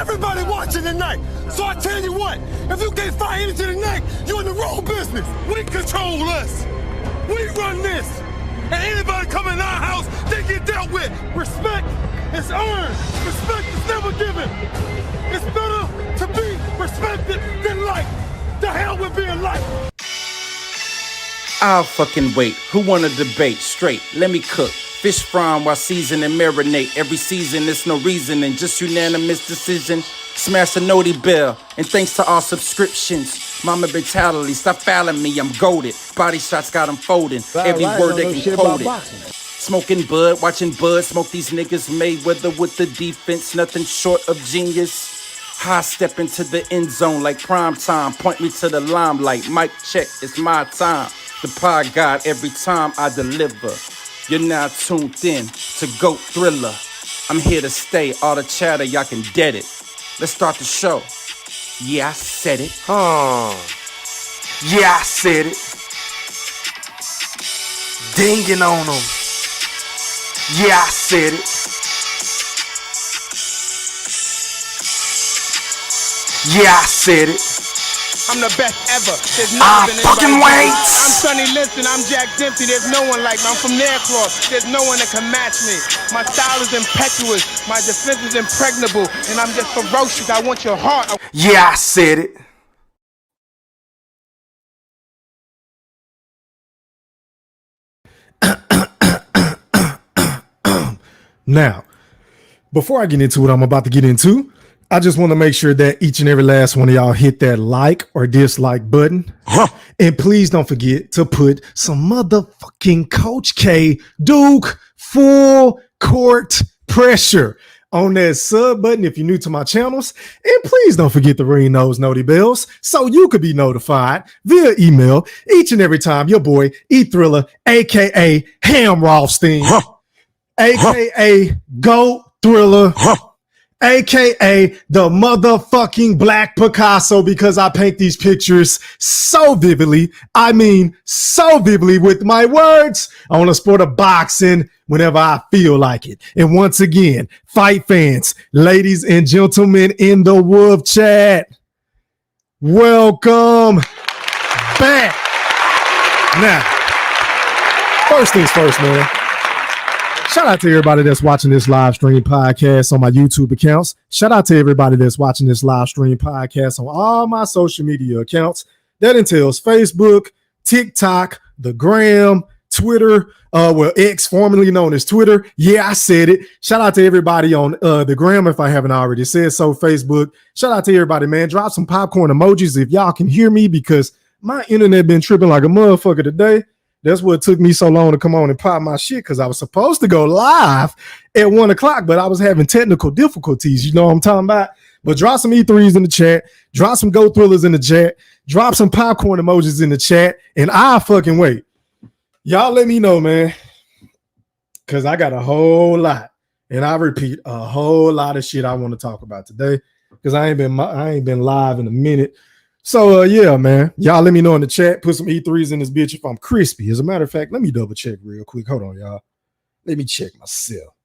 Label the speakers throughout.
Speaker 1: Everybody watching tonight. So I tell you what, if you can't find energy tonight, you're in the wrong business. We control us. We run this. And anybody coming in our house, they get dealt with. Respect is earned. Respect is never given. It's better to be respected than liked. The hell with being liked.
Speaker 2: I'll fucking wait. Who wanna debate? Straight, let me cook. Fish frying while season and marinate. Every season, it's no reasoning, just unanimous decision. Smash the noti bell, and thanks to all subscriptions. Mama brutality, stop fouling me, I'm goated. Body shots got them folding. Every word they can quote it. Smoking bud, watching bud, smoke these niggas. Mayweather with the defense, nothing short of genius. High step into the end zone like prime time. Point me to the limelight. Mic check, it's my time. The pod god every time I deliver. You're now tuned in to GOAT Thriller. I'm here to stay. All the chatter, y'all can dead it. Let's start the show. Yeah, I said it.
Speaker 3: Yeah, I said it. Dinging on them. Yeah, I said it. Yeah, I said it.
Speaker 4: I'm the best ever. There's never been
Speaker 3: fucking
Speaker 4: anybody.
Speaker 3: wait.
Speaker 4: I'm Sonny Liston. I'm Jack Dempsey. There's no one like me. I'm from Nairclaw. There's no one that can match me. My style is impetuous. My defense is impregnable. And I'm just ferocious. I want your heart.
Speaker 3: Yeah, I said it.
Speaker 5: Now, before I get into what I'm about to get into, I just want to make sure that each and every last one of y'all hit that like or dislike button. And please don't forget to put some motherfucking Coach K Duke full court pressure on that sub button if you're new to my channels. And please don't forget to ring those noti bells so you could be notified via email each and every time your boy E Thriller, aka Ham Rothstein, aka GOAT Thriller, aka the motherfucking Black Picasso, because I paint these pictures so vividly. I mean, so vividly with my words. I want to sport a boxing whenever I feel like it. And once again, fight fans, ladies and gentlemen in the Wolf Chat, welcome back. Now, first things first, man. Shout out to everybody that's watching this live stream podcast on my YouTube accounts. Shout out to everybody that's watching this live stream podcast on all my social media accounts. That entails Facebook, TikTok, the Gram, Twitter, X, formerly known as Twitter. Yeah, I said it. Shout out to everybody on the Gram if I haven't already said so. Facebook. Shout out to everybody, man. Drop some popcorn emojis if y'all can hear me, because my internet been tripping like a motherfucker today. That's what took me so long to come on and pop my shit, because I was supposed to go live at 1 o'clock, but I was having technical difficulties. You know what I'm talking about? But drop some E3s in the chat. Drop some GOAT Thrillers in the chat. Drop some popcorn emojis in the chat. And I'll fucking wait. Y'all let me know, man, because I got a whole lot. And I repeat, a whole lot of shit I want to talk about today, because I ain't been live in a minute. So, yeah, man, y'all let me know in the chat. Put some E3s in this bitch if I'm crispy. As a matter of fact, let me double check real quick. Hold on, y'all. Let me check myself.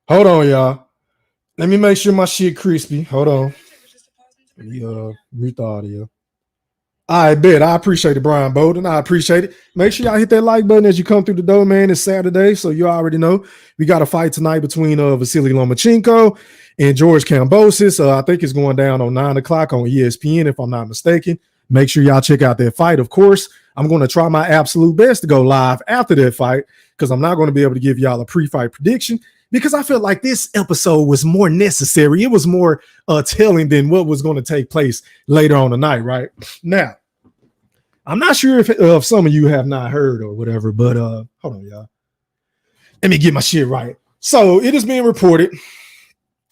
Speaker 5: Hold on, y'all. Let me make sure my shit crispy. Hold on. Let me mute the audio. I bet. I appreciate it, Brian Bowden. I appreciate it. Make sure y'all hit that like button as you come through the door, man. It's Saturday, so you already know. We got a fight tonight between Vasily Lomachenko and George Kambosos. I think it's going down on 9 o'clock on ESPN, if I'm not mistaken. Make sure y'all check out that fight. Of course, I'm going to try my absolute best to go live after that fight, because I'm not going to be able to give y'all a pre-fight prediction, because I felt like this episode was more necessary. It was more telling than what was going to take place later on tonight, right? Now, I'm not sure if some of you have not heard or whatever, but hold on, y'all. Let me get my shit right. So it is being reported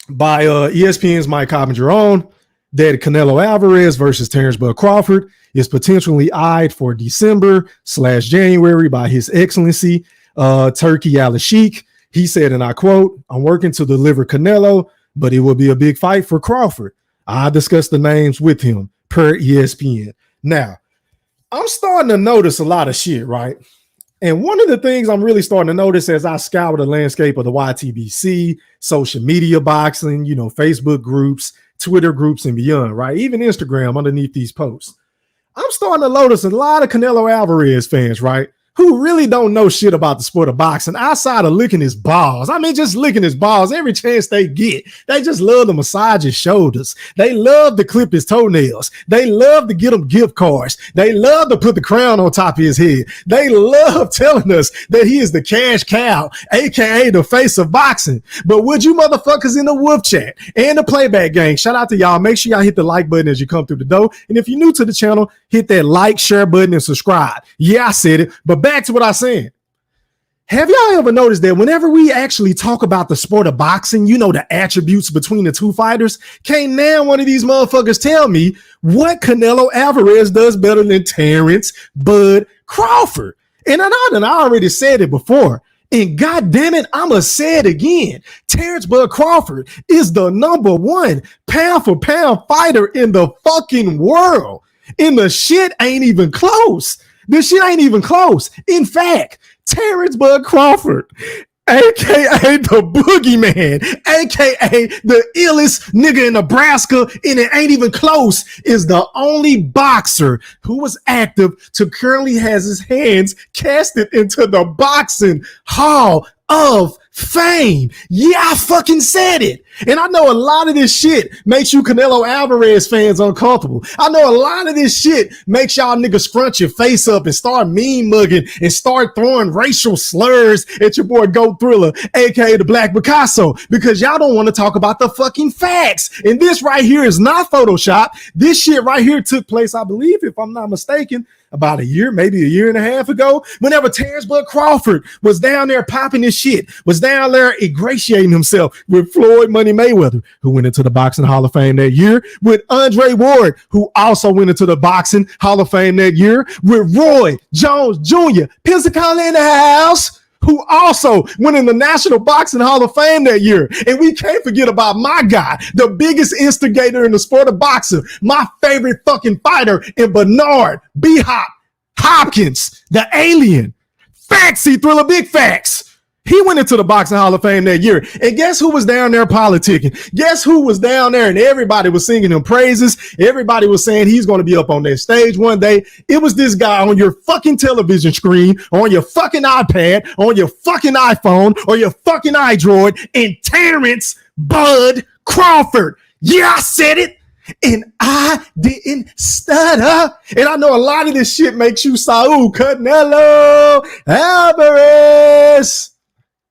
Speaker 5: by ESPN's Mike Coppinger on that Canelo Alvarez versus Terence Crawford is potentially eyed for December/January by His Excellency Turkey Al-Sheikh. He said, and I quote, "I'm working to deliver Canelo, but it will be a big fight for Crawford. I discussed the names with him," per ESPN. Now, I'm starting to notice a lot of shit, right? And one of the things I'm really starting to notice as I scour the landscape of the YTBC, social media boxing, Facebook groups, Twitter groups, and beyond, right? Even Instagram underneath these posts. I'm starting to notice a lot of Canelo Alvarez fans, right? Who really don't know shit about the sport of boxing outside of licking his balls. I mean, just licking his balls every chance they get. They just love to massage his shoulders. They love to clip his toenails. They love to get him gift cards. They love to put the crown on top of his head. They love telling us that he is the cash cow, aka the face of boxing. But would you motherfuckers in the wolf chat and the playback gang, shout out to y'all. Make sure y'all hit the like button as you come through the door. And if you're new to the channel, hit that like, share button, and subscribe. Yeah, I said it, but back to what I said. Have y'all ever noticed that whenever we actually talk about the sport of boxing, the attributes between the two fighters, can't now one of these motherfuckers tell me what Canelo Alvarez does better than Terence Bud Crawford? And I already said it before. And God damn it, I'ma say it again. Terence Bud Crawford is the number one pound for pound fighter in the fucking world. And the shit ain't even close. This shit ain't even close. In fact, Terence Bud Crawford, aka the boogeyman, aka the illest nigga in Nebraska, and it ain't even close, is the only boxer who was active to currently has his hands casted into the boxing Hall of Fame. Yeah, I fucking said it. And I know a lot of this shit makes you Canelo Alvarez fans uncomfortable. I know a lot of this shit makes y'all niggas scrunch your face up and start mean mugging and start throwing racial slurs at your boy Goat Thriller, aka the Black Picasso, because y'all don't want to talk about the fucking facts. And this right here is not Photoshop. This shit right here took place, I believe, if I'm not mistaken, about a year, maybe a year and a half ago, whenever Terence Bud Crawford was down there popping his shit, was down there ingratiating himself with Floyd Money Mayweather, who went into the Boxing Hall of Fame that year, with Andre Ward, who also went into the Boxing Hall of Fame that year, with Roy Jones Jr., Pensacola in the house, who also went in the National Boxing Hall of Fame that year. And we can't forget about my guy, the biggest instigator in the sport of boxing, my favorite fucking fighter in Bernard B-Hop Hopkins, the alien. Facts, Thriller, big facts. He went into the Boxing Hall of Fame that year. And guess who was down there politicking? Guess who was down there and everybody was singing him praises? Everybody was saying he's going to be up on that stage one day. It was this guy on your fucking television screen, on your fucking iPad, on your fucking iPhone, or your fucking iDroid, and Terence Bud Crawford. Yeah, I said it. And I didn't stutter. And I know a lot of this shit makes you Saul Canelo Alvarez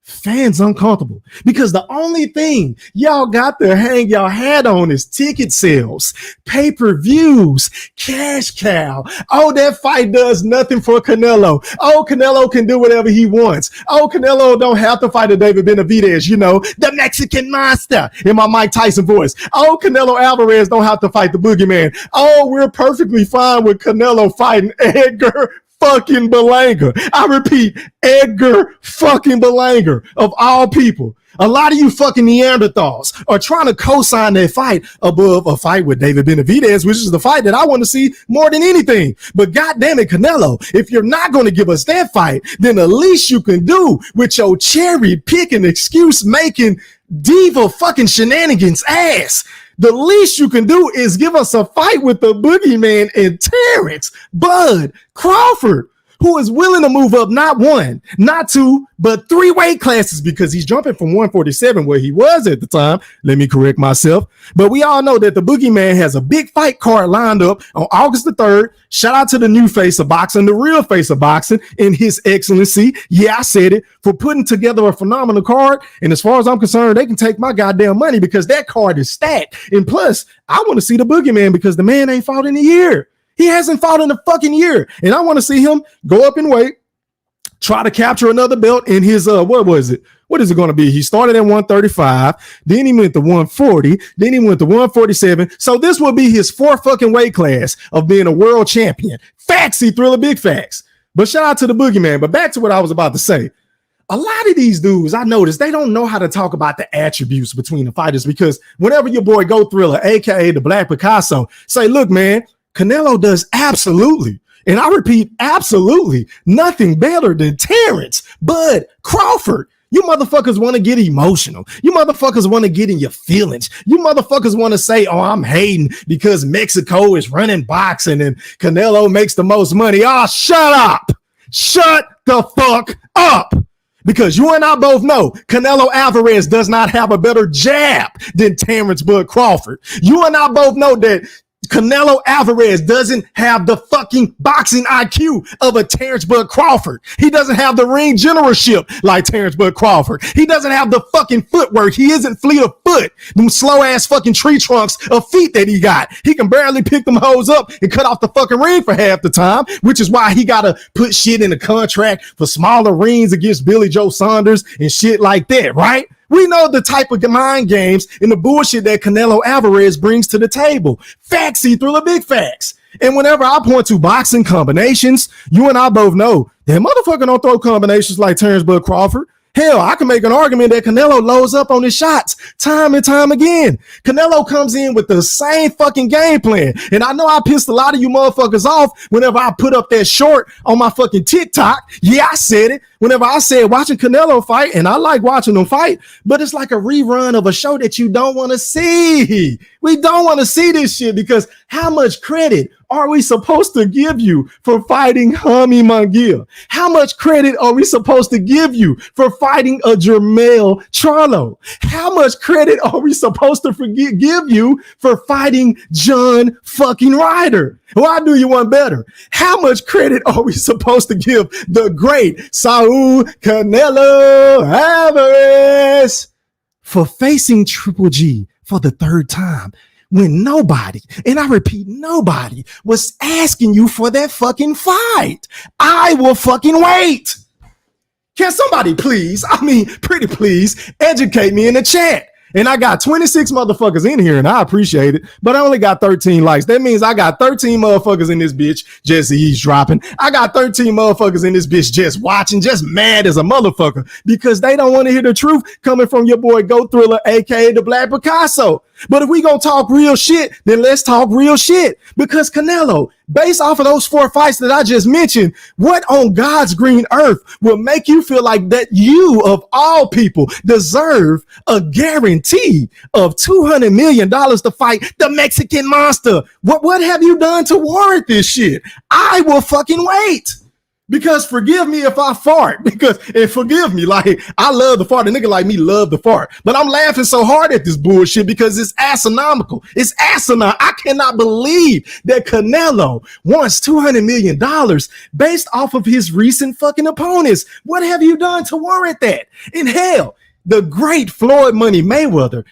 Speaker 5: fans uncomfortable, because the only thing y'all got to hang y'all hat on is ticket sales, pay-per-views, cash cow. Oh, that fight does nothing for Canelo. Oh, Canelo can do whatever he wants. Oh, Canelo don't have to fight a David Benavidez, the Mexican monster in my Mike Tyson voice. Oh, Canelo Alvarez don't have to fight the boogeyman. Oh, we're perfectly fine with Canelo fighting Edgar fucking Berlanga. I repeat, Edgar fucking Berlanga, of all people. A lot of you fucking Neanderthals are trying to co-sign that fight above a fight with David Benavidez, which is the fight that I want to see more than anything. But goddamn it, Canelo, if you're not going to give us that fight, then the least you can do with your cherry picking, excuse making, diva fucking shenanigans ass, the least you can do is give us a fight with the boogeyman and Terence Bud Crawford, who is willing to move up not one, not two, but 3 weight classes, because he's jumping from 147 where he was at the time. Let me correct myself. But we all know that the boogeyman has a big fight card lined up on August the 3rd. Shout out to the new face of boxing, the real face of boxing, in His Excellency. Yeah, I said it, for putting together a phenomenal card. And as far as I'm concerned, they can take my goddamn money, because that card is stacked. And plus, I want to see the boogeyman, because the man ain't fought in a year. He hasn't fought in a fucking year. And I want to see him go up in weight, try to capture another belt in his, what was it? What is it going to be? He started at 135, then he went to 140, then he went to 147. So this will be his 4th fucking weight class of being a world champion. Facts, Thriller, big facts. But shout out to the boogeyman. But back to what I was about to say. A lot of these dudes, I noticed, they don't know how to talk about the attributes between the fighters, because whenever your boy Go Thriller, aka the Black Picasso, say, look, man, Canelo does absolutely And I repeat, absolutely nothing better than Terence Bud Crawford. You motherfuckers want to get emotional. You motherfuckers want to get in your feelings. You motherfuckers want to say, oh, I'm hating because Mexico is running boxing and Canelo makes the most money. Oh, shut up. Shut the fuck up. Because you and I both know Canelo Alvarez does not have a better jab than Terence Bud Crawford. You and I both know that Canelo Alvarez doesn't have the fucking boxing IQ of a Terence Bud Crawford. He doesn't have the ring generalship like Terence Bud Crawford. He doesn't have the fucking footwork. He isn't fleet of foot. Them slow ass fucking tree trunks of feet that he got. He can barely pick them hoes up and cut off the fucking ring for half the time, which is why he gotta put shit in the contract for smaller rings against Billy Joe Saunders and shit like that, right? We know the type of mind games and the bullshit that Canelo Alvarez brings to the table. Facts see through the big facts. And whenever I point to boxing combinations, you and I both know that motherfucker don't throw combinations like Terence Bud Crawford. Hell, I can make an argument that Canelo loads up on his shots time and time again. Canelo comes in with the same fucking game plan. And I know I pissed a lot of you motherfuckers off whenever I put up that short on my fucking TikTok. Yeah, I said it. Whenever I said watching Canelo fight, and I like watching him fight, but it's like a rerun of a show that you don't want to see. We don't want to see this shit because how much credit are we supposed to give you for fighting Hami Mangia? How much credit are we supposed to give you for fighting a Jermell Charlo? How much credit are we supposed to give you for fighting John fucking Ryder? Well, I do you one better. How much credit are we supposed to give the great Saul Canelo Alvarez for facing Triple G for the third time when nobody, and I repeat, nobody was asking you for that fucking fight? I will fucking wait. Can somebody please, pretty please, educate me in the chat? And I got 26 motherfuckers in here, and I appreciate it, but I only got 13 likes. That means I got 13 motherfuckers in this bitch just eavesdropping. I got 13 motherfuckers in this bitch just watching, just mad as a motherfucker because they don't want to hear the truth coming from your boy Go Thriller, aka the Black Picasso. But if we gonna talk real shit, then let's talk real shit. Because Canelo, based off of those 4 fights that I just mentioned, what on God's green earth will make you feel like that you, of all people, deserve a guarantee of $200 million to fight the Mexican monster? What have you done to warrant this shit? I will fucking wait. Because forgive me if I fart, and forgive me, like I love the fart. A nigga like me love the fart, but I'm laughing so hard at this bullshit because it's astronomical. It's asinine. I cannot believe that Canelo wants $200 million based off of his recent fucking opponents. What have you done to warrant that? In hell, the great Floyd Money Mayweather,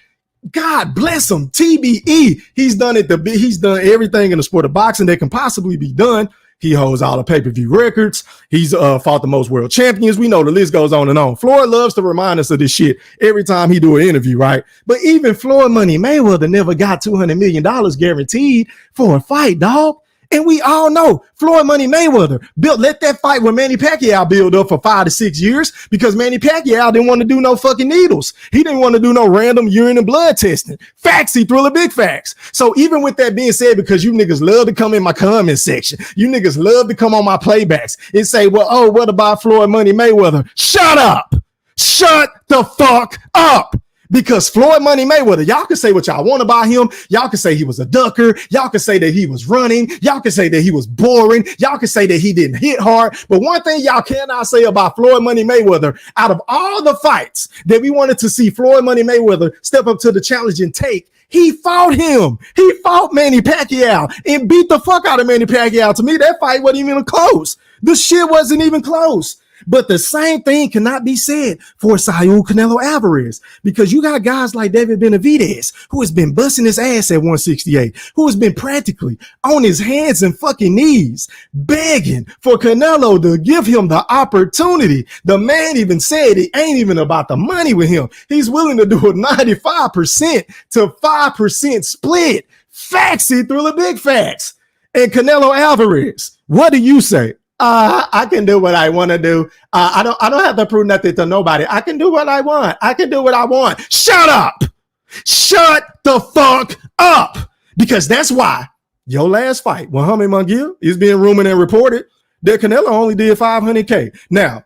Speaker 5: God bless him, TBE. He's done everything in the sport of boxing that can possibly be done. He holds all the pay-per-view records. He's fought the most world champions. We know the list goes on and on. Floyd loves to remind us of this shit every time he do an interview, right? But even Floyd Money Mayweather never got $200 million guaranteed for a fight, dog. And we all know Floyd Money Mayweather let that fight with Manny Pacquiao build up for 5 to 6 years because Manny Pacquiao didn't want to do no fucking needles. He didn't want to do no random urine and blood testing. Facts, he threw the big facts. So even with that being said, because you niggas love to come in my comment section, you niggas love to come on my playbacks and say, well, oh, what about Floyd Money Mayweather? Shut up. Shut the fuck up. Because Floyd Money Mayweather, y'all can say what y'all want about him. Y'all can say he was a ducker. Y'all can say that he was running. Y'all can say that he was boring. Y'all can say that he didn't hit hard. But one thing y'all cannot say about Floyd Money Mayweather, out of all the fights that we wanted to see Floyd Money Mayweather step up to the challenge and take, he fought him. He fought Manny Pacquiao and beat the fuck out of Manny Pacquiao. To me, that fight wasn't even close. The shit wasn't even close. But the same thing cannot be said for Saul Canelo Alvarez, because you got guys like David Benavidez, who has been busting his ass at 168, who has been practically on his hands and fucking knees, begging for Canelo to give him the opportunity. The man even said it ain't even about the money with him. He's willing to do a 95% to 5% split. Facts, he threw the big facts. And Canelo Alvarez, what do you say? I can do what I want to do. I don't have to prove nothing to nobody. I can do what I want. I can do what I want. Shut up. Shut the fuck up. Because that's why your last fight, Muhammad Munguia, is being rumored and reported that Canelo only did $500K. Now,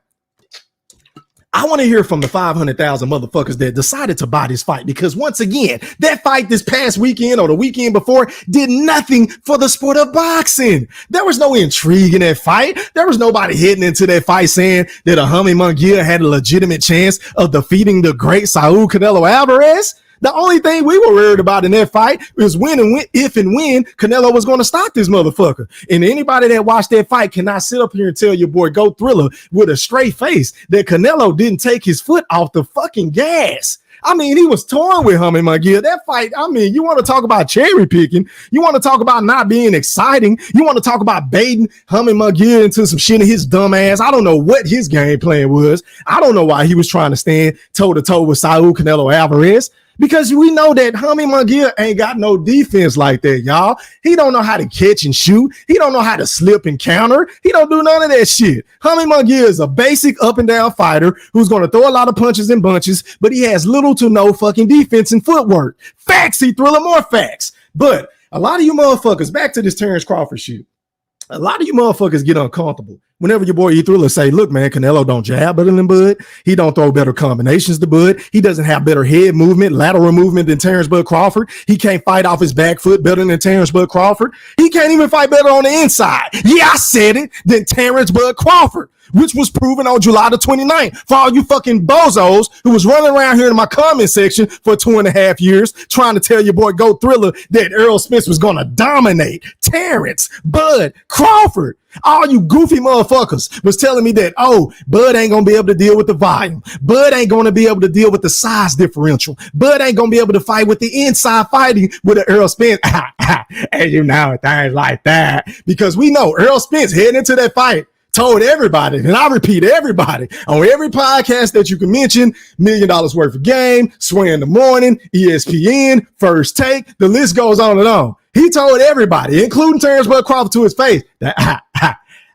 Speaker 5: I want to hear from the 500,000 motherfuckers that decided to buy this fight, because once again, that fight this past weekend or the weekend before did nothing for the sport of boxing. There was no intrigue in that fight. There was nobody heading into that fight saying that Muhammad Munguia had a legitimate chance of defeating the great Saul Canelo Alvarez. The only thing we were worried about in that fight was if and when Canelo was going to stop this motherfucker. And anybody that watched that fight cannot sit up here and tell your boy Go Thriller with a straight face that Canelo didn't take his foot off the fucking gas. I mean, he was torn with Muhammad Munguia. That fight, I mean, you want to talk about cherry picking. You want to talk about not being exciting. You want to talk about baiting Muhammad Munguia into some shit in his dumb ass. I don't know what his game plan was. I don't know why he was trying to stand toe-to-toe with Saul Canelo Alvarez. Because we know that Muhammad Munguia ain't got no defense like that, y'all. He don't know how to catch and shoot. He don't know how to slip and counter. He don't do none of that shit. Muhammad Munguia is a basic up and down fighter who's going to throw a lot of punches and bunches, but he has little to no fucking defense and footwork. Facts, Thriller, more facts. But a lot of you motherfuckers, back to this Terence Crawford shit. A lot of you motherfuckers get uncomfortable whenever your boy Thriller say, look, man, Canelo don't jab better than Bud. He don't throw better combinations than Bud. He doesn't have better head movement, lateral movement than Terence Bud Crawford. He can't fight off his back foot better than Terence Bud Crawford. He can't even fight better on the inside. Yeah, I said it, than Terence Bud Crawford, which was proven on July the 29th for all you fucking bozos who was running around here in my comment section for 2.5 years trying to tell your boy Go Thriller that Errol Spence was going to dominate Terence Bud Crawford. All you goofy motherfuckers was telling me that, oh, Bud ain't going to be able to deal with the volume. Bud ain't going to be able to deal with the size differential. Bud ain't going to be able to fight with the inside fighting with an Errol Spence. And you know, things like that. Because we know Errol Spence heading into that fight told everybody, and I repeat, everybody on every podcast that you can mention, $1 million worth of game, Sway in the Morning, ESPN, First Take, the list goes on and on. He told everybody, including Terence Bud Crawford to his face, that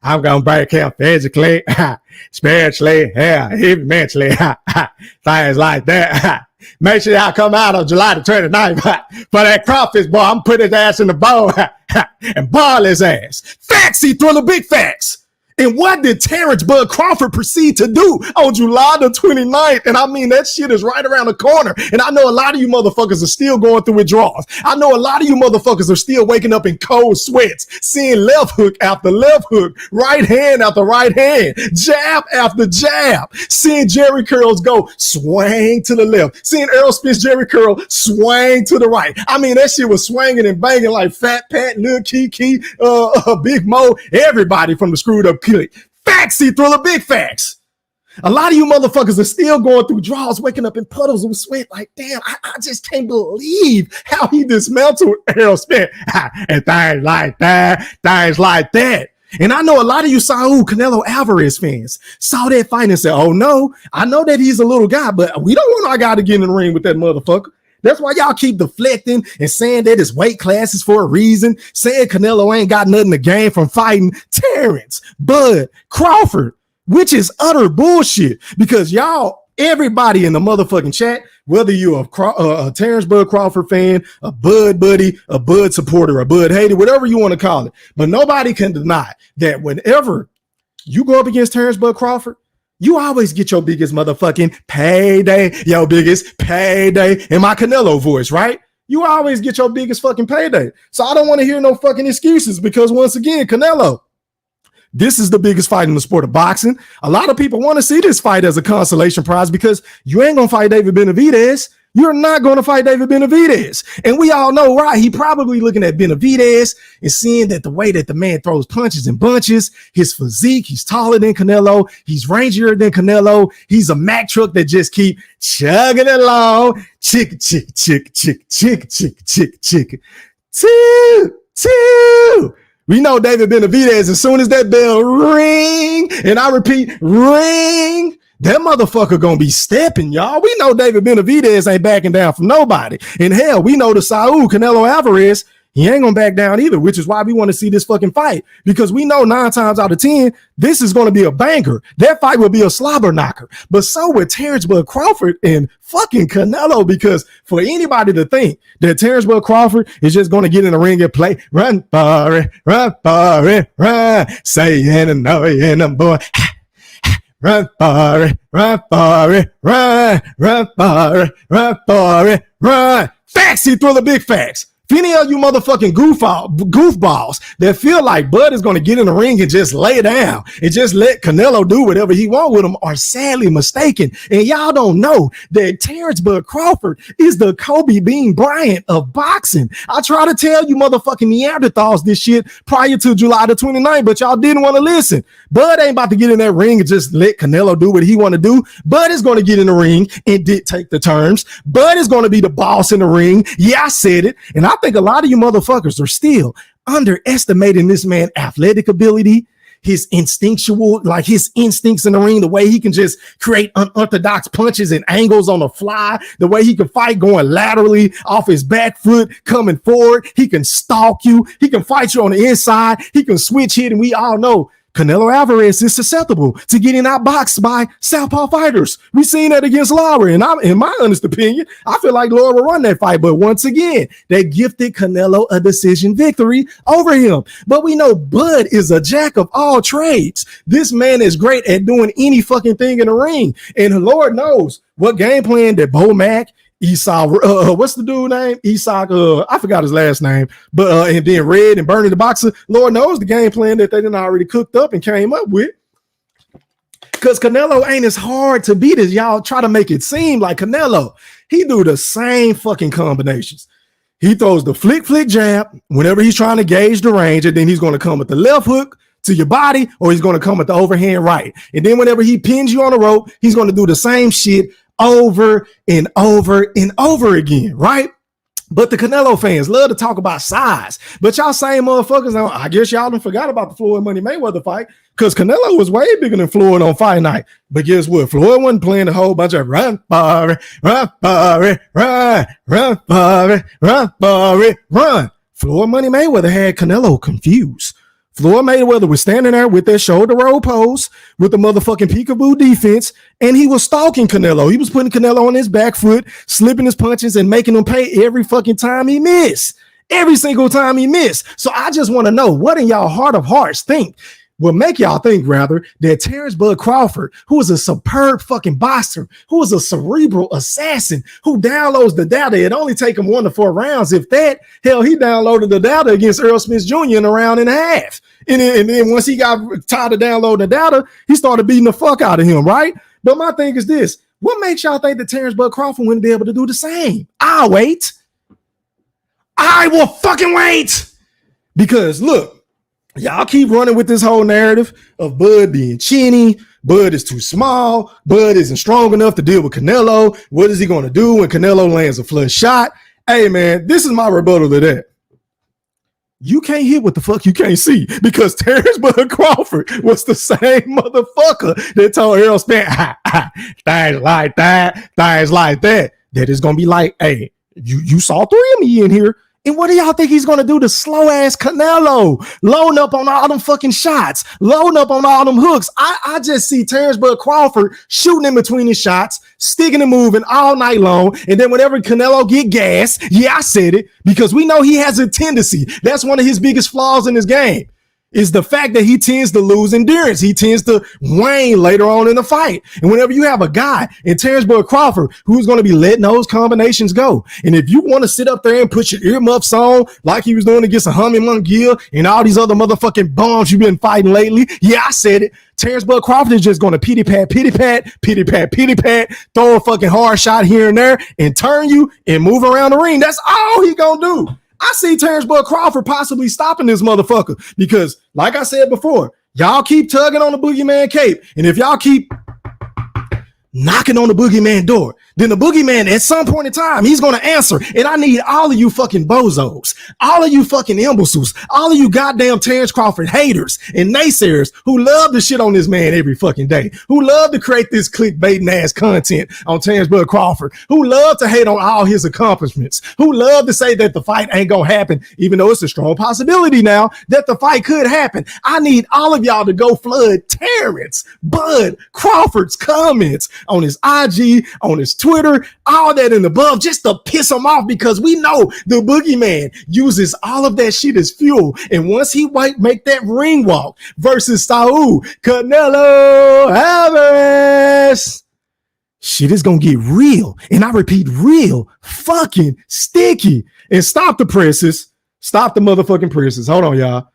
Speaker 5: I'm going to break him physically, spiritually, even mentally, things like that. Make sure y'all come out on July the 29th for that crawfish, boy. I'm putting his ass in the bowl and ball his ass. Facts, Thriller, big facts. And what did Terence Bud Crawford proceed to do on July the 29th? And I mean, that shit is right around the corner. And I know a lot of you motherfuckers are still going through withdrawals. I know a lot of you motherfuckers are still waking up in cold sweats, seeing left hook after left hook, right hand after right hand, jab after jab, seeing Jerry curls go swing to the left, seeing Errol Spence Jerry curl swing to the right. I mean, that shit was swinging and banging like Fat Pat, Lil Kiki, Big Mo, everybody from the screwed up clique. Facts, Thriller, big facts. A lot of you motherfuckers are still going through draws, waking up in puddles of sweat. Like, damn, I just can't believe how he dismantled Errol Spence and things like that. And I know a lot of you Saul Canelo Alvarez fans saw that fight and said, oh no, I know that he's a little guy, but we don't want our guy to get in the ring with that motherfucker. That's why y'all keep deflecting and saying that his weight class is for a reason, saying Canelo ain't got nothing to gain from fighting Terence Bud Crawford, which is utter bullshit, because y'all, everybody in the motherfucking chat, whether you're a Terence Bud Crawford fan, a Bud buddy, a Bud supporter, a Bud hater, whatever you want to call it, but nobody can deny that whenever you go up against Terence Bud Crawford, you always get your biggest motherfucking payday, your biggest payday in my Canelo voice, right? You always get your biggest fucking payday. So I don't want to hear no fucking excuses, because once again, Canelo, this is the biggest fight in the sport of boxing. A lot of people want to see this fight as a consolation prize, because you ain't going to fight David Benavidez. You're not going to fight David Benavidez. And we all know, right? He probably looking at Benavidez and seeing that the way that the man throws punches and bunches, his physique, he's taller than Canelo, he's rangier than Canelo, he's a Mack truck that just keep chugging along. Chicka, chicka, chicka, chicka, chicka, chicka, chicka, chicka. Two. We know David Benavidez, as soon as that bell ring, and I repeat, ring, that motherfucker gonna be stepping, y'all. We know David Benavidez ain't backing down from nobody. And hell, we know the Saul Canelo Alvarez, He ain't gonna back down either, which is why we want to see this fucking fight, because we know 9 times out of 10, this is gonna be a banger. That fight will be a slobber knocker. But so with Terence Bud Crawford and fucking Canelo, because for anybody to think that Terence Bud Crawford is just gonna get in the ring and play, run for it, run, say it and know it, and I'm boy. Run for it, run for it, run for it, run for it, run. Facts, he throw the big facts. If any of you motherfucking goofballs that feel like Bud is going to get in the ring and just lay down and just let Canelo do whatever he wants with him are sadly mistaken. And y'all don't know that Terence Bud Crawford is the Kobe Bean Bryant of boxing. I try to tell you motherfucking Neanderthals this shit prior to July the 29th, but y'all didn't want to listen. Bud ain't about to get in that ring and just let Canelo do what he want to do. Bud is going to get in the ring and dictate the terms. Bud is going to be the boss in the ring. Yeah, I said it. And I think a lot of you motherfuckers are still underestimating this man's athletic ability, his instinctual, like his instincts in the ring, the way he can just create unorthodox punches and angles on the fly, the way he can fight going laterally off his back foot, coming forward. He can stalk you. He can fight you on the inside. He can switch hit. And we all know Canelo Alvarez is susceptible to getting outboxed by southpaw fighters. We seen that against Lara, and in my honest opinion, I feel like Lara will run that fight. But once again, they gifted Canelo a decision victory over him. But we know Bud is a jack of all trades. This man is great at doing any fucking thing in the ring, and Lord knows what game plan that Bo Mack, Esau, what's the dude name? Esau, I forgot his last name, but and then Red and Bernie the Boxer. Lord knows the game plan that they done already cooked up and came up with. Because Canelo ain't as hard to beat as y'all try to make it seem. Like Canelo, he do the same fucking combinations. He throws the flick jab whenever he's trying to gauge the range, and then he's going to come with the left hook to your body, or he's going to come with the overhand right. And then whenever he pins you on the rope, he's going to do the same shit over and over and over again, right? But the Canelo fans love to talk about size. But y'all same motherfuckers, I guess y'all done forgot about the Floyd Money Mayweather fight, because Canelo was way bigger than Floyd on fight night. But guess what? Floyd wasn't playing a whole bunch of run for it, run for it, run for it, run for it, run. Floyd Money Mayweather had Canelo confused. Floyd Mayweather was standing there with that shoulder roll pose with the motherfucking peekaboo defense, and he was stalking Canelo. He was putting Canelo on his back foot, slipping his punches and making him pay every fucking time he missed. Every single time he missed. So I just want to know, what in y'all heart of hearts think will make y'all think, rather, that Terence Bud Crawford, who is a superb fucking boxer, who is a cerebral assassin, who downloads the data, it only take him 1 to 4 rounds. If that, hell, he downloaded the data against Earl Smith Jr. in a round and a half. And then once he got tired of downloading the data, he started beating the fuck out of him, right? But my thing is this. What makes y'all think that Terence Bud Crawford wouldn't be able to do the same? I'll wait. I will fucking wait. Because look, y'all keep running with this whole narrative of Bud being chinny. Bud is too small. Bud isn't strong enough to deal with Canelo. What is he going to do when Canelo lands a flush shot? Hey, man, this is my rebuttal to that. You can't hit what the fuck you can't see, because Terence Bud Crawford was the same motherfucker that told Earl Smith, things like that, that is going to be like, hey, you saw 3 of me in here. And what do y'all think he's going to do to slow ass Canelo? Loading up on all them fucking shots, loading up on all them hooks. I just see Terence Bud Crawford shooting in between his shots, sticking and moving all night long. And then whenever Canelo get gas, yeah, I said it, because we know he has a tendency. That's one of his biggest flaws in his game, is the fact that he tends to lose endurance. He tends to wane later on in the fight. And whenever you have a guy in Terence Bud Crawford who's going to be letting those combinations go, and if you want to sit up there and put your earmuffs on like he was doing against a Hummy Mungill and all these other motherfucking bums you've been fighting lately, yeah, I said it. Terence Bud Crawford is just going to pity pat, throw a fucking hard shot here and there and turn you and move around the ring. That's all he going to do. I see Terence Bud Crawford possibly stopping this motherfucker, because, like I said before, y'all keep tugging on the boogeyman cape. And if y'all keep knocking on the boogeyman door, then the boogeyman at some point in time, he's going to answer. And I need all of you fucking bozos, all of you fucking imbeciles, all of you goddamn Terence Crawford haters and naysayers who love to shit on this man every fucking day, who love to create this clickbaiting ass content on Terence Bud Crawford, who love to hate on all his accomplishments, who love to say that the fight ain't going to happen, even though it's a strong possibility now that the fight could happen. I need all of y'all to go flood Terence Bud Crawford's comments on his IG, on his Twitter, all that and above, just to piss him off, because we know the boogeyman uses all of that shit as fuel. And once he make that ring walk versus Saul Canelo Alvarez, shit is gonna get real. And I repeat, real fucking sticky. And stop the presses. Stop the motherfucking presses. Hold on, y'all.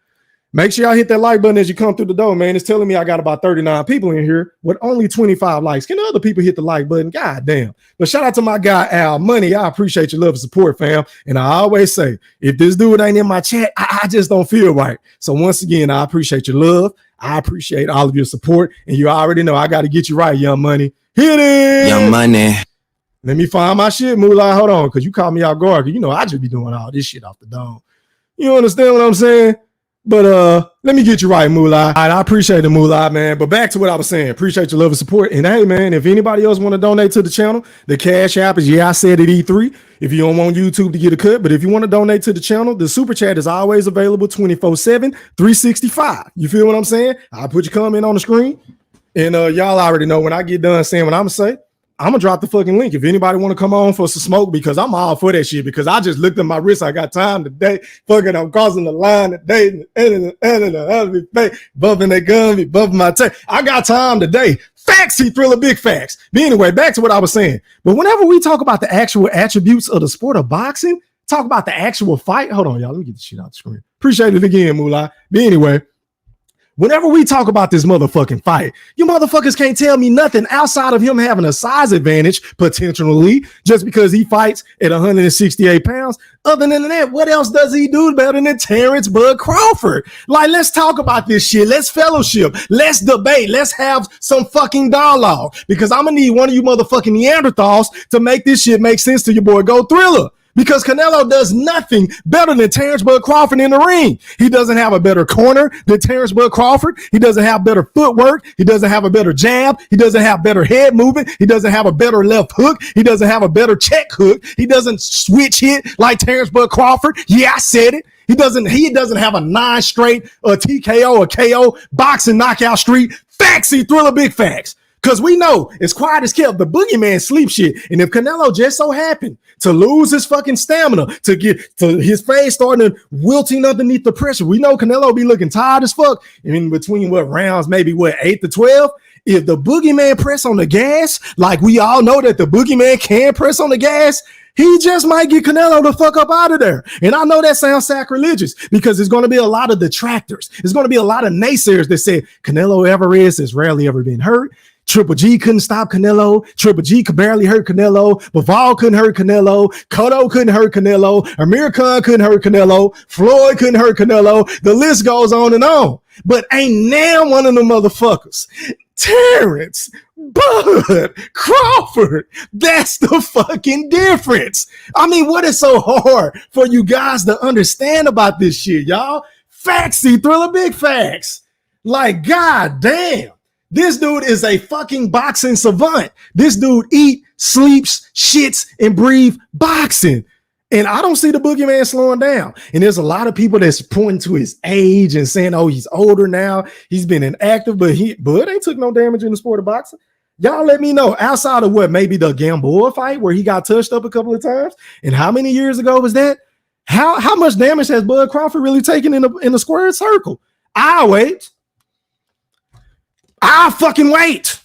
Speaker 5: Make sure y'all hit that like button as you come through the door, man. It's telling me I got about 39 people in here with only 25 likes. Can other people hit the like button? God damn. But shout out to my guy, Al Money. I appreciate your love and support, fam. And I always say, if this dude ain't in my chat, I just don't feel right. So once again, I appreciate your love. I appreciate all of your support. And you already know I got to get you right, Young Money. Hit it.
Speaker 3: Young Money.
Speaker 5: Let me find my shit, Moolah. Hold on, because you caught me off guard. You know, I just be doing all this shit off the dome. You understand what I'm saying? But let me get you right, Moolah. I appreciate the Moolah, man. But back to what I was saying. Appreciate your love and support. And hey, man, if anybody else want to donate to the channel, the Cash App is, I said it, E3. If you don't want YouTube to get a cut, but if you want to donate to the channel, the super chat is always available 24/7, 365. You feel what I'm saying? I'll put your comment on the screen. And y'all already know when I get done saying what I'm going to say, I'm gonna drop the fucking link. If anybody want to come on for some smoke, because I'm all for that shit, because I just looked at my wrist. I got time today. Fucking, I'm crossing the line today. Bumping that gun, be bumping my tape. I got time today. Facts, he Thriller, big facts. But anyway, back to what I was saying. But whenever we talk about the actual attributes of the sport of boxing, talk about the actual fight. Hold on, y'all. Let me get the shit out the screen. Appreciate it again, Moolah. But anyway, whenever we talk about this motherfucking fight, you motherfuckers can't tell me nothing outside of him having a size advantage, potentially, just because he fights at 168 pounds. Other than that, what else does he do better than Terence Bud Crawford? Like, let's talk about this shit. Let's fellowship. Let's debate. Let's have some fucking dialogue, because I'm gonna need one of you motherfucking Neanderthals to make this shit make sense to your boy Go Thriller. Because Canelo does nothing better than Terence Bud Crawford in the ring. He doesn't have a better corner than Terence Bud Crawford. He doesn't have better footwork. He doesn't have a better jab. He doesn't have better head movement. He doesn't have a better left hook. He doesn't have a better check hook. He doesn't switch hit like Terence Bud Crawford. Yeah, I said it. He doesn't have a 9 straight TKO or KO boxing knockout streak. Facts, he Thriller, big facts. Because we know, as quiet as kept, the boogeyman sleep shit. And if Canelo just so happened to lose his fucking stamina, to get to his face starting wilting underneath the pressure, we know Canelo be looking tired as fuck. In between rounds, maybe 8 to 12. If the boogeyman press on the gas, like we all know that the boogeyman can press on the gas, he just might get Canelo the fuck up out of there. And I know that sounds sacrilegious, because there's going to be a lot of detractors. There's going to be a lot of naysayers that say Canelo Alvarez has rarely ever been hurt. Triple G couldn't stop Canelo. Triple G could barely hurt Canelo. Bivol couldn't hurt Canelo. Cotto couldn't hurt Canelo. Amir Khan couldn't hurt Canelo. Floyd couldn't hurt Canelo. The list goes on and on. But ain't now one of them motherfuckers. Terence Bud Crawford. That's the fucking difference. I mean, what is so hard for you guys to understand about this shit, y'all? Factsy Thriller, big facts. Like, god damn. This dude is a fucking boxing savant. This dude eat, sleeps, shits, and breathe boxing. And I don't see the boogeyman slowing down. And there's a lot of people that's pointing to his age and saying, oh, he's older now. He's been inactive, but Bud ain't took no damage in the sport of boxing. Y'all let me know, outside of what, maybe the Gamboa fight where he got touched up a couple of times. And how many years ago was that? How much damage has Bud Crawford really taken in the square circle? I'll wait. I'll fucking wait.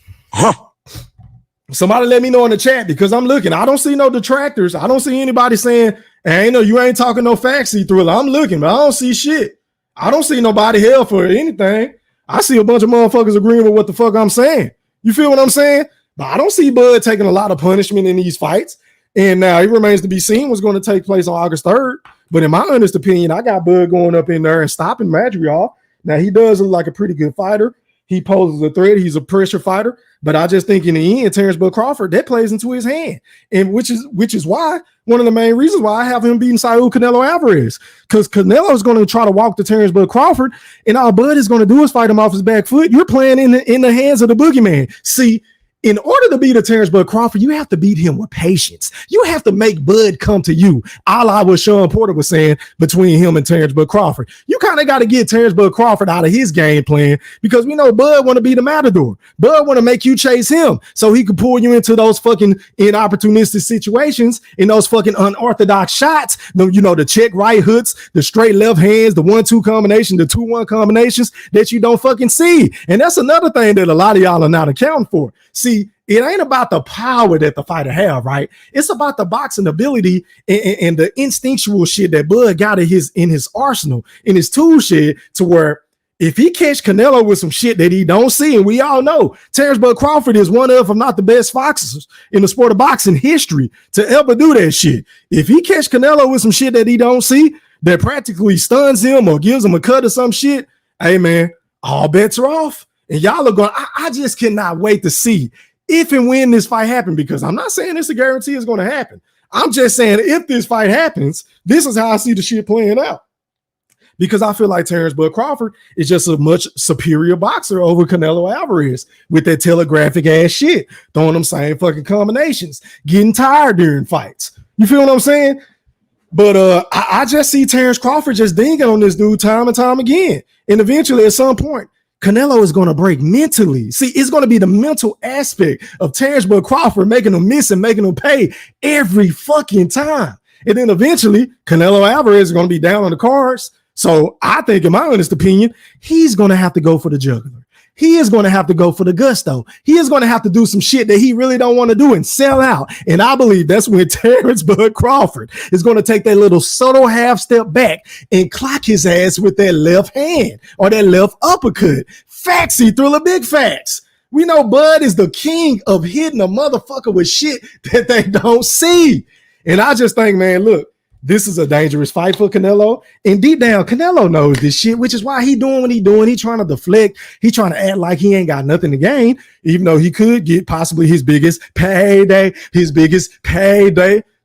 Speaker 5: Somebody let me know in the chat, because I'm looking. I don't see no detractors. I don't see anybody saying, hey, no, you ain't talking no facts, Thriller. I'm looking, but I don't see shit. I don't see nobody hell for anything. I see a bunch of motherfuckers agreeing with what the fuck I'm saying. You feel what I'm saying? But I don't see Bud taking a lot of punishment in these fights. And now it remains to be seen what's going to take place on August 3rd. But in my honest opinion, I got Bud going up in there and stopping Madrigal. Now, he does look like a pretty good fighter. He poses a threat. He's a pressure fighter. But I just think in the end, Terence Bud Crawford, that plays into his hand. And which is why one of the main reasons why I have him beating Saul Canelo Alvarez. Because Canelo is going to try to walk to Terence Bud Crawford, and all Bud is going to do is fight him off his back foot. You're playing in the hands of the boogeyman. See, in order to beat a Terence Bud Crawford, you have to beat him with patience. You have to make Bud come to you, a la what Sean Porter was saying between him and Terence Bud Crawford. You kind of got to get Terence Bud Crawford out of his game plan because we know Bud want to be the matador. Bud want to make you chase him so he can pull you into those fucking inopportunistic situations, in those fucking unorthodox shots. The check right hooks, the straight left hands, the 1-2 combination, the 2-1 combinations that you don't fucking see. And that's another thing that a lot of y'all are not accounting for. See, it ain't about the power that the fighter have, right? It's about the boxing ability and the instinctual shit that Bud got in his arsenal, in his tool shed, to where if he catch Canelo with some shit that he don't see, and we all know Terence Bud Crawford is one of, if not the best boxers in the sport of boxing history to ever do that shit. If he catch Canelo with some shit that he don't see, that practically stuns him or gives him a cut or some shit, hey man, all bets are off. And y'all are going, I just cannot wait to see if and when this fight happens, because I'm not saying it's a guarantee it's going to happen. I'm just saying if this fight happens, this is how I see the shit playing out. Because I feel like Terence Bud Crawford is just a much superior boxer over Canelo Alvarez with that telegraphic ass shit, throwing them same fucking combinations, getting tired during fights. You feel what I'm saying? But I just see Terence Crawford just dinging on this dude time and time again. And eventually at some point, Canelo is going to break mentally. See, it's going to be the mental aspect of Terence Bud Crawford making him miss and making him pay every fucking time. And then eventually, Canelo Alvarez is going to be down on the cards. So I think, in my honest opinion, he's going to have to go for the jugular. He is going to have to go for the gusto. He is going to have to do some shit that he really don't want to do and sell out. And I believe that's when Terence Bud Crawford is going to take that little subtle half step back and clock his ass with that left hand or that left uppercut. Faxy, Thriller Big Facts. We know Bud is the king of hitting a motherfucker with shit that they don't see. And I just think, man, look, this is a dangerous fight for Canelo. And deep down, Canelo knows this shit, which is why he doing what he doing. He trying to deflect. He trying to act like he ain't got nothing to gain, even though he could get possibly his biggest payday,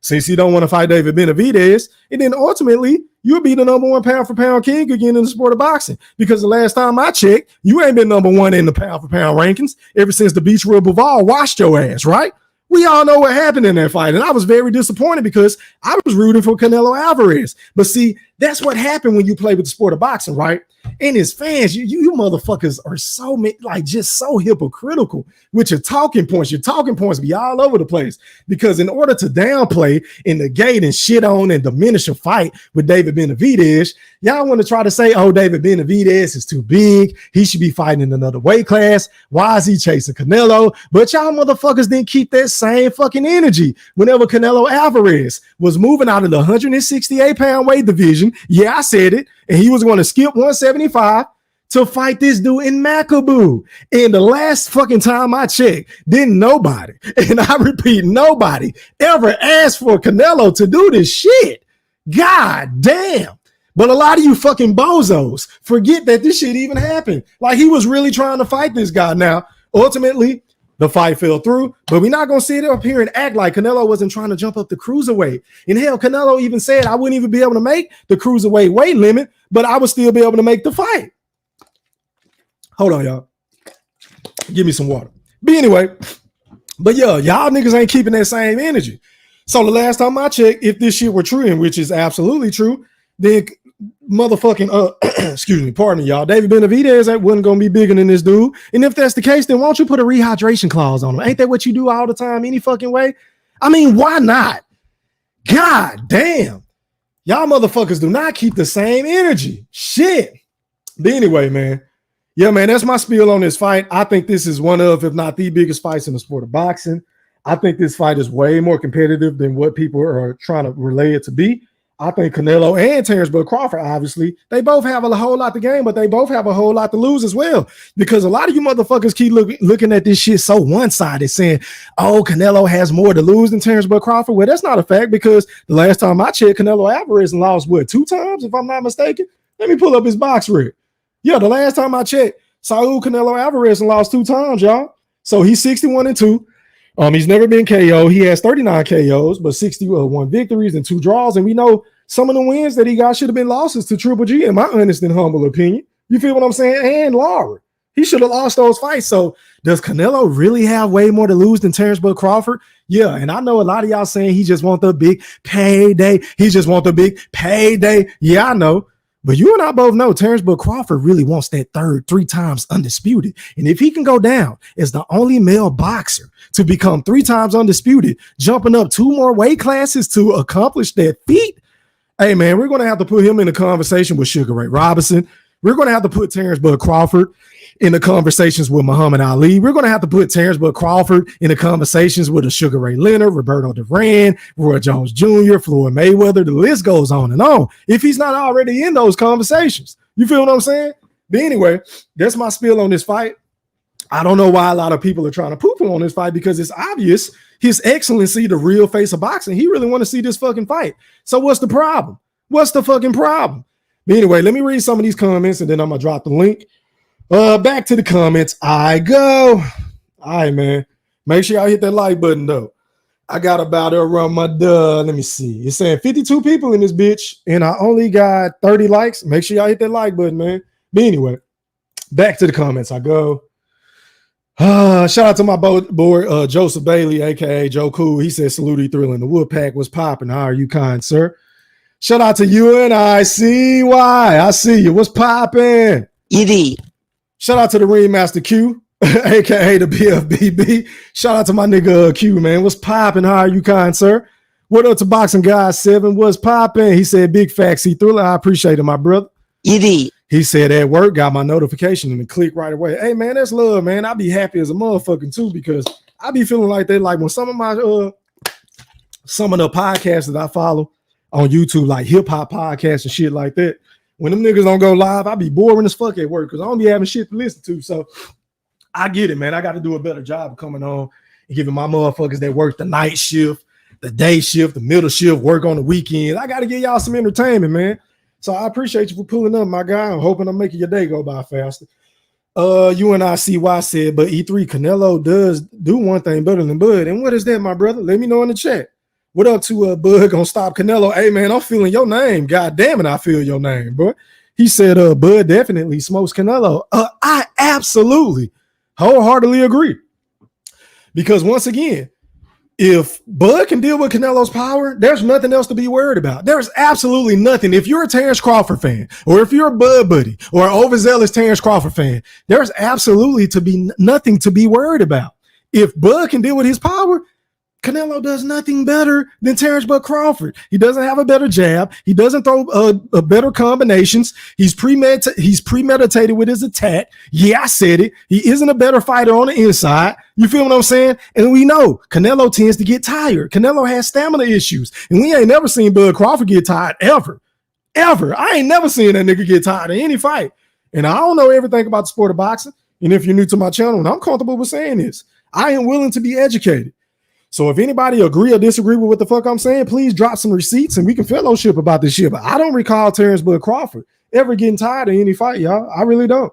Speaker 5: since he don't want to fight David Benavidez. And then ultimately, you'll be the number one pound for pound king again in the sport of boxing. Because the last time I checked, you ain't been number one in the pound for pound rankings ever since the Beach Rub Bivol washed your ass, right? We all know what happened in that fight, and I was very disappointed because I was rooting for Canelo Alvarez. But see, that's what happened when you play with the sport of boxing, right? And his fans, you motherfuckers are so just so hypocritical with your talking points. Your talking points be all over the place because in order to downplay and negate and shit on and diminish a fight with David Benavidez, y'all want to try to say, oh, David Benavidez is too big. He should be fighting in another weight class. Why is he chasing Canelo? But y'all motherfuckers didn't keep that same fucking energy whenever Canelo Alvarez was moving out of the 168-pound weight division. Yeah, I said it. And he was going to skip 175 to fight this dude in Macaboo. And the last fucking time I checked, didn't nobody, and I repeat, nobody ever asked for Canelo to do this shit. God damn. But a lot of you fucking bozos forget that this shit even happened. Like he was really trying to fight this guy. Now, ultimately, the fight fell through, but we're not going to sit up here and act like Canelo wasn't trying to jump up the cruiserweight. And hell, Canelo even said I wouldn't even be able to make the cruiserweight weight limit, but I would still be able to make the fight. Hold on, y'all. Give me some water. But anyway, but yeah, y'all niggas ain't keeping that same energy. So the last time I checked, if this shit were true, and which is absolutely true, then motherfucking excuse me, pardon me, y'all, David Benavidez wasn't gonna be bigger than this dude. And if that's the case, then why don't you put a rehydration clause on him? Ain't that what you do all the time any fucking way? I mean, why not? God damn, y'all motherfuckers do not keep the same energy. Shit. But anyway, man, yeah, man, that's my spiel on this fight. I think this is one of, if not the biggest fights in the sport of boxing. I think this fight is way more competitive than what people are trying to relay it to be. I think Canelo and Terence Bud Crawford, obviously, they both have a whole lot to gain, but they both have a whole lot to lose as well. Because a lot of you motherfuckers keep looking at this shit so one-sided, saying, oh, Canelo has more to lose than Terence Bud Crawford. Well, that's not a fact because the last time I checked, Canelo Alvarez lost, what, 2 times, if I'm not mistaken? Let me pull up his box record. Yeah, the last time I checked. Saul Canelo Alvarez and lost 2 times, y'all. So he's 61-2. He's never been KO. He has 39 KOs, but 61 victories and 2 draws. And we know some of the wins that he got should have been losses to Triple G, in my honest and humble opinion. You feel what I'm saying? And Lara. He should have lost those fights. So does Canelo really have way more to lose than Terence Bud Crawford? Yeah, and I know a lot of y'all saying he just want the big payday. He just want the big payday. Yeah, I know. But you and I both know Terence Bud Crawford really wants that 3 times undisputed. And if he can go down as the only male boxer to become 3 times undisputed, jumping up 2 more weight classes to accomplish that feat, hey, man, we're going to have to put him in a conversation with Sugar Ray Robinson. We're going to have to put Terence Bud Crawford in the conversations with Muhammad Ali. We're going to have to put Terence Bud Crawford in the conversations with a Sugar Ray Leonard, Roberto Duran, Roy Jones Jr., Floyd Mayweather. The list goes on and on. If he's not already in those conversations, you feel what I'm saying? But anyway, that's my spiel on this fight. I don't know why a lot of people are trying to poo-poo on this fight because it's obvious His Excellency, the real face of boxing, he really want to see this fucking fight. So what's the problem? What's the fucking problem? But anyway, let me read some of these comments and then I'm going to drop the link. Back to the comments I go. All right, man. Make sure y'all hit that like button, though. I got about around my let me see. It's saying 52 people in this bitch, and I only got 30 likes. Make sure y'all hit that like button, man. But anyway, back to the comments I go. Shout out to my boy, Joseph Bailey, a.k.a. Joe Cool. He said, salute thrilling. The Woodpack was popping. How are you, kind sir? Shout out to you and I see why. I see you. What's popping?
Speaker 3: Edie.
Speaker 5: Shout out to the Ringmaster Q, aka the BFBB. Shout out to my nigga Q, man. What's popping? How are you, kind sir? What up to Boxing Guy 7? What's popping? He said, big facts. He thriller. I appreciate it, my brother.
Speaker 3: Edie.
Speaker 5: He said at work, got my notification and click right away. Hey, man, that's love, man. I be happy as a motherfucking too because I be feeling like that. Like when some of the podcasts that I follow on YouTube, like hip hop podcasts and shit like that, when them niggas don't go live, I be boring as fuck at work because I don't be having shit to listen to. So I get it, man. I got to do a better job of coming on and giving my motherfuckers that work the night shift, the day shift, the middle shift, work on the weekend. I got to give y'all some entertainment, man. So I appreciate you for pulling up, my guy. I'm hoping I'm making your day go by faster. You and I see why I said, but E3 Canelo does do one thing better than Bud. And what is that, my brother? Let me know in the chat. What up to Bud gonna stop Canelo? Hey, man, I'm feeling your name. God damn it, I feel your name, bro. He said, Bud definitely smokes Canelo. I absolutely wholeheartedly agree. Because once again, if Bud can deal with Canelo's power, there's nothing else to be worried about. There's absolutely nothing. If you're a Terence Crawford fan, or if you're a Bud buddy, or an overzealous Terence Crawford fan, there's absolutely nothing to be worried about. If Bud can deal with his power, Canelo does nothing better than Terence Bud Crawford. He doesn't have a better jab. He doesn't throw better combinations. He's premeditated with his attack. Yeah, I said it. He isn't a better fighter on the inside. You feel what I'm saying? And we know Canelo tends to get tired. Canelo has stamina issues. And we ain't never seen Bud Crawford get tired ever. Ever. I ain't never seen that nigga get tired in any fight. And I don't know everything about the sport of boxing. And if you're new to my channel, and I'm comfortable with saying this, I am willing to be educated. So if anybody agree or disagree with what the fuck I'm saying, please drop some receipts and we can fellowship about this shit. But I don't recall Terence Bud Crawford ever getting tired of any fight, y'all. I really don't.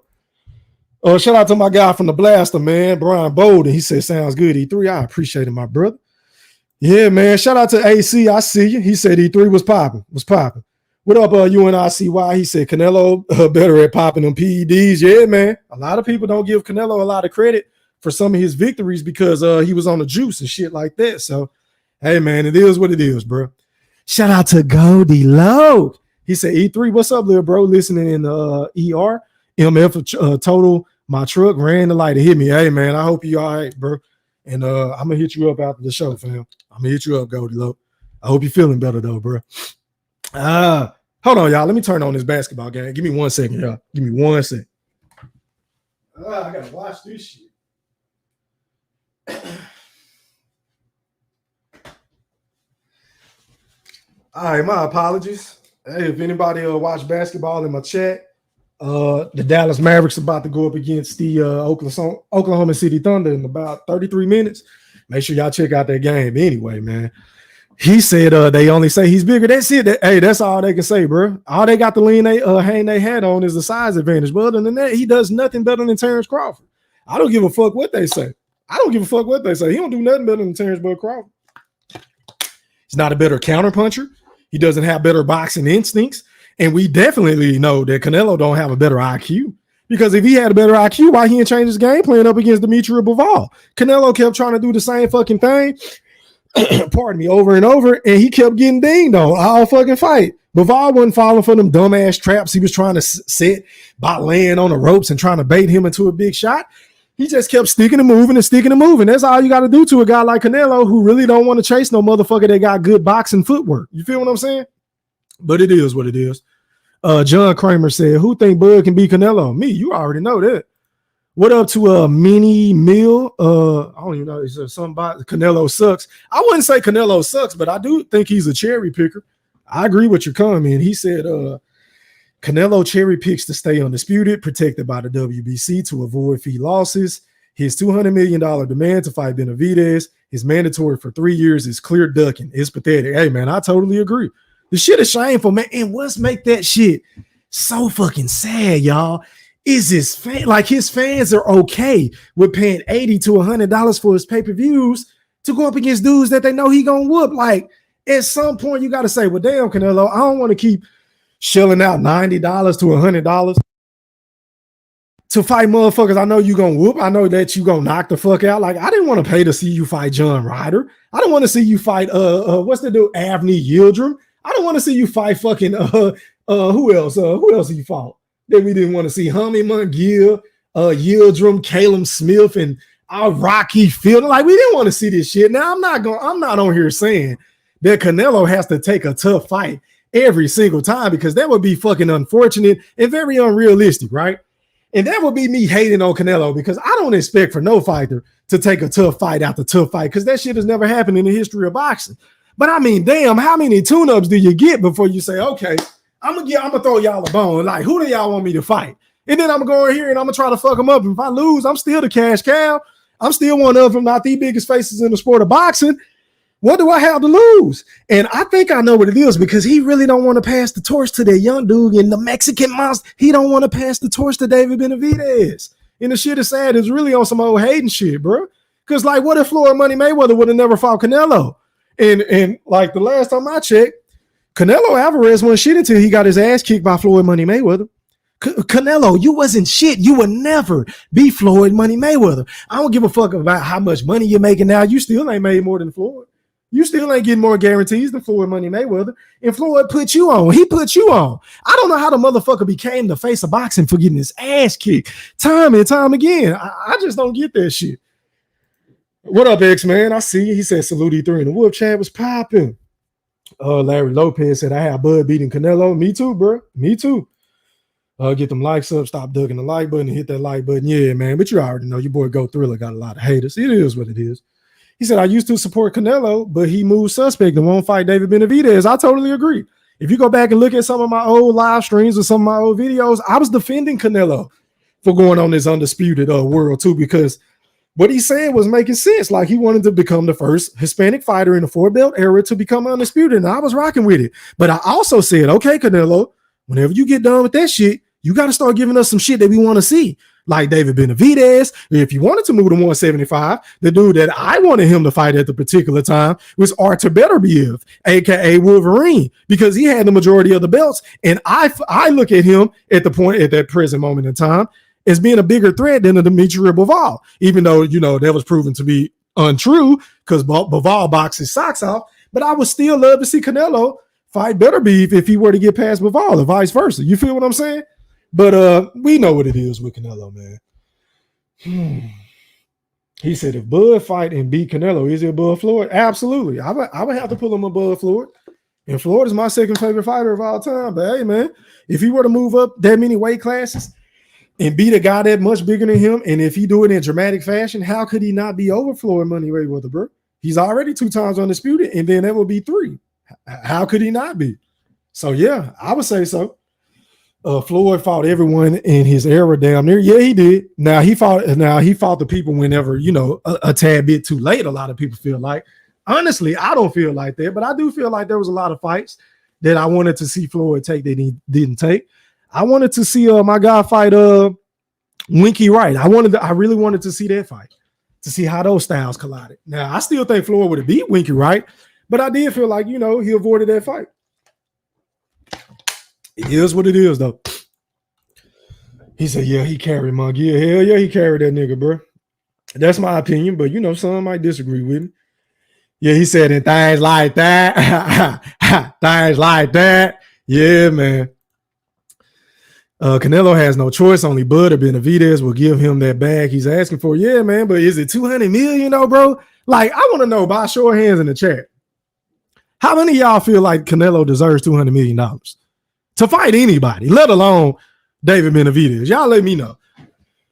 Speaker 5: Shout out to my guy from the Blaster, man, Brian Bolden. He said, sounds good, E3. I appreciate it, my brother. Yeah, man. Shout out to AC. I see you. He said E3 was popping. What up, UNICY? He said Canelo better at popping them PEDs. Yeah, man. A lot of people don't give Canelo a lot of credit for some of his victories because he was on the juice and shit like that. So, hey, man, it is what it is, bro. Shout out to Goldie Low. He said, E3, what's up, little bro? Listening in the ER. MF total my truck, ran the light and hit me. Hey, man, I hope you all right, bro. And I'm going to hit you up after the show, fam. I'm going to hit you up, Goldie Low. I hope you're feeling better, though, bro. Hold on, y'all. Let me turn on this basketball game. Give me 1 second, y'all. Give me 1 second. I got to watch this shit. All right, my apologies. Hey, if anybody watch basketball in my chat, the Dallas Mavericks about to go up against the Oklahoma City Thunder in about 33 minutes. Make sure y'all check out that game anyway, man. He said they only say he's bigger. That's it. Hey, that's all they can say, bro. All they got to hang their hat on is the size advantage. But other than that, he does nothing better than Terence Crawford. I don't give a fuck what they say. He don't do nothing better than Terence Bud Crawford. He's not a better counterpuncher. He doesn't have better boxing instincts. And we definitely know that Canelo don't have a better IQ. Because if he had a better IQ, why he didn't change his game plan up against Dimitri Bivol? Canelo kept trying to do the same fucking thing, pardon me, over and over, and he kept getting dinged on all fucking fight. Bivol wasn't falling for them dumbass traps he was trying to set by laying on the ropes and trying to bait him into a big shot. He just kept sticking and moving. That's all you got to do to a guy like Canelo who really don't want to chase no motherfucker that got good boxing footwork. You feel what I'm saying? But it is what it is. John Kramer said, who think Bud can beat Canelo? Me, you already know that. What up to Mini Mill? I don't even know. Is there somebody? Canelo sucks. I wouldn't say Canelo sucks, but I do think he's a cherry picker. I agree with your comment. He said Canelo cherry picks to stay undisputed, protected by the WBC to avoid fee losses. His $200 million demand to fight Benavidez, his mandatory for 3 years is clear ducking. It's pathetic. Hey, man, I totally agree. The shit is shameful, man. And what's make that shit so fucking sad, y'all, is his fans are okay with paying $80 to $100 for his pay-per-views to go up against dudes that they know he gonna whoop. Like, at some point, you got to say, well, damn, Canelo, I don't want to keep shelling out $90 to $100 to fight motherfuckers I know you gonna whoop. I know that you gonna knock the fuck out. Like, I didn't want to pay to see you fight John Ryder. I don't want to see you fight what's the dude, Avni Yildirim. I don't want to see you fight fucking who else? Who else you fought that we didn't want to see? Hummy Mungill, Yildirim, Caleb Smith, and Rocky Field. Like, we didn't want to see this shit. Now I'm not on here saying that Canelo has to take a tough fight every single time, because that would be fucking unfortunate and very unrealistic, right? And that would be me hating on Canelo, because I don't expect for no fighter to take a tough fight after tough fight, because that shit has never happened in the history of boxing. But I mean, damn, how many tune-ups do you get before you say, okay, I'm gonna throw y'all a bone? Like, who do y'all want me to fight? And then I'm gonna go in here and I'm gonna try to fuck them up. And if I lose, I'm still the cash cow. I'm still one of them, not the biggest faces in the sport of boxing. What do I have to lose? And I think I know what it is, because he really don't want to pass the torch to that young dude in the Mexican monster. He don't want to pass the torch to David Benavidez. And the shit is sad. It's really on some old hating shit, bro. Because, like, what if Floyd Money Mayweather would have never fought Canelo? And like the last time I checked, Canelo Alvarez wasn't shit until he got his ass kicked by Floyd Money Mayweather. Canelo, you wasn't shit. You would never be Floyd Money Mayweather. I don't give a fuck about how much money you're making now. You still ain't made more than Floyd. You still ain't getting more guarantees than Floyd Money Mayweather. And Floyd put you on. He put you on. I don't know how the motherfucker became the face of boxing for getting his ass kicked time and time again. I just don't get that shit. What up, X-Man? I see you. He said salute E3 and the whoop chat was popping. Larry Lopez said, I have Bud beating Canelo. Me too, bro. Me too. Get them likes up. Stop ducking the like button and hit that like button. Yeah, man. But you already know your boy Go Thriller got a lot of haters. It is what it is. He said, I used to support Canelo, but he moved suspect and won't fight David Benavidez. I totally agree. If you go back and look at some of my old live streams or some of my old videos, I was defending Canelo for going on this undisputed world too, because what he said was making sense. Like, he wanted to become the first Hispanic fighter in the four-belt era to become undisputed, and I was rocking with it. But I also said, okay, Canelo, whenever you get done with that shit, you got to start giving us some shit that we want to see. Like David Benavidez. If you wanted to move to 175, the dude that I wanted him to fight at the particular time was Artur Beterbiev, aka Wolverine, because he had the majority of the belts. And I look at him at that present moment in time as being a bigger threat than a Dimitri Bivol, even though, you know, that was proven to be untrue because Bivol boxed his socks off. But I would still love to see Canelo fight Beterbiev if he were to get past Bivol or vice versa. You feel what I'm saying? But we know what it is with Canelo, man. He said, if Bud fight and beat Canelo, is it above Floyd? Absolutely. I would have to pull him above Floyd. And Floyd is my second favorite fighter of all time. But hey, man, if he were to move up that many weight classes and beat a guy that much bigger than him, and if he do it in dramatic fashion, how could he not be over Floyd Money Mayweather, bro? He's already 2 times undisputed, and then that would be 3. How could he not be? So, yeah, I would say so. Floyd fought everyone in his era damn near. Yeah, he did. Now he fought the people whenever, you know, a tad bit too late. A lot of people feel like Honestly, I don't feel like that, but I do feel like there was a lot of fights that I wanted to see Floyd take that he didn't take. I wanted to see my guy fight Winky Wright. I really wanted to see that fight, to see how those styles collided. Now, I still think Floyd would have beat Winky Wright, but I did feel like, he avoided that fight. It is what it is, though. He said, yeah, he carried Monk. Yeah, hell yeah, he carried that nigga, bro. That's my opinion, but, some might disagree with me. Yeah, he said, and things like that. Things like that. Yeah, man. Canelo has no choice. Only Bud or Benavidez will give him that bag he's asking for. Yeah, man, but is it $200 million, though, bro? Like, I want to know by show of hands in the chat. How many of y'all feel like Canelo deserves $200 million to fight anybody, let alone David Benavidez? Y'all let me know.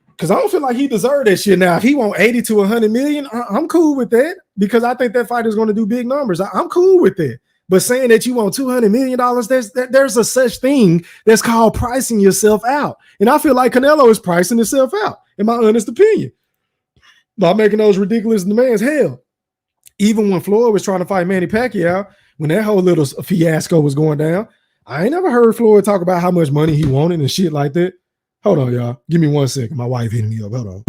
Speaker 5: Because I don't feel like he deserved that shit. Now, if he want 80 to 100 million, I'm cool with that because I think that fight is going to do big numbers. I'm cool with that. But saying that you want $200 million, there's a such thing that's called pricing yourself out. And I feel like Canelo is pricing himself out, in my honest opinion, by making those ridiculous demands. Hell, even when Floyd was trying to fight Manny Pacquiao, when that whole little fiasco was going down, I ain't never heard Floyd talk about how much money he wanted and shit like that. Hold on, y'all. Give me 1 second. My wife hitting me up. Hold on.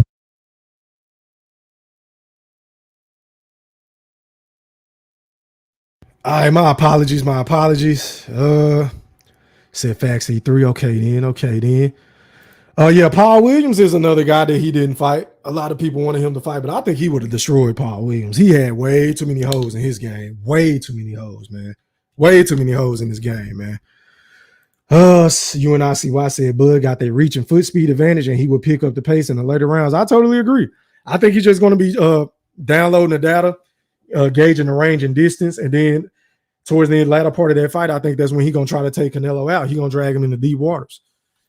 Speaker 5: All right, my apologies. Said Facts E3. Okay then. Yeah, Paul Williams is another guy that he didn't fight. A lot of people wanted him to fight, but I think he would have destroyed Paul Williams. He had way too many holes in his game. Way too many holes, man. Way too many holes in this game, man. UNICY said Bud got that reach and foot speed advantage, and he would pick up the pace in the later rounds. I totally agree. I think he's just going to be downloading the data, gauging the range and distance, and then towards the latter part of that fight, I think that's when he's going to try to take Canelo out. He's going to drag him into deep waters.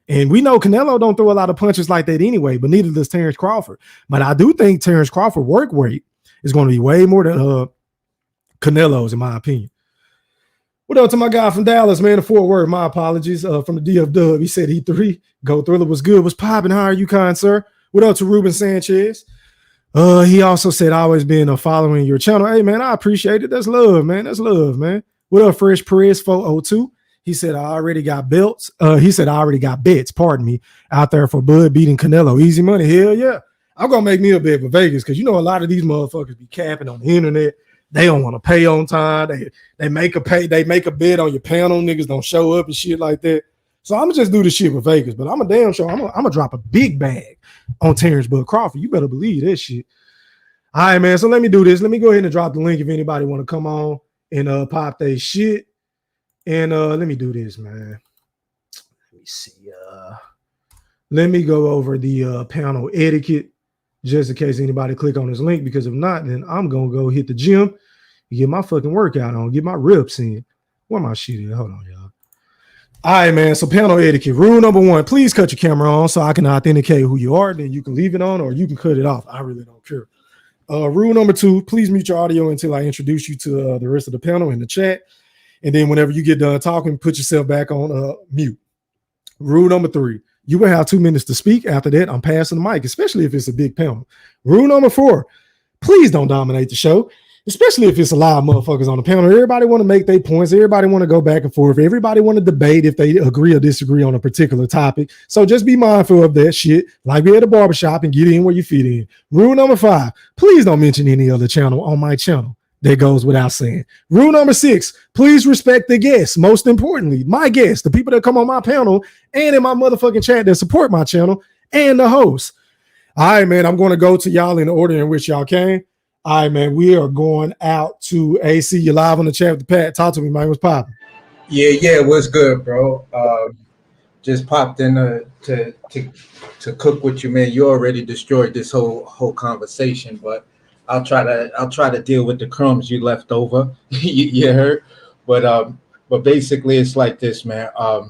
Speaker 5: And we know Canelo don't throw a lot of punches like that anyway, but neither does Terence Crawford. But I do think Terence Crawford work rate is going to be way more than Canelo's, in my opinion. What up to my guy from Dallas, man? The Fort Worth. My apologies from the DF Dub. He said E3. Go Thriller was good. Was popping. How are you, kind sir? What up to Ruben Sanchez? He also said, always been following your channel. Hey, man, I appreciate it. That's love, man. That's love, man. What up, Fresh Perez 402? He said, I already got belts. He said, I already got bets, pardon me, out there for Bud beating Canelo. Easy money. Hell yeah. I'm going to make me a bet for Vegas because, a lot of these motherfuckers be capping on the internet. They don't want to pay on time. They make a bet on your panel. Niggas don't show up and shit like that. So I'm going to just do the shit with Vegas. But I'm a damn sure I'm going to drop a big bag on Terence Bud Crawford. You better believe that shit. All right, man. So let me do this. Let me go ahead and drop the link if anybody want to come on and pop their shit. And let me do this, man. Let me see. Let me go over the panel etiquette just in case anybody click on this link, because if not, then I'm going to go hit the gym and get my fucking workout on, get my reps in. Where my shit is? Hold on, y'all. All right, man. So panel etiquette. Rule number 1, please cut your camera on so I can authenticate who you are. Then you can leave it on or you can cut it off. I really don't care. Rule number 2, please mute your audio until I introduce you to the rest of the panel in the chat. And then whenever you get done talking, put yourself back on mute. Rule number 3, you will have 2 minutes to speak. After that, I'm passing the mic, especially if it's a big panel. Rule number 4, please don't dominate the show, especially if it's a lot of motherfuckers on the panel. Everybody want to make their points. Everybody want to go back and forth. Everybody want to debate if they agree or disagree on a particular topic. So just be mindful of that shit, like we at a barbershop, and get in where you fit in. Rule number 5, please don't mention any other channel on my channel. That goes without saying. Rule number 6, please respect the guests. Most importantly, my guests, the people that come on my panel and in my motherfucking chat that support my channel, and the host. All right, man, I'm going to go to y'all in the order in which y'all came. All right, man, we are going out to AC. You're live on the chat with the Pat. Talk to me, man. What's popping?
Speaker 2: Yeah, what's good, bro? Just popped in to cook with you, man. You already destroyed this whole conversation, but I'll try to deal with the crumbs you left over. you heard, but basically it's like this, man. I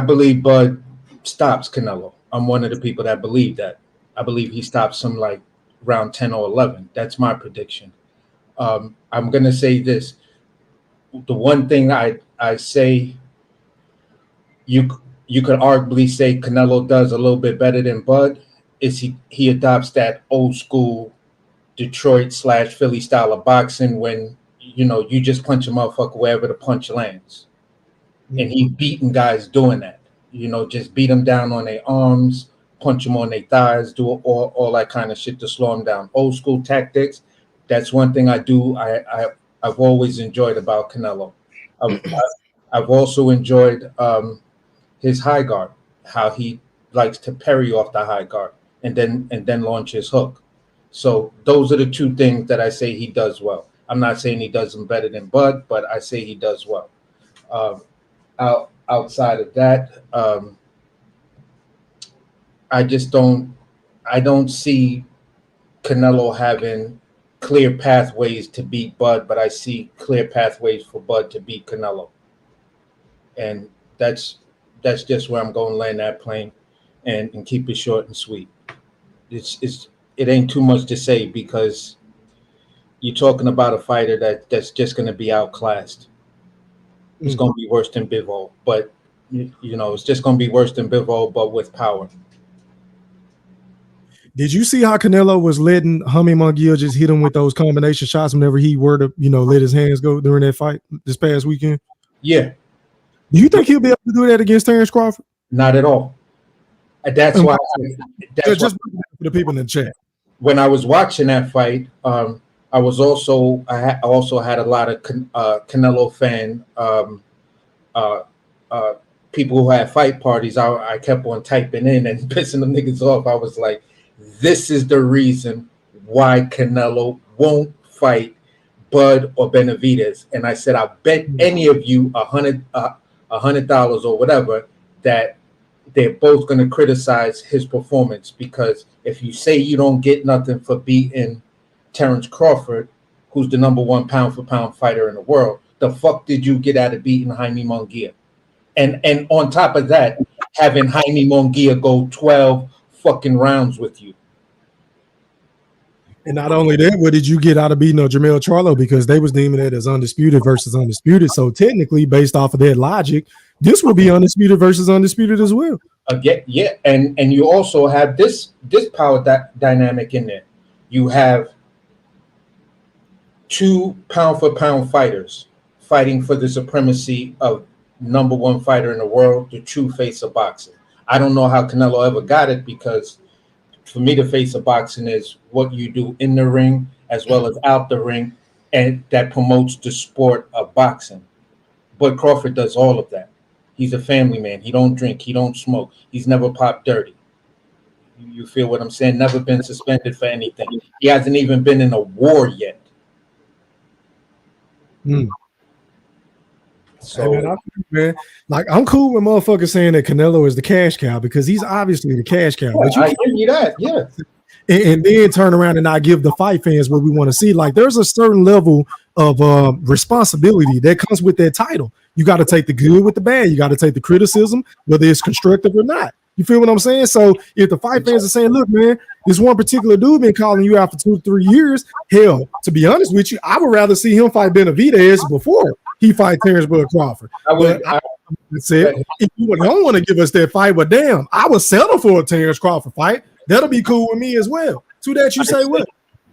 Speaker 2: believe Bud stops Canelo. I'm one of the people that believe that. I believe he stops him like round 10 or 11. That's my prediction. I'm gonna say this. The one thing I say, you could arguably say Canelo does a little bit better than Bud, is he adopts that old school Detroit/Philly style of boxing when, you just punch a motherfucker wherever the punch lands. And he's beating guys doing that. Just beat them down on their arms, punch them on their thighs, do all that kind of shit to slow them down. Old school tactics. That's one thing I do. I've always enjoyed about Canelo. I've also enjoyed his high guard, how he likes to parry off the high guard and then launch his hook. So those are the two things that I say he does well. I'm not saying he does them better than Bud, but I say he does well. Outside of that, I don't see Canelo having clear pathways to beat Bud, but I see clear pathways for Bud to beat Canelo. And that's just where I'm going to land that plane and keep it short and sweet. It ain't too much to say because you're talking about a fighter that's just going to be outclassed. It's going to be worse than Bivol, but it's just going to be worse than Bivol, but with power.
Speaker 5: Did you see how Canelo was letting Jaime Munguia just hit him with those combination shots whenever he were to, let his hands go during that fight this past weekend?
Speaker 2: Yeah.
Speaker 5: Do you think he'll be able to do that against Terence Crawford?
Speaker 2: Not at all. That's why.
Speaker 5: Just for the people in the chat. When
Speaker 2: I was watching that fight, I also had a lot of Canelo fan people who had fight parties. I kept on typing in and pissing them niggas off. I was like, this is the reason why Canelo won't fight Bud or Benavidez. And I said, I'll bet any of you $100 or whatever that they're both going to criticize his performance, because if you say you don't get nothing for beating Terence Crawford, who's the number one pound for pound fighter in the world, the fuck did you get out of beating Jaime Munguia? And on top of that, having Jaime Munguia go 12 fucking rounds with you.
Speaker 5: And not only that, what did you get out of beating Jermell Charlo? Because they was deeming it as undisputed versus undisputed. So technically, based off of that logic, this will be undisputed versus undisputed as well.
Speaker 2: Yeah, and you also have this power dynamic in there. You have 2 pound for pound fighters fighting for the supremacy of number one fighter in the world, the true face of boxing. I don't know how Canelo ever got it, because for me, the face of boxing is what you do in the ring as well as out the ring, and that promotes the sport of boxing. But Crawford does all of that. He's a family man. He don't drink. He don't smoke. He's never popped dirty. You feel what I'm saying? Never been suspended for anything. He hasn't even been in a war yet. So,
Speaker 5: man, like, I'm cool with motherfuckers saying that Canelo is the cash cow, because he's obviously the cash cow.
Speaker 2: Yeah, I give you that, yeah.
Speaker 5: And then turn around and not give the fight fans what we want to see. Like, there's a certain level of responsibility that comes with that title. You got to take the good with the bad. You got to take the criticism, whether it's constructive or not. You feel what I'm saying? So if the fight fans are saying, look, man, this one particular dude been calling you out for 2 to 3 years, hell, to be honest with you, I would rather see him fight Benavidez before he fight Terence Bud Crawford. I said, if you don't want to give us that fight, but damn, I would settle for a Terence Crawford fight. That'll be cool with me as well. To that, you say what?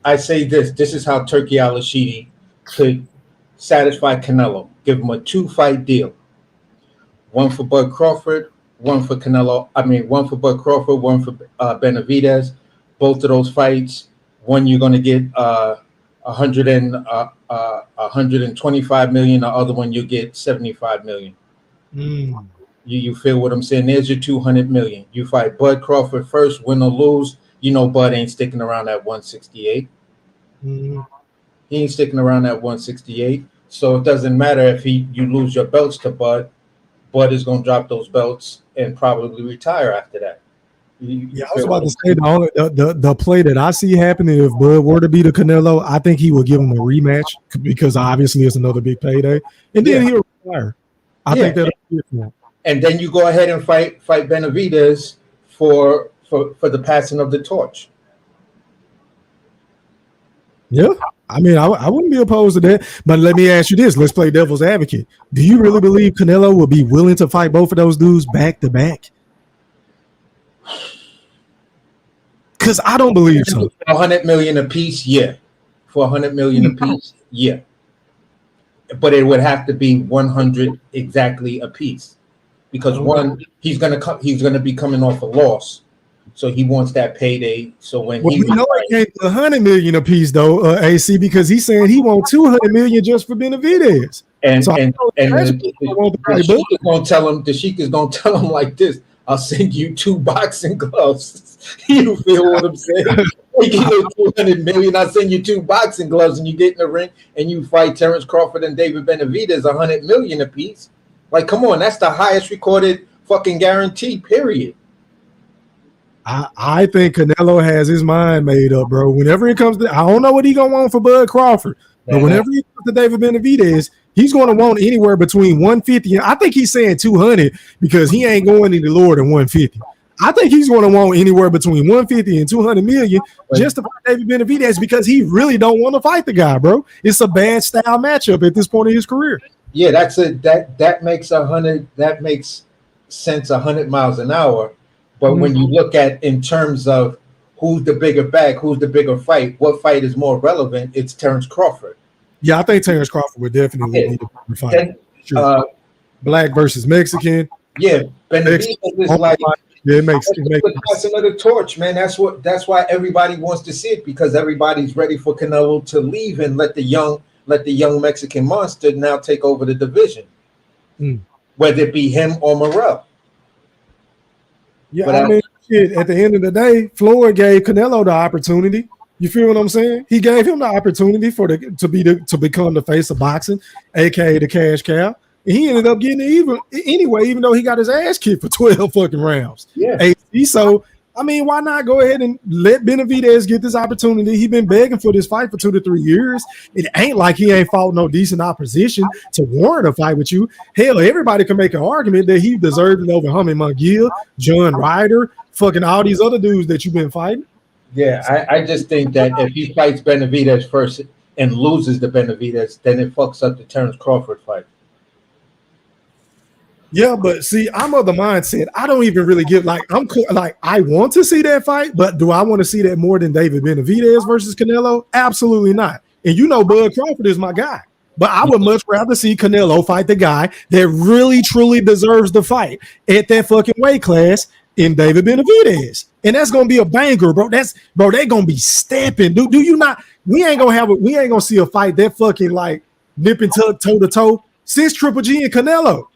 Speaker 2: I say this. This is how Turkey Al-Rashidi could satisfy Canelo. Give him a 2-fight deal. One for Bud Crawford, one for Canelo. One for Bud Crawford, one for Benavidez. Both of those fights, one you're going to get 125 million. The other one you get 75 million. You feel what I'm saying? There's your 200 million. You fight Bud Crawford first, win or lose. Bud ain't sticking around at 168. He ain't sticking around at 168. So it doesn't matter if you lose your belts to Bud. Bud is going to drop those belts and probably retire after that.
Speaker 5: I was about to say the play that I see happening, if Bud were to beat a Canelo, I think he would give him a rematch, because obviously it's another big payday, and then he'll retire. I think that'll be it for him. And
Speaker 2: then you go ahead and fight Benavidez for the passing of the torch.
Speaker 5: Yeah, I wouldn't be opposed to that. But let me ask you this: let's play devil's advocate. Do you really believe Canelo will be willing to fight both of those dudes back to back? Because I don't believe so.
Speaker 6: 100 million a piece, yeah. For 100 million a piece, yeah. But it would have to be 100 exactly a piece, because he's gonna be coming off a loss, so he wants that payday. So when
Speaker 5: we know it can't be 100 million a piece though, AC, because he's saying he wants 200 million just for Benavidez.
Speaker 6: And
Speaker 5: so
Speaker 6: the Sheik is gonna tell him like this: I'll send you 2 boxing gloves. You feel what I'm saying? We give you 200 million. I'll send you 2 boxing gloves, and you get in the ring and you fight Terence Crawford and David Benavidez 100 million a piece. Like, come on, that's the highest recorded fucking guarantee. Period.
Speaker 5: I think Canelo has his mind made up, bro. Whenever it comes to, I don't know what he gonna want for Bud Crawford, but whenever he comes to David Benavidez, he's gonna want anywhere between 150. I think he's saying 200 because he ain't going any lower than 150. I think he's going to want anywhere between 150 and 200 million just to fight David Benavidez, because he really don't want to fight the guy, bro. It's a bad style matchup at this point in his career.
Speaker 6: Yeah, that makes 100. That makes sense 100 miles an hour. But when you look at in terms of who's the bigger bag, who's the bigger fight, what fight is more relevant? It's Terence Crawford.
Speaker 5: Yeah, I think Terence Crawford would definitely need a fight. Sure. Black versus Mexican.
Speaker 6: Yeah, Benavidez is like.
Speaker 5: Yeah, it makes
Speaker 6: passing of the torch, man. That's why everybody wants to see it, because everybody's ready for Canelo to leave and let the young Mexican monster now take over the division, whether it be him or Morrell.
Speaker 5: Yeah, but I mean, shit, at the end of the day, Floyd gave Canelo the opportunity. You feel what I'm saying? He gave him the opportunity to become the face of boxing, aka the cash cow. And he ended up getting it even though he got his ass kicked for 12 fucking rounds.
Speaker 6: Yeah.
Speaker 5: So, I mean, why not go ahead and let Benavidez get this opportunity? He's been begging for this fight for 2 to 3 years. It ain't like he ain't fought no decent opposition to warrant a fight with you. Hell, everybody can make an argument that he deserved it over Hummy McGill, John Ryder, fucking all these other dudes that you've been fighting.
Speaker 6: Yeah, I just think that if he fights Benavidez first and loses the Benavidez, then it fucks up the Terence Crawford fight.
Speaker 5: Yeah, but see, I'm of the mindset I don't even really give I want to see that fight, but do I want to see that more than David Benavidez versus Canelo? Absolutely not. And you know, Bud Crawford is my guy, but I would much rather see Canelo fight the guy that really truly deserves the fight at that fucking weight class in David Benavidez, and that's gonna be a banger, bro. They're gonna be stepping. Do you not? We ain't gonna see a fight that fucking like nipping toe to toe since Triple G and Canelo.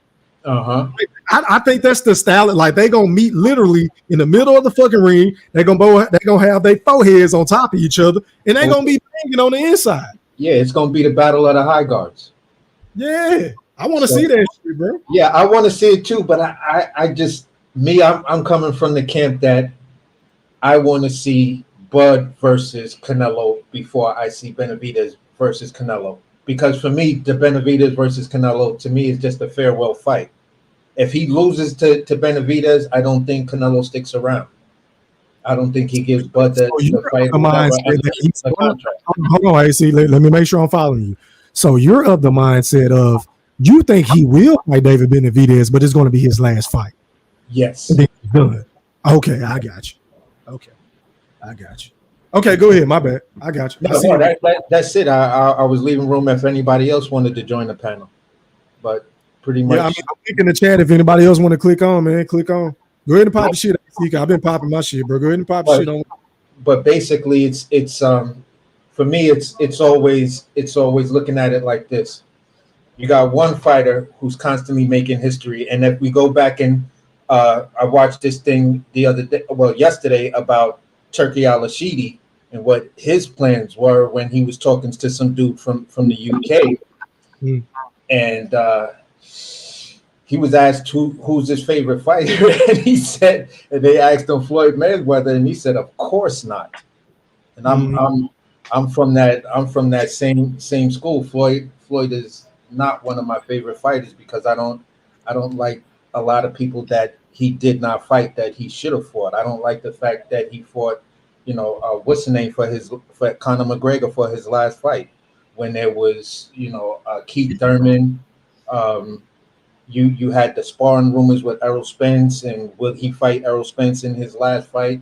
Speaker 5: I think that's the style. Like, they gonna meet literally in the middle of the fucking ring. They're gonna have their foreheads on top of each other, and they're gonna be banging on the inside.
Speaker 6: Yeah, it's gonna be the battle of the high guards.
Speaker 5: Yeah, I want to see that shit, bro.
Speaker 6: Yeah, I want to see it too, but I'm coming from the camp that I want to see Bud versus Canelo before I see Benavidez versus Canelo, because for me, the Benavidez versus Canelo to me is just a farewell fight. If he loses to Benavidez, I don't think Canelo sticks around. I don't think he gives Bud the fight.
Speaker 5: Hold on, AC. Let me make sure I'm following you. So you're of the mindset of you think he will fight David Benavidez, but it's going to be his last fight.
Speaker 6: Yes.
Speaker 5: Good. Okay, I got you. Okay, go ahead. My bad. I got you.
Speaker 6: That's it. I was leaving room if anybody else wanted to join the panel, but pretty much.
Speaker 5: Yeah, I'm thinking in the chat. If anybody else want to click on, man, click on. Go ahead and pop the shit. I've been popping my shit, bro. Go ahead and pop the shit on.
Speaker 6: But basically, it's for me, it's always looking at it like this. You got one fighter who's constantly making history, and if we go back and I watched this thing yesterday about Turki Al-Rashidi and what his plans were when he was talking to some dude from the UK, and he was asked who's his favorite fighter, and he said, and they asked him Floyd Mayweather, and he said, of course not. And I'm from that same school. Floyd is not one of my favorite fighters because I don't like a lot of people that he did not fight that he should have fought. I don't like the fact that he fought, what's the name for Conor McGregor for his last fight, when there was, Keith Thurman. You had the sparring rumors with Errol Spence, and will he fight Errol Spence in his last fight?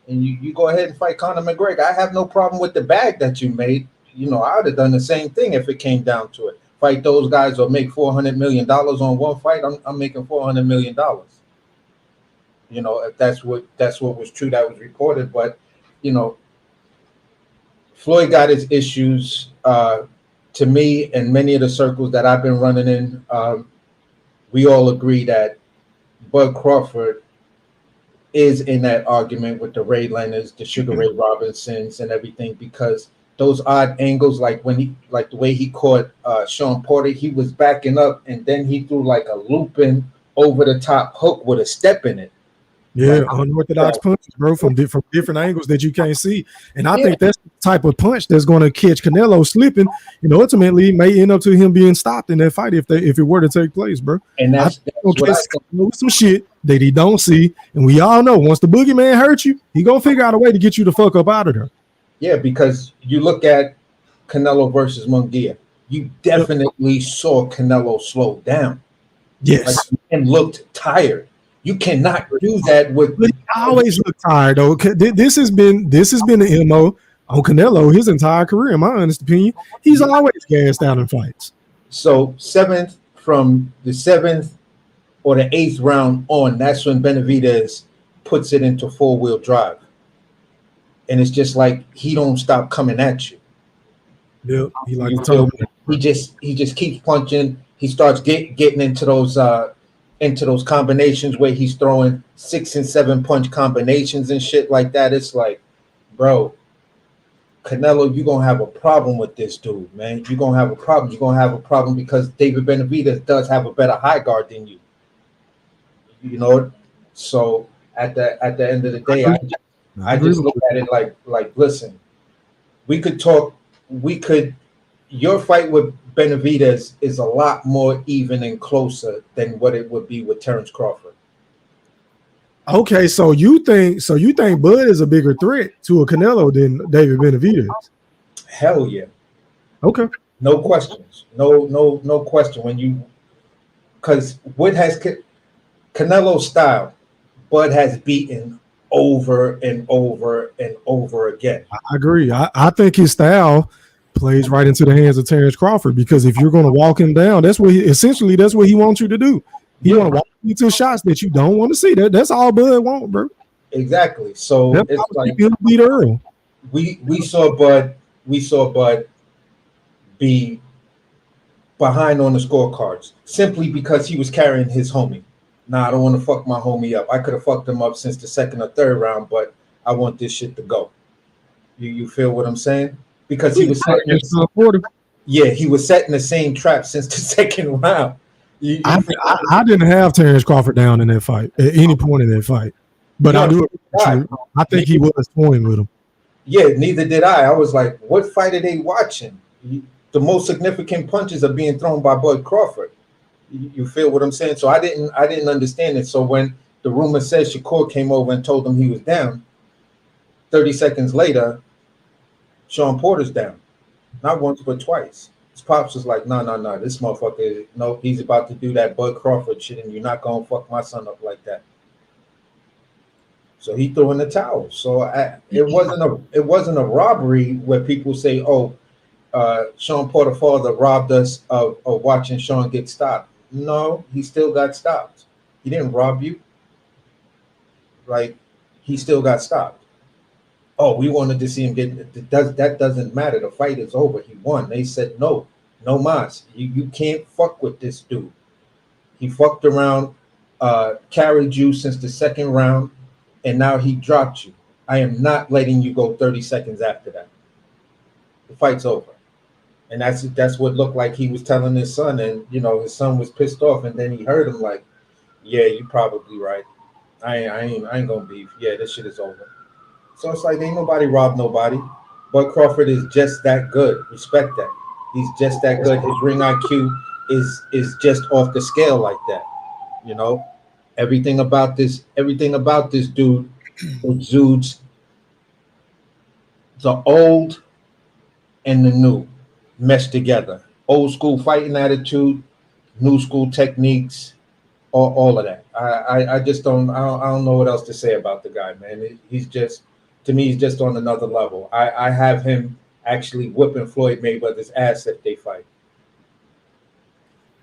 Speaker 6: and you go ahead and fight Conor McGregor. I have no problem with the bag that you made. You know, I would have done the same thing if it came down to it. Fight those guys or make $400 million on one fight. I'm making $400 million. You know, if that's what was true that was reported. But, you know, Floyd got his issues. To me, and many of the circles that I've been running in, we all agree that Bud Crawford is in that argument with the Ray Leonards, the Sugar Ray Robinsons, and everything, because those odd angles, like the way he caught Sean Porter, he was backing up and then he threw like a looping over the top hook with a step in it.
Speaker 5: Yeah, like, unorthodox punches, bro, from different angles that you can't see. And I think that's the type of punch that's going to catch Canelo slipping, and ultimately may end up to him being stopped in that fight if it were to take place, bro.
Speaker 6: And that's
Speaker 5: some shit that he don't see. And we all know once the boogeyman hurts you, he gonna figure out a way to get you the fuck up out of there.
Speaker 6: Yeah, because you look at Canelo versus Munguia, you definitely saw Canelo slow down.
Speaker 5: Yes,
Speaker 6: and looked tired. You cannot do that with.
Speaker 5: But he always look tired though. This has been the MO on Canelo his entire career, in my honest opinion. He's always gassed out in fights.
Speaker 6: So from the seventh or the eighth round on, that's when Benavidez puts it into 4-wheel drive, and it's just like he don't stop coming at you.
Speaker 5: Yeah,
Speaker 6: he just keeps punching. He starts getting into those combinations where he's throwing 6 and 7 punch combinations and shit like that. It's like, bro, Canelo, you're going to have a problem with this dude, man. You're going to have a problem. You're going to have a problem because David Benavidez does have a better high guard than you. You know, so at the end of the day, I just look at it like, listen, your fight with Benavidez is a lot more even and closer than what it would be with Terence Crawford.
Speaker 5: Okay, so you think Bud is a bigger threat to a Canelo than David Benavidez?
Speaker 6: Hell yeah.
Speaker 5: Okay.
Speaker 6: No questions. No question. Because what has Canelo's style, Bud has beaten over and over and over again.
Speaker 5: I agree. I think his style plays right into the hands of Terence Crawford, because if you're going to walk him down, that's what he wants you to do. He want to walk you to shots that you don't want to see. That's all Bud want, bro.
Speaker 6: Exactly. So it's like
Speaker 5: beat Earl.
Speaker 6: We saw Bud be behind on the scorecards simply because he was carrying his homie. Nah, I don't want to fuck my homie up. I could have fucked him up since the second or third round, but I want this shit to go. You feel what I'm saying? Because he was he was setting the same trap since the second round.
Speaker 5: I didn't have Terence Crawford down in that fight at any point in that fight, but I do. I think he was toying with him.
Speaker 6: Yeah, neither did I. I was like, what fight are they watching? The most significant punches are being thrown by Bud Crawford. You feel what I'm saying? So I didn't understand it. So when the rumor says Shakur came over and told him he was down, 30 seconds later, Sean Porter's down. Not once, but twice. His pops was like, no, this motherfucker, no, he's about to do that Bud Crawford shit, and you're not going to fuck my son up like that. So he threw in the towel. So it wasn't a robbery where people say, oh, Sean Porter father robbed us of watching Sean get stopped. No, he still got stopped. He didn't rob you. Like, he still got stopped. Oh, we wanted to see him get. That doesn't matter. The fight is over. He won. They said no mas. You can't fuck with this dude. He fucked around, carried you since the second round, and now he dropped you. I am not letting you go 30 seconds after that. The fight's over. And that's what looked like he was telling his son, and his son was pissed off, and then he heard him like, yeah, you're probably right. I ain't gonna beef. Yeah, this shit is over. So it's like ain't nobody robbed nobody. Bud Crawford is just that good. Respect that. He's just that good. His ring IQ is just off the scale like that. Everything about this dude exudes the old and the new meshed together. Old school fighting attitude, new school techniques, all of that. I don't know what else to say about the guy, man. He's just To me, he's just on another level. I have him actually whipping Floyd Mayweather's ass if they fight.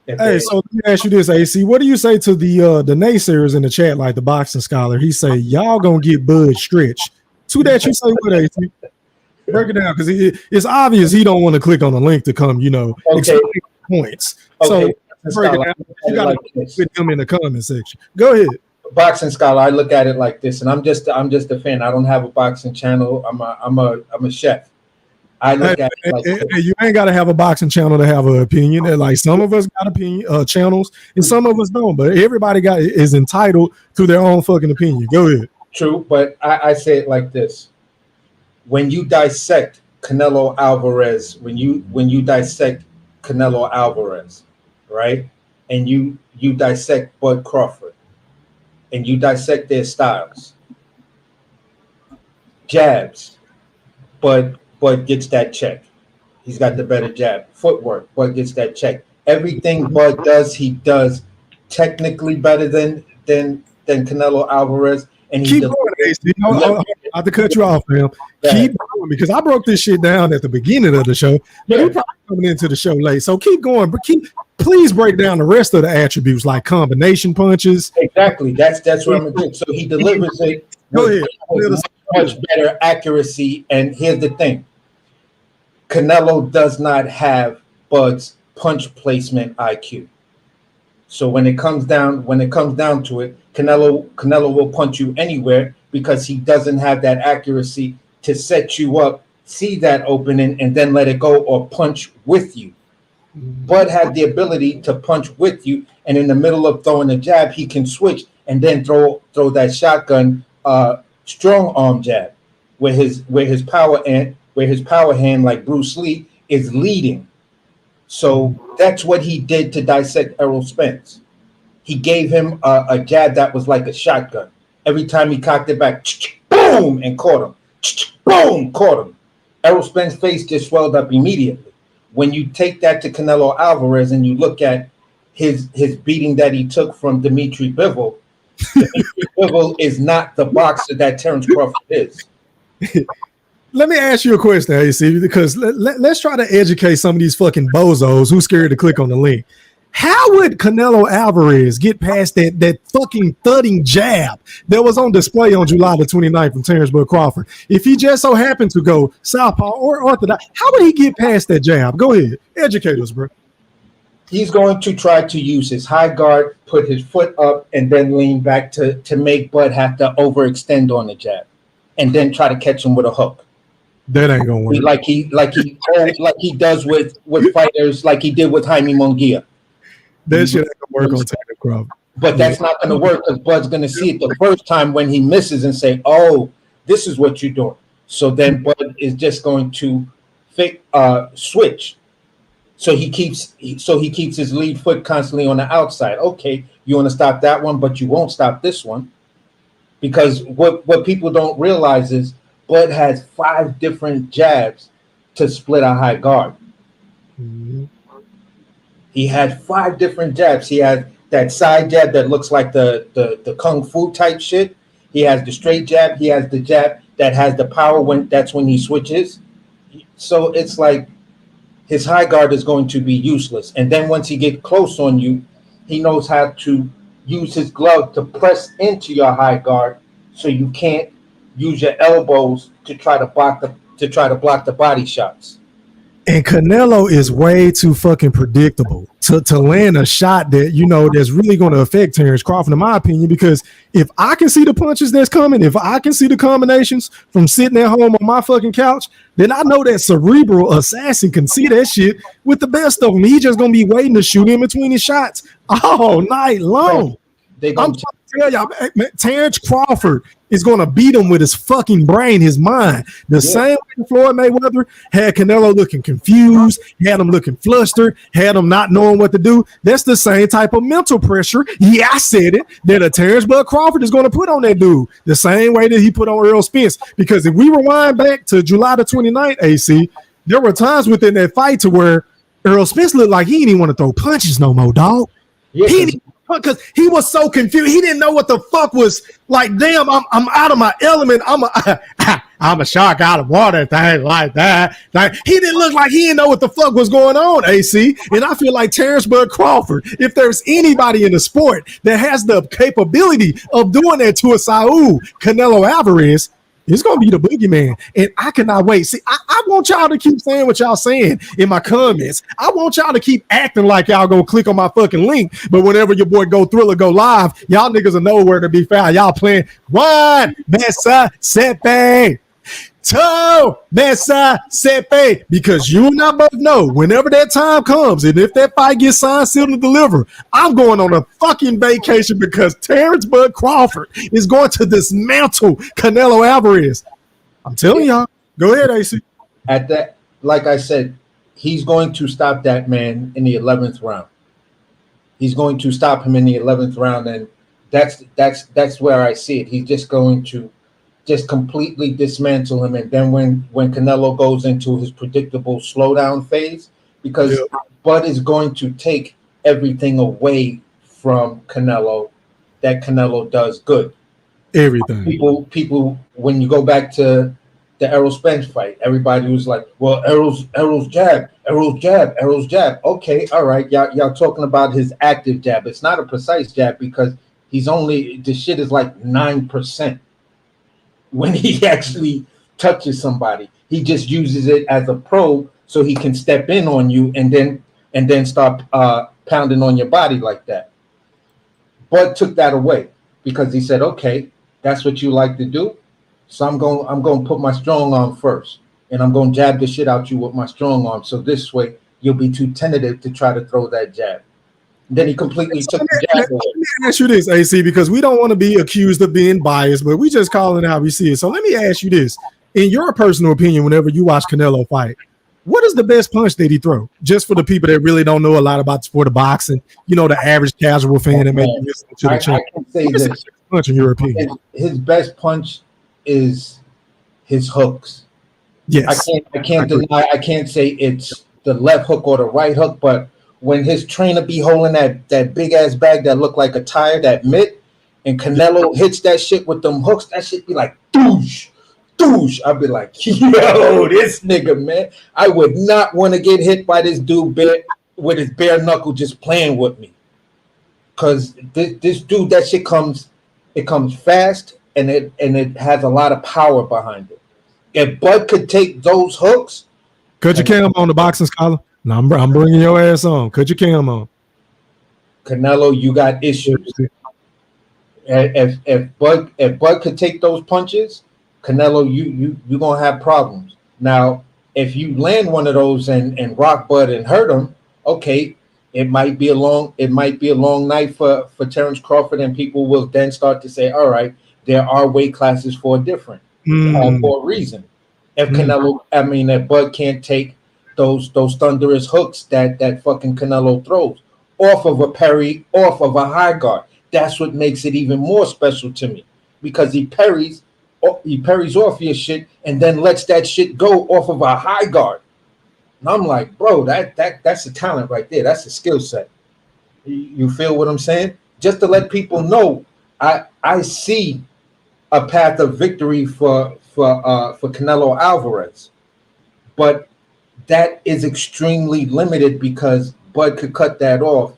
Speaker 5: Hey, so let me ask you this, AC. What do you say to the naysayers in the chat, like the boxing scholar? He say, y'all gonna get Bud stretched. To that you say what, AC? Break it down, because it's obvious he don't want to click on the link to come, explain points.
Speaker 6: Okay.
Speaker 5: So break it down. You gotta put them in the comment section. Go ahead.
Speaker 6: Boxing scholar, I look at it like this, and I'm just a fan. I don't have a boxing channel. I'm a chef. I look at it like this.
Speaker 5: You ain't got to have a boxing channel to have an opinion. Like some of us got opinion channels, and some of us don't. But everybody is entitled to their own fucking opinion. Go ahead.
Speaker 6: True, but I say it like this: when you dissect Canelo Alvarez, when you dissect Canelo Alvarez, right, and you dissect Bud Crawford, and you dissect their styles, jabs, Bud gets that check. He's got the better jab. Footwork, Bud gets that check. Everything Bud does, he does technically better than Canelo Alvarez. And
Speaker 5: keep going, AC. I have to cut you off, man. Keep going, because I broke this shit down at the beginning of the show. But you're probably coming into the show late. So keep going, but please break down the rest of the attributes, like combination punches.
Speaker 6: Exactly. That's what I'm gonna do. So he delivers it with much better accuracy. And here's the thing: Canelo does not have Bud's punch placement IQ. So when it comes down to it, Canelo will punch you anywhere because he doesn't have that accuracy to set you up, see that opening, and then let it go or punch with you. Bud has the ability to punch with you, and in the middle of throwing a jab, he can switch and then throw that shotgun strong arm jab, where his power hand, like Bruce Lee, is leading. So that's what he did to dissect Errol Spence. He gave him a jab that was like a shotgun. Every time he cocked it back, boom, and caught him. Boom, caught him. Errol Spence's face just swelled up immediately. When you take that to Canelo Alvarez and you look at his beating that he took from Dimitri Bivol, Dimitri Bivol is not the boxer that Terence Crawford is.
Speaker 5: Let me ask you a question, AC, because let's try to educate some of these fucking bozos who's scared to click on the link. How would Canelo Alvarez get past that fucking thudding jab that was on display on July the 29th from Terence Crawford? If he just so happened to go southpaw or orthodox, how would he get past that jab? Go ahead. Educate us, bro.
Speaker 6: He's going to try to use his high guard, put his foot up, and then lean back to make Bud have to overextend on the jab, and then try to catch him with a hook.
Speaker 5: That ain't gonna work.
Speaker 6: Like he does with fighters, like he did with Jaime Munguia.
Speaker 5: That shit ain't gonna work on Terence Crawford.
Speaker 6: But that's not gonna work because Bud's gonna see it the first time when he misses and say, "Oh, this is what you're doing." So then Bud is just going to switch. So he keeps his lead foot constantly on the outside. Okay, you want to stop that one, but you won't stop this one, because what people don't realize is Bud has 5 different jabs to split a high guard. Mm-hmm. He had 5 different jabs. He has that side jab that looks like the kung fu type shit. He has the straight jab. He has the jab that has the power that's when he switches. So it's like his high guard is going to be useless. And then once he gets close on you, he knows how to use his glove to press into your high guard, so you can't use your elbows to try to block the body shots.
Speaker 5: And Canelo is way too fucking predictable to land a shot that, that's really going to affect Terence Crawford, in my opinion, because if I can see the punches that's coming, if I can see the combinations from sitting at home on my fucking couch, then I know that cerebral assassin can see that shit with the best of them. He just going to be waiting to shoot in between his shots all night long. I'm trying to tell y'all, man, Terence Crawford is going to beat him with his fucking brain, his mind. The same way Floyd Mayweather had Canelo looking confused, had him looking flustered, had him not knowing what to do. That's the same type of mental pressure, yeah, I said it, that a Terence Bud Crawford is going to put on that dude. The same way that he put on Errol Spence. Because if we rewind back to July the 29th, AC, there were times within that fight to where Errol Spence looked like he didn't even want to throw punches no more, dog. Yeah, he didn't, because he was so confused. He didn't know what the fuck was like. Damn, I'm out of my element. I'm a shark out of water, things like that. Like, he didn't look like he didn't know what the fuck was going on, AC. And I feel like Terence Bud Crawford, if there's anybody in the sport that has the capability of doing that to a Saul Canelo Alvarez, it's going to be the boogeyman. And I cannot wait. See, I want y'all to keep saying what y'all saying in my comments. I want y'all to keep acting like y'all going to click on my fucking link. But whenever your boy Go Thriller go live, y'all niggas will know where to be found. Y'all playing one Mississippi. Two Mississippi. Because you and I both know whenever that time comes and if that fight gets signed, sealed, and delivered, I'm going on a fucking vacation because Terence Bud Crawford is going to dismantle Canelo Alvarez. I'm telling y'all. Go ahead, AC.
Speaker 6: At that, like I said, he's going to stop that man in the 11th round. He's going to stop him in the 11th round, and that's where I see it. He's just going to just completely dismantle him. And then when Canelo goes into his predictable slowdown phase, because Bud is going to take everything away from Canelo that Canelo does good.
Speaker 5: Everything.
Speaker 6: People, when you go back to the Errol Spence fight, everybody was like, well, Errol's jab. Okay, all right. Y'all talking about his active jab. It's not a precise jab because the shit is like 9%. When he actually touches somebody, he just uses it as a probe so he can step in on you and then start pounding on your body like that. Bud took that away because he said, okay, that's what you like to do. So I'm going to put my strong arm first, and I'm going to jab the shit out you with my strong arm. So this way you'll be too tentative to try to throw that jab. Then he completely took the jab away.
Speaker 5: Let me ask you this, AC, because we don't want to be accused of being biased, but we just calling it how we see it. So let me ask you this. In your personal opinion, whenever you watch Canelo fight, what is the best punch that he throw? Just for the people that really don't know a lot about the sport of boxing, the average casual fan that may be listening to the channel.
Speaker 6: I can say this.
Speaker 5: Punch in your opinion?
Speaker 6: His best punch is his hooks.
Speaker 5: Yes.
Speaker 6: I can't deny. I can't say it's the left hook or the right hook, but when his trainer be holding that big ass bag that look like a tire, that mitt, and Canelo hits that shit with them hooks, that shit be like doosh, doosh. I'd be like, yo, this nigga, man. I would not want to get hit by this dude with his bare knuckle just playing with me. Cause this dude, that shit comes fast and it has a lot of power behind it. If Bud could take those hooks,
Speaker 5: could you cam on the boxing scholar? No, I'm bringing your ass on. Could you cam on?
Speaker 6: Canelo, you got issues. If Bud could take those punches, Canelo, you gonna have problems. Now, if you land one of those and rock Bud and hurt him, okay, it might be a long night for Terence Crawford, and people will then start to say, all right, there are weight classes for a reason. If Bud can't take those thunderous hooks that fucking Canelo throws off of a parry, off of a high guard. That's what makes it even more special to me, because he parries off your shit and then lets that shit go off of a high guard. And I'm like, bro, that's a talent right there. That's a skill set. You feel what I'm saying? Just to let people know, I see a path of victory for Canelo Alvarez, but that is extremely limited because Bud could cut that off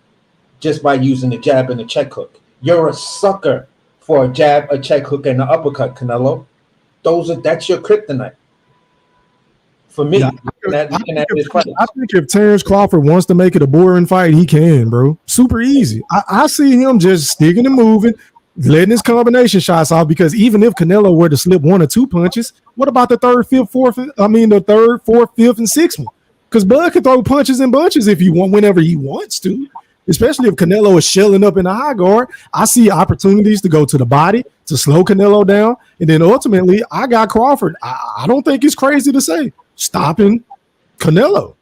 Speaker 6: just by using the jab and the check hook. You're a sucker for a jab, a check hook, and an uppercut, Canelo. That's your kryptonite. For me,
Speaker 5: I think if Terence Crawford wants to make it a boring fight, he can, bro. Super easy. I see him just sticking and moving, letting his combination shots off, because even if Canelo were to slip one or two punches, what about the third, fourth, fifth, and sixth one? Because Bud can throw punches and bunches if he want, whenever he wants to, especially if Canelo is shelling up in the high guard. I see opportunities to go to the body, to slow Canelo down, and then ultimately, I got Crawford. I don't think it's crazy to say stopping Canelo.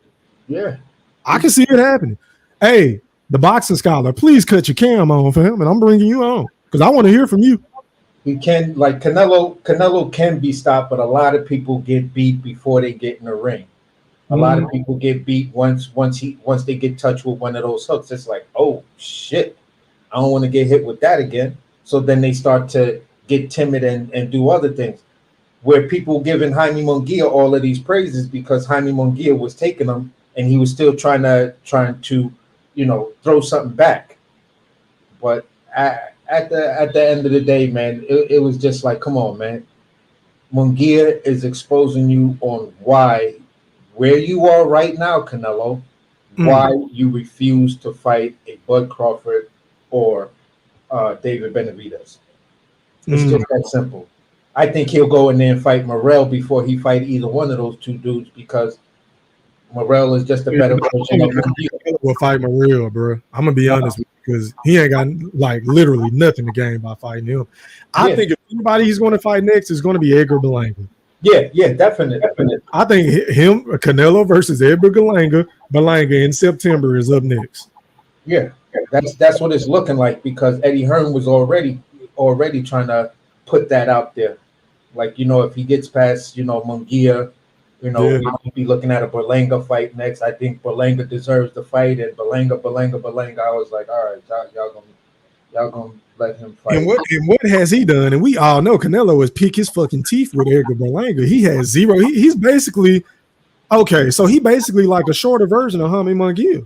Speaker 6: Yeah.
Speaker 5: I can see it happening. Hey, the boxing scholar, please cut your cam on, fam, and I'm bringing you on because I want to hear from you.
Speaker 6: He can, like Canelo can be stopped, but a lot of people get beat before they get in the ring. A lot of people get beat once they get touched with one of those hooks. It's like, oh shit, I don't want to get hit with that again. So then they start to get timid and do other things. where people giving Jaime Munguia all of these praises because Jaime Munguia was taking them and he was still trying to throw something back. But at the end of the day, man, it was just like, come on, man. Munguia is exposing you on where you are right now, Canelo, why you refuse to fight a Bud Crawford or David Benavidez. It's just that simple. I think he'll go in there and fight Morrell before he fight either one of those two dudes because Morrell is just a better version of Munguia.
Speaker 5: Will fight Morrell, bro. I'm gonna be honest with you because he ain't got like literally nothing to gain by fighting him. I think if anybody he's going to fight next is going to be Edgar Berlanga.
Speaker 6: Yeah, definitely.
Speaker 5: I think him, Canelo versus Edgar Berlanga in September is up next.
Speaker 6: Yeah, that's what it's looking like because Eddie Hearn was already trying to put that out there. Like, if he gets past, Munguia, we might be looking at a Berlanga fight next. I think Berlanga deserves the fight, and Berlanga. I was like, all right, y'all gonna let him fight.
Speaker 5: And what has he done? And we all know Canelo has picked his fucking teeth with Edgar Berlanga. He has zero. He's basically so he basically like a shorter version of Jaime Munguia,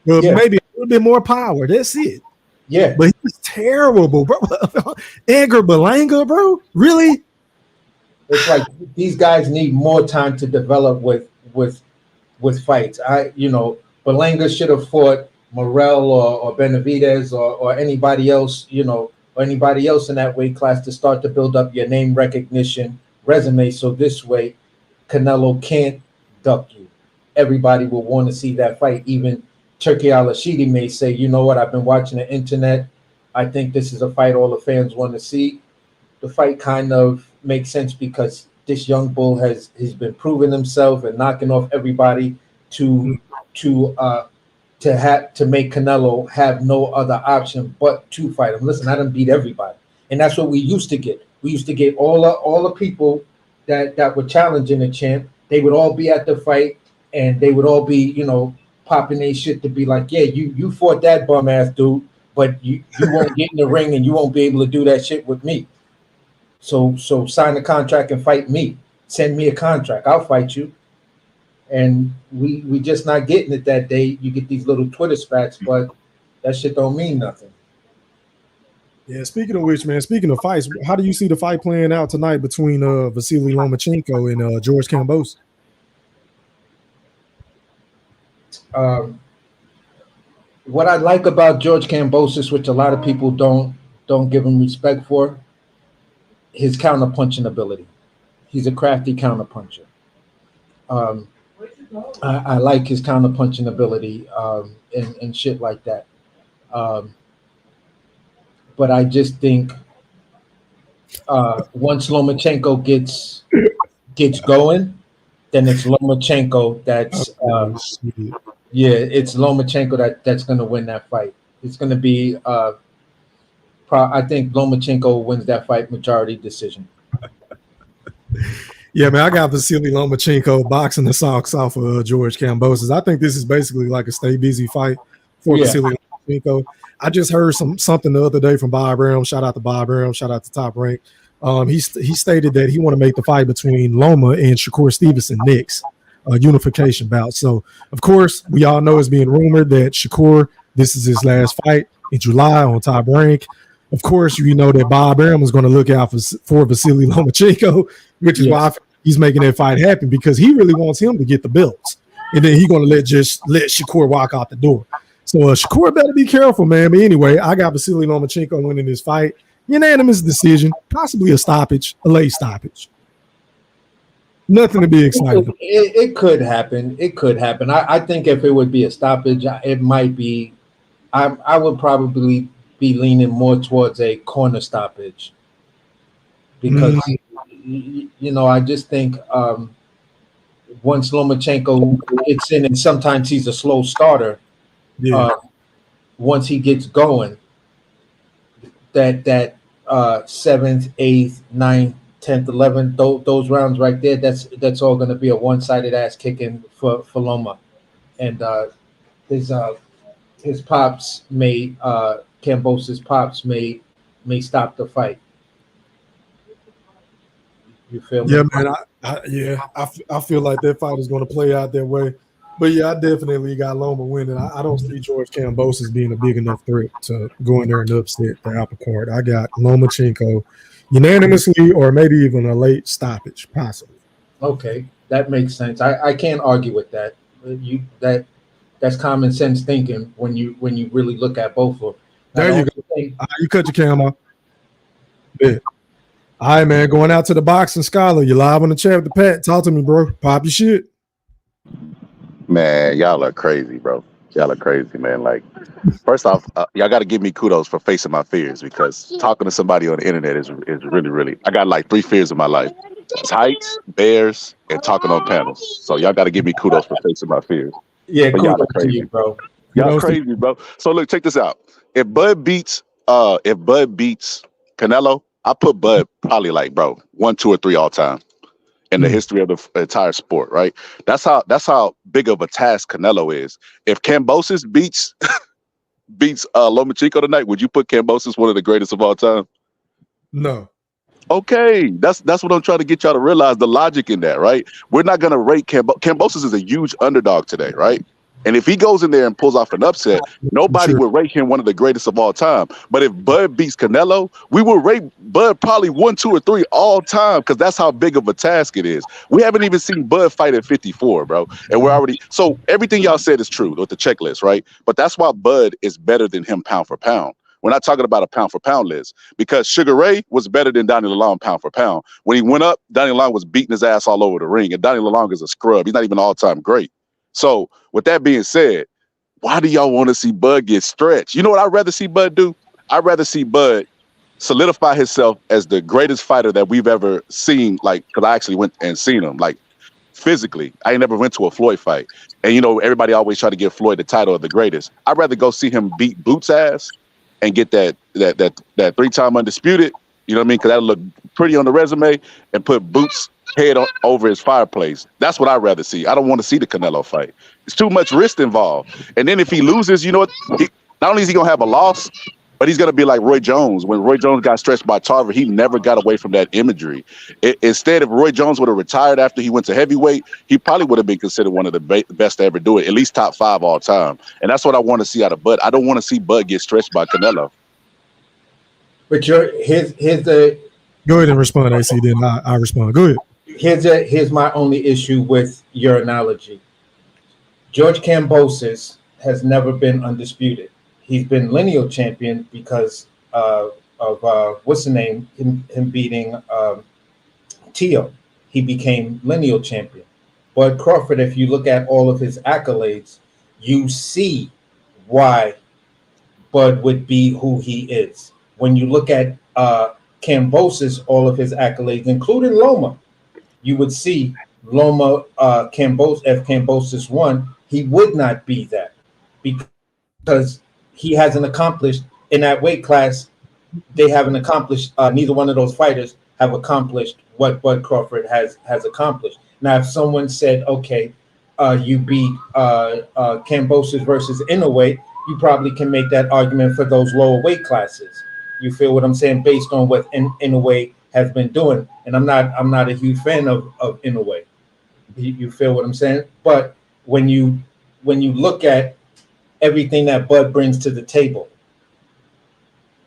Speaker 5: but maybe a little bit more power. That's it.
Speaker 6: Yeah,
Speaker 5: but he's terrible, bro. Edgar Berlanga, bro, really?
Speaker 6: It's like these guys need more time to develop with fights. Berlanga should have fought Morrell or Benavidez or anybody else, or anybody else in that weight class to start to build up your name recognition resume. So this way, Canelo can't duck you. Everybody will want to see that fight. Even Turki Al-Ashidi may say, you know what, I've been watching the internet. I think this is a fight all the fans want to see. The fight kind of makes sense because this young bull he's been proving himself and knocking off everybody to make Canelo have no other option but to fight him. Listen, I done beat everybody, and that's what we used to get. We used to get all the people that were challenging the champ. They would all be at the fight, and they would all be popping their shit to be like, yeah, you fought that bum ass dude, but you won't get in the ring and you won't be able to do that shit with me. So sign a contract and fight me. Send me a contract. I'll fight you. And we just not getting it that day. You get these little Twitter spats, but that shit don't mean nothing.
Speaker 5: Yeah, speaking of which, man, speaking of fights, how do you see the fight playing out tonight between Vasily Lomachenko and George Kambosos?
Speaker 6: What I like about George Kambosos, which a lot of people don't give him respect for, his counterpunching ability. He's a crafty counterpuncher. I like his counterpunching ability and shit like that. But I just think once Lomachenko gets going, then it's Lomachenko that's it's Lomachenko that's going to win that fight. It's going to be I think Lomachenko wins that fight majority decision.
Speaker 5: Yeah, man, I got Vasily Lomachenko boxing the socks off of George Kambosos. I think this is basically like a stay busy fight for Vasily Lomachenko. I just heard something the other day from Bob Arum. Shout out to Bob Arum. Shout out to Top Rank. He stated that he want to make the fight between Loma and Shakur Stevenson next, unification bout. So, of course, we all know it's being rumored that Shakur, this is his last fight in July on Top Rank. Of course, you know that Bob Arum is going to look out for Vasily Lomachenko, which is why he's making that fight happen, because he really wants him to get the belts. And then he's going to let Shakur walk out the door. So Shakur better be careful, man. But anyway, I got Vasily Lomachenko winning this fight. Unanimous decision, possibly a late stoppage. Nothing to be excited about.
Speaker 6: It could happen. It could happen. I think if it would be a stoppage, it might be. I would probably be leaning more towards a corner stoppage because I just think once Lomachenko gets in, and sometimes he's a slow starter. Once he gets going, that 7th, 8th, 9th, 10th, 11th, those rounds right there, that's all going to be a one-sided ass kicking for Loma, and his pops may Kambosos' pops may stop the fight. You feel me?
Speaker 5: Yeah, man. I feel like that fight is going to play out that way. But yeah, I definitely got Loma winning. I don't see George Kambosos being a big enough threat to go in there and upset the apple cart. I got Lomachenko unanimously or maybe even a late stoppage, possibly.
Speaker 6: Okay, that makes sense. I can't argue with that. That's common sense thinking when you really look at both of them.
Speaker 5: There you go. You cut your cam off. Yeah. All right, man. Going out to the boxing scholar. You live on the chat with the Pat. Talk to me, bro. Pop your shit.
Speaker 7: Man, y'all are crazy, bro. Y'all are crazy, man. Like, first off, y'all got to give me kudos for facing my fears, because talking to somebody on the internet is really, really. I got like 3 fears in my life: it's heights, bears, and talking on panels. So y'all got to give me kudos for facing my fears.
Speaker 6: Yeah,
Speaker 7: but y'all are crazy,
Speaker 6: you, bro.
Speaker 7: Y'all crazy, bro. So look, check this out. If Bud beats Canelo, I put Bud probably like, bro, 1, 2, or 3 all time in the history of the entire sport, right? That's how big of a task Canelo is. If Kambosos beats Lomachenko tonight, would you put Kambosos one of the greatest of all time?
Speaker 5: No.
Speaker 7: Okay, that's what I'm trying to get y'all to realize, the logic in that, right? We're not gonna rate Kambosos is a huge underdog today, right? And if he goes in there and pulls off an upset, nobody would rate him one of the greatest of all time. But if Bud beats Canelo, we will rate Bud probably 1, 2, or 3 all time, because that's how big of a task it is. We haven't even seen Bud fight at 54, bro. And we're already, so everything y'all said is true with the checklist, right? But that's why Bud is better than him pound for pound. We're not talking about a pound for pound list, because Sugar Ray was better than Donnie Lalonde pound for pound. When he went up, Donnie Lalonde was beating his ass all over the ring, and Donnie Lalonde is a scrub. He's not even all-time great. So with that being said, why do y'all want to see Bud get stretched? You know what I'd rather see Bud do? I'd rather see Bud solidify himself as the greatest fighter that we've ever seen, like, because I actually went and seen him, like, physically. I ain't never went to a Floyd fight. And, you know, everybody always try to give Floyd the title of the greatest. I'd rather go see him beat Boots' ass and get that 3-time undisputed, you know what I mean? Because that'll look pretty on the resume, and put Boots' head over his fireplace. That's what I'd rather see. I don't want to see the Canelo fight. It's too much risk involved. And then if he loses, you know what? Not only is he going to have a loss, but he's going to be like Roy Jones. When Roy Jones got stretched by Tarver, he never got away from that imagery. Instead, if Roy Jones would have retired after he went to heavyweight, he probably would have been considered one of the best to ever do it, at least top 5 all time. And that's what I want to see out of Bud. I don't want to see Bud get stretched by Canelo.
Speaker 6: But here's the.
Speaker 5: Go ahead and respond, AC. Then I respond. Go ahead.
Speaker 6: Here's my only issue with your analogy. George Kambosos has never been undisputed. He's been lineal champion because of what's the name? Him beating Tio. He became lineal champion. But Crawford, if you look at all of his accolades, you see why Bud would be who he is. When you look at Kambosos, all of his accolades, including Loma, you would see Loma, if Kambosos won, he would not be that, because he hasn't accomplished in that weight class. They haven't accomplished. Neither one of those fighters have accomplished what Bud Crawford has accomplished. Now, if someone said, "Okay, you beat Kambosos versus Inoue," you probably can make that argument for those lower weight classes. You feel what I'm saying, based on what Inoue has been doing, and I'm not a huge fan of Inoue. You feel what I'm saying? But when you look at everything that Bud brings to the table,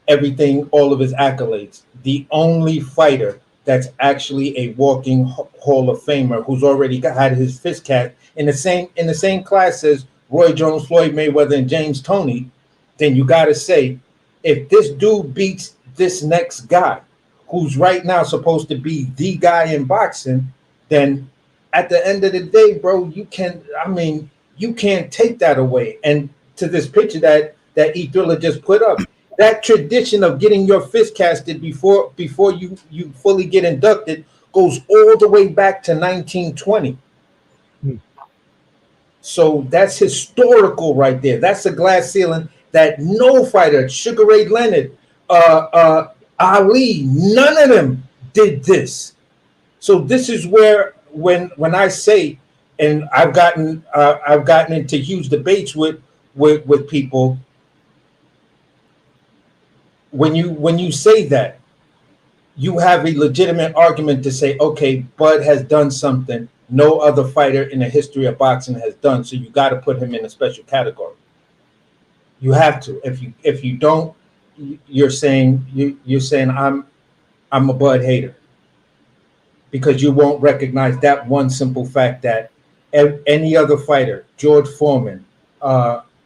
Speaker 6: everything, all of his accolades, the only fighter that's actually a walking Hall of Famer who's already had his fist cast in the same class as Roy Jones, Floyd Mayweather, and James Toney, then you got to say, if this dude beats this next guy, who's right now supposed to be the guy in boxing, then at the end of the day, bro, you can't take that away. And to this picture that E Thriller just put up, that tradition of getting your fist casted before you fully get inducted goes all the way back to 1920. So that's historical right there. That's a glass ceiling that no fighter, Sugar Ray Leonard, Ali, none of them did this. So this is where when I say, and I've gotten into huge debates with people, when you say that, you have a legitimate argument to say, okay, Bud has done something no other fighter in the history of boxing has done, so you got to put him in a special category. You have to. If you don't, you're saying I'm a Bud hater, because you won't recognize that one simple fact that any other fighter, George Foreman,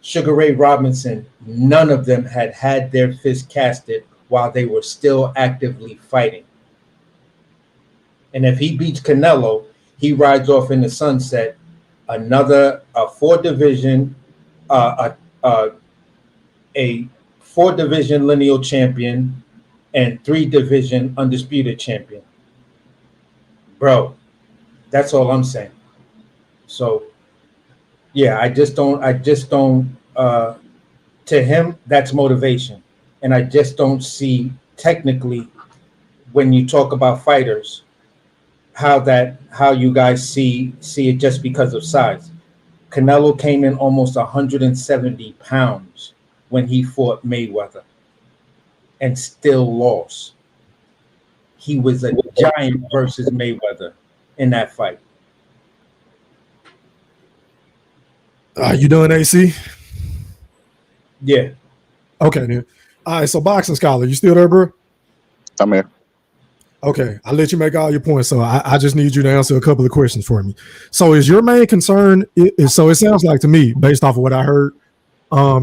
Speaker 6: Sugar Ray Robinson, none of them had their fist casted while they were still actively fighting. And if he beats Canelo, he rides off in the sunset, a 4-division lineal champion and 3-division undisputed champion. Bro, that's all I'm saying. So yeah, I just don't to him, that's motivation. And I just don't see technically, when you talk about fighters, how you guys see it just because of size. Canelo came in almost 170 pounds when he fought Mayweather and still lost. He was a giant versus Mayweather in that fight.
Speaker 5: Are you done, AC?
Speaker 6: Yeah.
Speaker 5: Okay, then. All right, so Boxing Scholar, you still there, bro?
Speaker 7: I'm here.
Speaker 5: Okay, I'll let you make all your points. So I just need you to answer a couple of questions for me. So is your main concern, so it sounds like to me, based off of what I heard,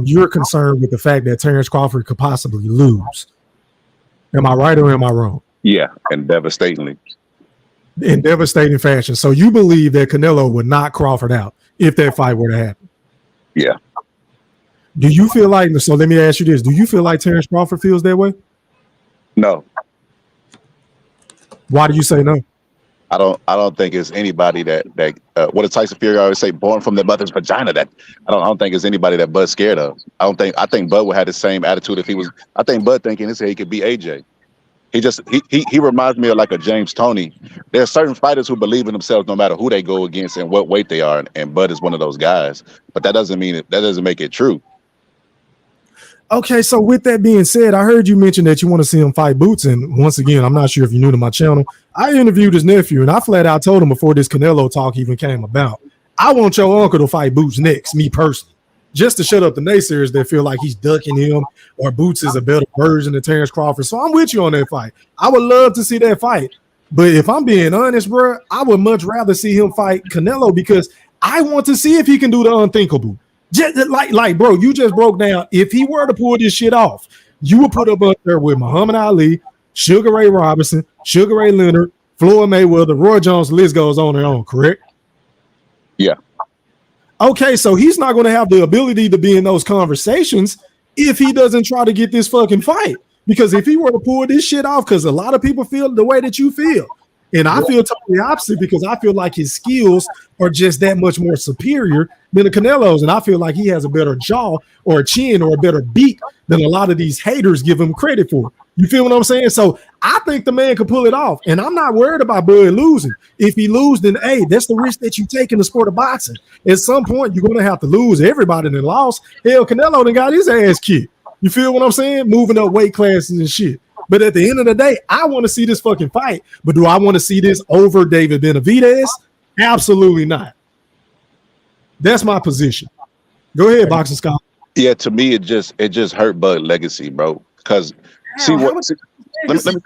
Speaker 5: you're concerned with the fact that Terence Crawford could possibly lose. Am I right or am I wrong?
Speaker 7: Yeah, and devastatingly.
Speaker 5: In devastating fashion. So you believe that Canelo would knock Crawford out if that fight were to happen?
Speaker 7: Yeah.
Speaker 5: Do you feel like, so let me ask you this, do you feel like Terence Crawford feels that way?
Speaker 7: No.
Speaker 5: Why do you say no?
Speaker 7: I don't think it's anybody that what did Tyson Fury always say, born from their mother's vagina, that I don't think it's anybody that Bud's scared of. I think Bud would have the same attitude if he was. I think Bud thinking he could be AJ. He reminds me of like a James Toney. There are certain fighters who believe in themselves no matter who they go against and what weight they are, and Bud is one of those guys. But that doesn't make it true.
Speaker 5: Okay, so with that being said, I heard you mention that you want to see him fight Boots, and once again, I'm not sure if you're new to my channel. I interviewed his nephew, and I flat out told him before this Canelo talk even came about, I want your uncle to fight Boots next, me personally, just to shut up the naysayers that feel like he's ducking him or Boots is a better version of Terence Crawford. So I'm with you on that fight. I would love to see that fight, but if I'm being honest, bro, I would much rather see him fight Canelo because I want to see if he can do the unthinkable. Just like, bro, you just broke down. If he were to pull this shit off, you would put up there with Muhammad Ali, Sugar Ray Robinson, Sugar Ray Leonard, Floyd Mayweather, Roy Jones. The list goes on and on. Correct?
Speaker 7: Yeah.
Speaker 5: Okay, so he's not going to have the ability to be in those conversations if he doesn't try to get this fucking fight. Because if he were to pull this shit off, because a lot of people feel the way that you feel. And I feel totally opposite because I feel like his skills are just that much more superior than the Canelo's. And I feel like he has a better jaw or a chin or a better beak than a lot of these haters give him credit for. You feel what I'm saying? So I think the man could pull it off. And I'm not worried about Bud losing. If he loses, then, hey, that's the risk that you take in the sport of boxing. At some point, you're going to have to lose. Everybody that lost. Hell, Canelo done got his ass kicked. You feel what I'm saying? Moving up weight classes and shit. But at the end of the day, I want to see this fucking fight. But do I want to see this over David Benavidez? Absolutely not. That's my position. Go ahead, Boxing Scott.
Speaker 7: Yeah, to me, it just hurt Bud legacy, bro. Because let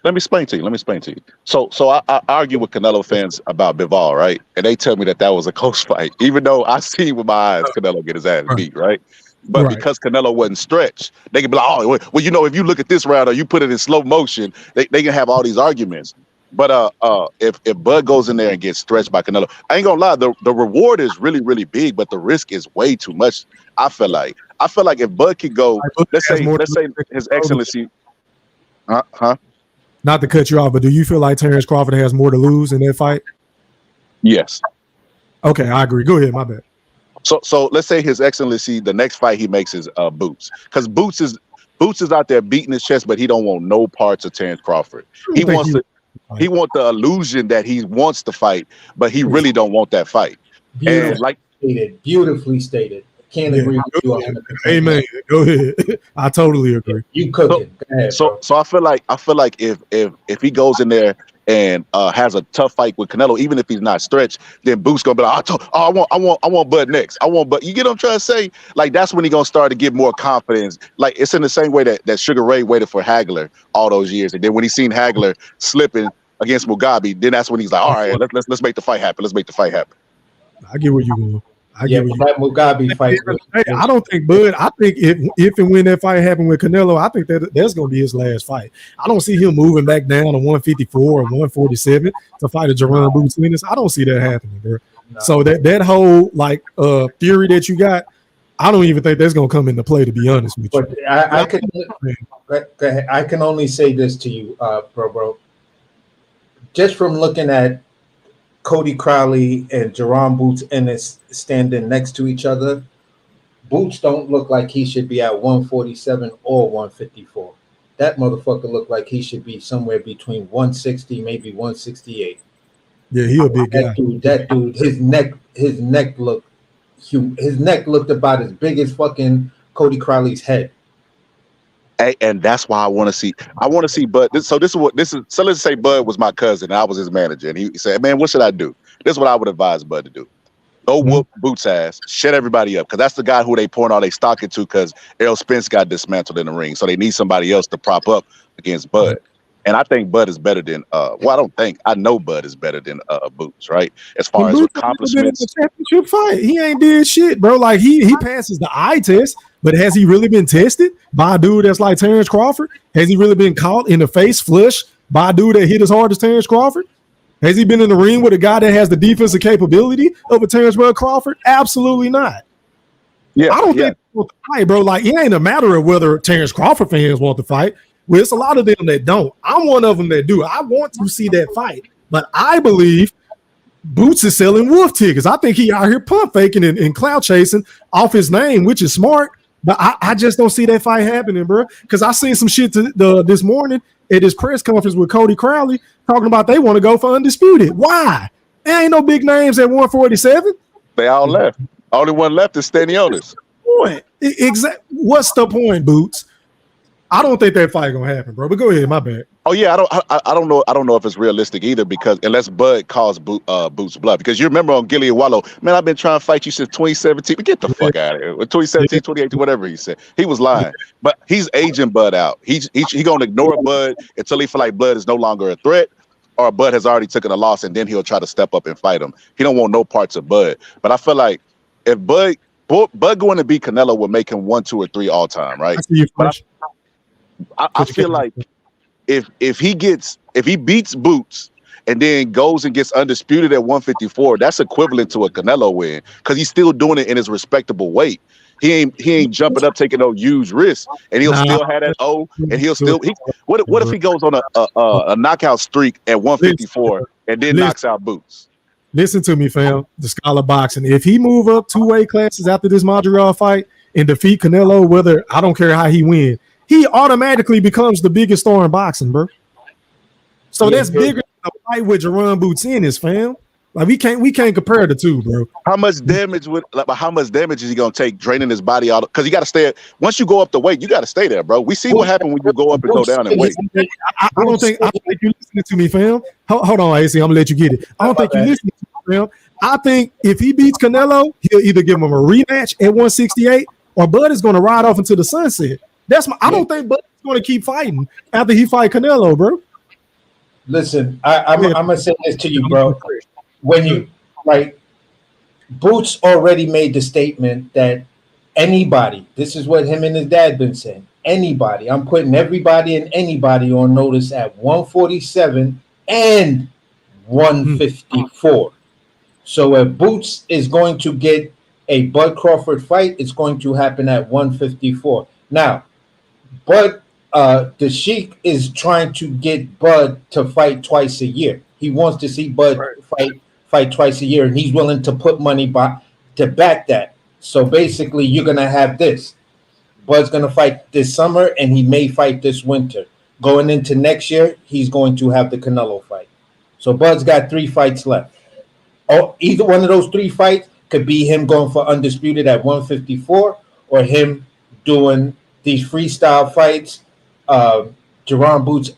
Speaker 7: me explain to you. So I argue with Canelo fans about Bivol, right? And they tell me that was a close fight, even though I see with my eyes Canelo get his ass beat, right? But because Canelo wasn't stretched, they can be like, oh, well, you know, if you look at this round or you put it in slow motion, they can have all these arguments. But if Bud goes in there and gets stretched by Canelo, I ain't gonna lie, the reward is really, really big, but the risk is way too much. I feel like if Bud could go, let's say His Excellency,
Speaker 5: Not to cut you off, but do you feel like Terence Crawford has more to lose in that fight?
Speaker 7: Yes.
Speaker 5: Okay, I agree. Go ahead, my bad.
Speaker 7: So let's say His Excellency, the next fight he makes is Boots, because Boots is out there beating his chest, but he don't want no parts of Terence Crawford. He wants the illusion that he wants to fight, but he really don't want that fight.
Speaker 6: Beautifully stated. Can't agree with you 100%.
Speaker 5: Amen. Go ahead. I totally agree.
Speaker 6: You cooking. Go ahead,
Speaker 7: So I feel like if he goes in there and has a tough fight with Canelo, even if he's not stretched, then Boots gonna be like, I want Bud next. But you get what I'm trying to say? Like that's when he gonna start to get more confidence. Like it's in the same way that Sugar Ray waited for Hagler all those years, and then when he seen Hagler slipping against Mugabe, then that's when he's like, all right, let's make the fight happen. Let's make the fight happen.
Speaker 5: I get where you going.
Speaker 6: That Mugabe fight.
Speaker 5: I don't think Bud. I think if and when that fight happened with Canelo, I think that's going to be his last fight. I don't see him moving back down to 154 or 147 to fight a Jerome Boots Ennis. I don't see that happening, bro. No. So that whole like theory that you got, I don't even think that's going to come into play. To be honest with you,
Speaker 6: but I can only say this to you, bro. Just from looking at Cody Crowley and Jerome Boots Ennis standing next to each other, Boots don't look like he should be at 147 or 154. That motherfucker look like he should be somewhere between 160, maybe 168.
Speaker 5: Yeah, he a big guy.
Speaker 6: That dude, his neck looked about as big as fucking Cody Crowley's head.
Speaker 7: And that's why I want to see Bud. So let's say Bud was my cousin and I was his manager, and he said, man, what should I do? This is what I would advise Bud to do. Go whoop Boots' ass, shut everybody up, because that's the guy who they pouring all their stock into, because Errol Spence got dismantled in the ring. So they need somebody else to prop up against Bud. And I think Bud is better than I know Bud is better than Boots, right? As far as accomplishments.
Speaker 5: Championship fight. He ain't did shit, bro. Like he passes the eye test, but has he really been tested by a dude that's like Terence Crawford? Has he really been caught in the face flush by a dude that hit as hard as Terence Crawford? Has he been in the ring with a guy that has the defensive capability of a Terence Crawford? Absolutely not.
Speaker 7: Yeah,
Speaker 5: I don't think he wants to fight, bro. Like it ain't a matter of whether Terence Crawford fans want to fight. Well, it's a lot of them that don't. I'm one of them that do. I want to see that fight, but I believe Boots is selling wolf tickets. I think he out here pump faking and clout chasing off his name, which is smart. But I just don't see that fight happening, bro. Because I seen some shit this morning at his press conference with Cody Crowley talking about they want to go for undisputed. Why? There ain't no big names at 147.
Speaker 7: They all left. Only one left is Stanionis.
Speaker 5: Point. What's the point, Boots? I don't think that fight gonna happen, bro. But go ahead, my bad.
Speaker 7: Oh yeah, I don't know if it's realistic either, because unless Bud calls Boots bluff, because you remember on Gillian Wallow, man, I've been trying to fight you since 2017. But get the fuck out of here. 2017, 2018, whatever he said, he was lying. But he's aging Bud out. He gonna ignore Bud until he feel like Bud is no longer a threat, or Bud has already taken a loss, and then he'll try to step up and fight him. He don't want no parts of Bud. But I feel like if Bud going to beat Canelo would make him 1, 2, or 3 all time, right? I feel like if he beats Boots and then goes and gets undisputed at 154, that's equivalent to a Canelo win, because he's still doing it in his respectable weight. He ain't jumping up taking no huge risks, and he'll still have that and he'll still. What if he goes on a knockout streak at 154 and then knocks out Boots?
Speaker 5: Listen to me, fam. The Scholar Boxing. If he move up 2 weight classes after this Montreal fight and defeat Canelo, I don't care how he win, he automatically becomes the biggest star in boxing, bro. So that's bigger than a fight with Jerome Boots Ennis, fam. Like we can't compare the two, bro.
Speaker 7: How much damage is he gonna take draining his body out? Because you got to stay. Once you go up the weight, you got to stay there, bro. We see what happened when you go up and go down in weight.
Speaker 5: I don't think you listening to me, fam. Hold on, AC. I'm gonna let you get it. I don't think you listening to me, fam. I think if he beats Canelo, he'll either give him a rematch at 168, or Bud is gonna ride off into the sunset. I don't think Bud's going to keep fighting after he fight Canelo, bro.
Speaker 6: Listen, I'm gonna say this to you, bro. When you Boots already made the statement that anybody, this is what him and his dad been saying. Anybody, I'm putting everybody and anybody on notice at 147 and 154. So if Boots is going to get a Bud Crawford fight, it's going to happen at 154. Now, Bud, the Sheik is trying to get Bud to fight twice a year. He wants to see Bud fight twice a year, and he's willing to put money to back that. So basically, you're gonna have this. Bud's gonna fight this summer, and he may fight this winter. Going into next year, he's going to have the Canelo fight. So Bud's got 3 fights left. Oh, either one of those 3 fights, could be him going for undisputed at 154, or him doing these freestyle fights. Jerron Boots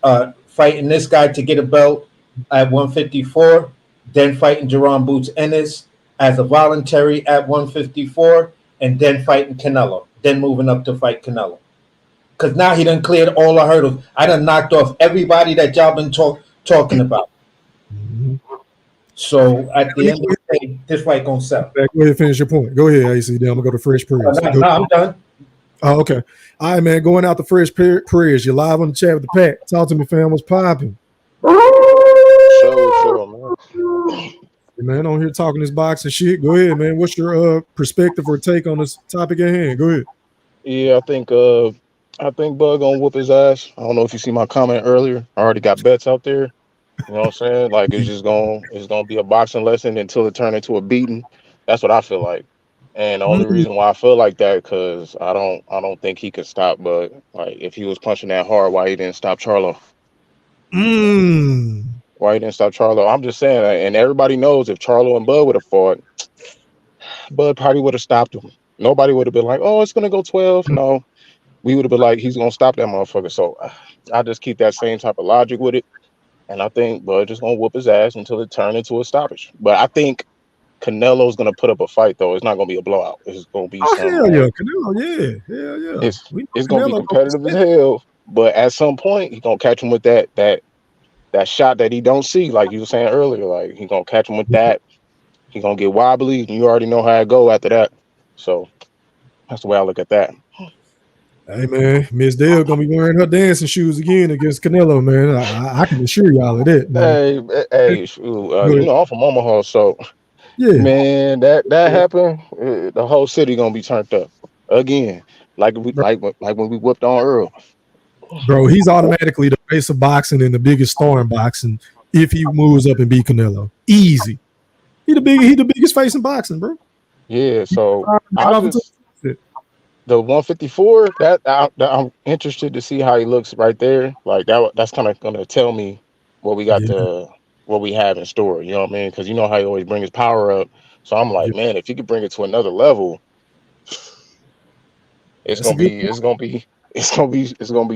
Speaker 6: fighting this guy to get a belt at 154, then fighting Jerron Boots Ennis as a voluntary at 154, and then fighting Canelo, then moving up to fight Canelo. Because now he done cleared all the hurdles. I done knocked off everybody that y'all been talking about.
Speaker 5: Mm-hmm.
Speaker 6: So at the end of the day, this fight gonna sell.
Speaker 5: Go ahead and finish your point. Go ahead, AC. Then I'm gonna go to Fresh Prayers.
Speaker 6: No, I'm done.
Speaker 5: Oh, okay. All right, man. Going out to Fresh Prayers. You're live on the chat with the pack. Talk to me, fam. What's popping?
Speaker 8: Sure, man.
Speaker 5: Man, on here talking this boxing shit. Go ahead, man. What's your perspective or take on this topic at hand? Go ahead.
Speaker 8: Yeah, I think Bud gonna whoop his ass. I don't know if you see my comment earlier. I already got bets out there. You know what I'm saying? Like it's gonna be a boxing lesson until it turns into a beating. That's what I feel like. And the only reason why I feel like that, because I don't think he could stop Bud. Like if he was punching that hard, why he didn't stop Charlo? Why he didn't stop Charlo? I'm just saying, and everybody knows if Charlo and Bud would have fought, Bud probably would have stopped him. Nobody would have been like, oh, it's gonna go 12. No, we would have been like, he's gonna stop that motherfucker. So I just keep that same type of logic with it. And I think Bud just gonna whoop his ass until it turns into a stoppage. But I think Canelo's gonna put up a fight though. It's not gonna be a blowout. It's gonna be
Speaker 5: hell yeah, Canelo, yeah.
Speaker 8: It's gonna be competitive as hell. But at some point, he's gonna catch him with that shot that he don't see, like you were saying earlier. Like he's gonna catch him with that. He's gonna get wobbly, and you already know how it go after that. So that's the way I look at that.
Speaker 5: Hey man, Miss Dale gonna be wearing her dancing shoes again against Canelo, man. I can assure y'all of that, man.
Speaker 8: Hey, you know I'm from Omaha, so
Speaker 5: yeah,
Speaker 8: man, that happened. The whole city gonna be turned up again, like when we whipped on Earl.
Speaker 5: Bro, he's automatically the face of boxing and the biggest star in boxing if he moves up and beat Canelo. Easy. He the biggest face in boxing, bro.
Speaker 8: Yeah, so the 154, that I'm interested to see how he looks right there. Like that's kind of gonna tell me what we got what we have in store. You know what I mean? Because you know how he always bring his power up. So I'm like, man, if he could bring it to another level, it's gonna be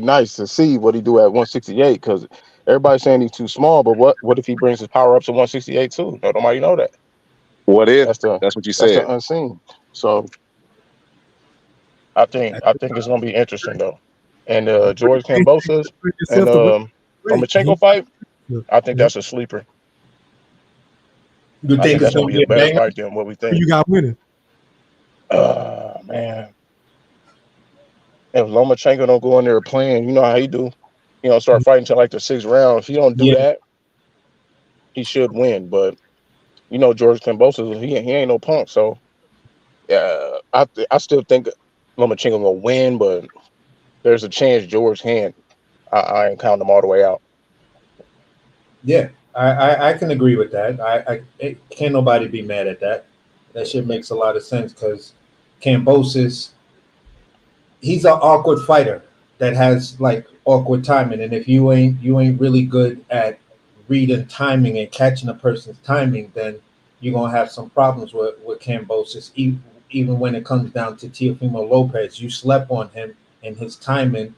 Speaker 8: nice to see what he do at 168. Because everybody's saying he's too small, but what if he brings his power up to 168 too? No, nobody know that.
Speaker 7: What if? That's what you said.
Speaker 8: That's the unseen. So I think it's gonna be interesting though. And George Kambosos and Lomachenko fight, I think that's a sleeper.
Speaker 6: You think
Speaker 8: that's gonna be a better fight than what we think?
Speaker 5: Who you got winning?
Speaker 8: Man. If Lomachenko don't go in there playing, you know how he do, start fighting till like the 6th round. If he don't do that, he should win. But George Kambosos, he ain't no punk. So yeah, I still think Lomachenko gonna win, but there's a chance George can. I ain't counting them all the way out.
Speaker 6: Yeah, I can agree with that. I can't nobody be mad at that. That shit makes a lot of sense because Kambosos, he's an awkward fighter that has like awkward timing, and if you ain't really good at reading timing and catching a person's timing, then you're gonna have some problems with Kambosos. Even when it comes down to Teofimo Lopez, you slept on him, and his timing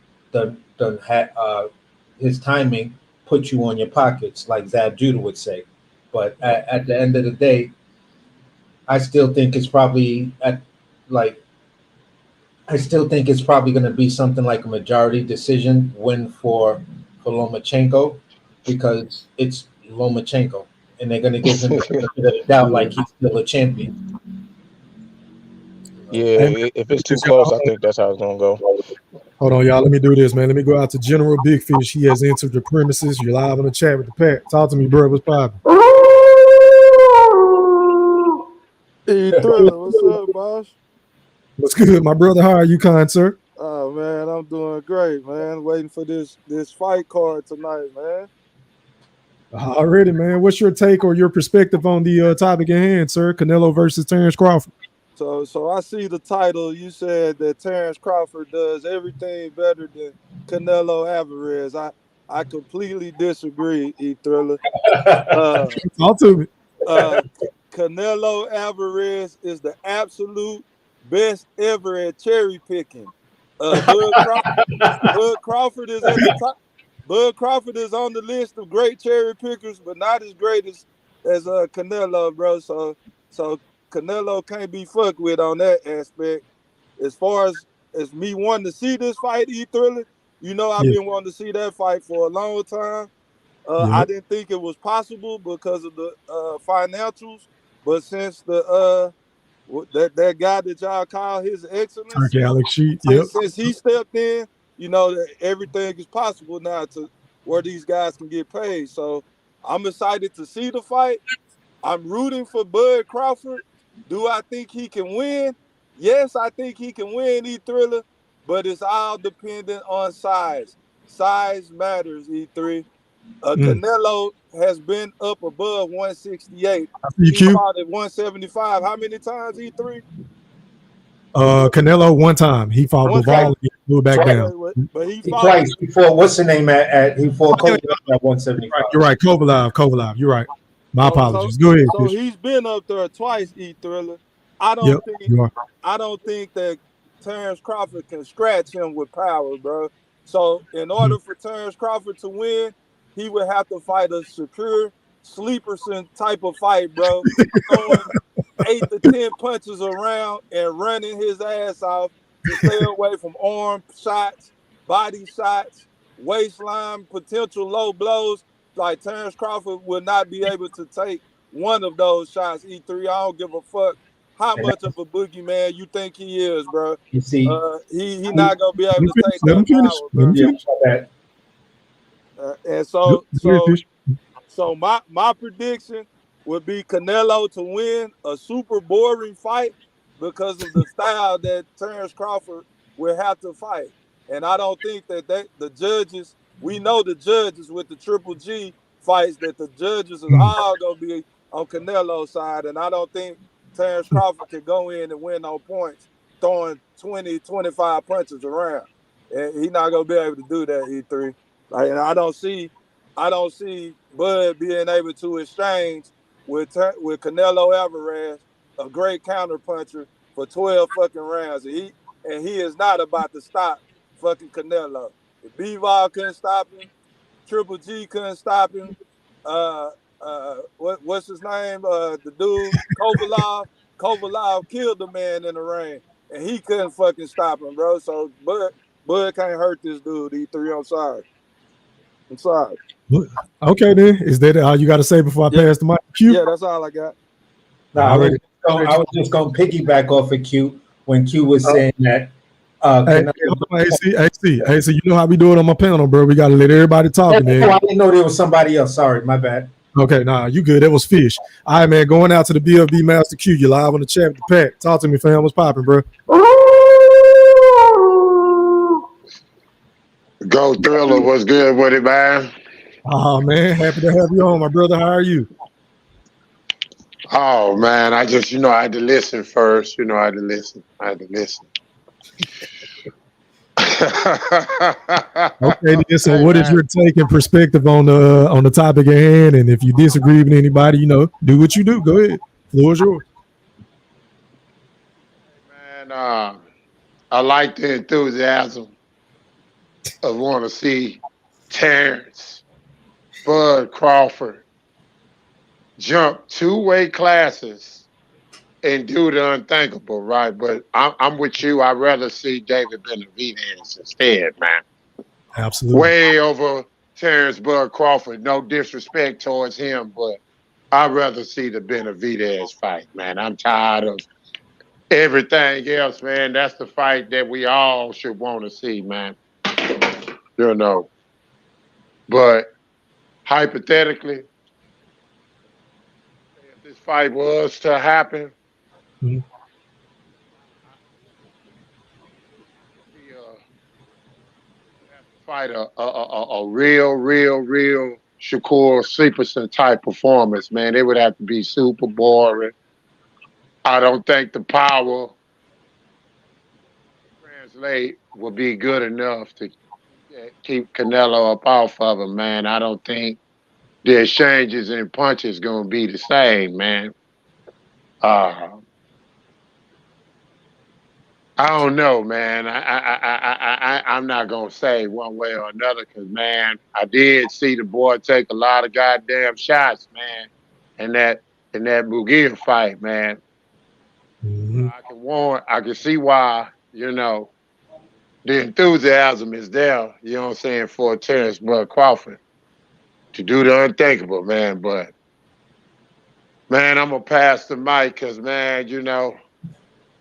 Speaker 6: his timing put you on your pockets, like Zab Judah would say. But at the end of the day, I still think it's probably going to be something like a majority decision win for Lomachenko, because it's Lomachenko, and they're going to give him the benefit of the doubt like he's still a champion.
Speaker 8: Yeah, if it's too close, I think that's how it's gonna go.
Speaker 5: Hold on, y'all. Let me do this, man. Let me go out to General Big Fish. He has entered the premises. You're live on the chat with the pack. Talk to me, bro. What's poppin'?
Speaker 9: Hey, Thriller, what's up, boss?
Speaker 5: What's good, my brother? How are you, kind sir?
Speaker 9: Oh man, I'm doing great, man. Waiting for this fight card tonight, man.
Speaker 5: Already, man. What's your take or your perspective on the topic at hand, sir? Canelo versus Terence Crawford.
Speaker 9: So I see the title. You said that Terence Crawford does everything better than Canelo Alvarez. I completely disagree, E Thriller.
Speaker 5: Talk to me.
Speaker 9: Canelo Alvarez is the absolute best ever at cherry picking. Bud Crawford is at the top. Bud Crawford is on the list of great cherry pickers, but not as great as Canelo, bro. So Canelo can't be fucked with on that aspect. As far as me wanting to see this fight, E-Thriller, you know I've been wanting to see that fight for a long time. I didn't think it was possible because of the financials, but since that guy that y'all call His Excellency,
Speaker 5: Alex Sheet.
Speaker 9: since he stepped in, you know that everything is possible now to where these guys can get paid. So I'm excited to see the fight. I'm rooting for Bud Crawford. Do I think he can win? Yes, I think he can win, E-Thriller, but it's all dependent on size. Size matters, E3. Canelo has been up above 168. He fought at 175. How many times, E3?
Speaker 5: Canelo one time. He fought Bivol. He flew back down.
Speaker 9: But he fought
Speaker 6: twice before. What's the name he fought Kovalev at 175.
Speaker 5: You're right. Kovalev. You're right. My apologies. Go ahead.
Speaker 9: So he's been up there twice, E-Thriller. I don't think that Terence Crawford can scratch him with power, bro. So in order for Terence Crawford to win, he would have to fight a secure sleeperson type of fight, bro. Throwing 8 to 10 punches around and running his ass off to stay away from arm shots, body shots, waistline, potential low blows. Like Terence Crawford will not be able to take one of those shots. E3, I don't give a fuck how much of a boogeyman you think he is, bro.
Speaker 6: You see,
Speaker 9: he not gonna be able to take that power, bro. And so my prediction would be Canelo to win a super boring fight because of the style that Terence Crawford will have to fight. And I don't think that the judges, we know the judges with the Triple G fights, that the judges is all going to be on Canelo's side. And I don't think Terence Crawford can go in and win on points throwing 20, 25 punches around. And he's not going to be able to do that, E3. Like, and I don't see Bud being able to exchange with Canelo Alvarez, a great counter puncher, for 12 fucking rounds. And he is not about to stop fucking Canelo. If B-Vol couldn't stop him, Triple G couldn't stop him. What's his name? The dude Kovalev killed the man in the ring, and he couldn't fucking stop him, bro. So Bud can't hurt this dude. E3, I'm sorry.
Speaker 5: Okay, then. Is that all you got to say before I pass the mic to Q?
Speaker 9: Yeah, that's all I got.
Speaker 6: No, I was just going to piggyback off of Q when Q was saying that.
Speaker 5: AC, you know how we do it on my panel, bro. We got to let everybody talk. Man.
Speaker 6: I didn't know there was somebody else. Sorry, my bad.
Speaker 5: Okay, nah, you good. That was Fish. All right, man, going out to the BFB Master Q. You live on the chat with the pack. Talk to me, fam. What's popping, bro?
Speaker 10: Go Thriller, what's good with it, man?
Speaker 5: Oh, man, happy to have you on, my brother. How are you?
Speaker 10: Oh, man, I just, I had to listen first. I had to listen.
Speaker 5: Okay, then, so what is your take and perspective on the topic at hand? And if you disagree with anybody, do what you do. Go ahead. Floor is yours.
Speaker 10: Man, I like the enthusiasm of want to see Terence, Bud Crawford jump 2 weight classes and do the unthinkable, right? But I'm with you. I'd rather see David Benavidez instead, man.
Speaker 5: Absolutely.
Speaker 10: Way over Terence Bud Crawford. No disrespect towards him, but I'd rather see the Benavidez fight, man. I'm tired of everything else, man. That's the fight that we all should want to see, man. But hypothetically, if this fight was to happen, fight a real Shakur Stevenson type performance, man. It would have to be super boring. I don't think the power translate will be good enough to keep Canelo up off of him, man. I don't think the exchanges and punches going to be the same, man. I don't know, man. I'm not gonna say one way or another, because man, I did see the boy take a lot of goddamn shots, man, in that Mughal fight, man.
Speaker 5: Mm-hmm.
Speaker 10: I can see why, the enthusiasm is there, you know what I'm saying, for Terence Bud Crawford to do the unthinkable, man. But man, I'm gonna pass the mic because, man,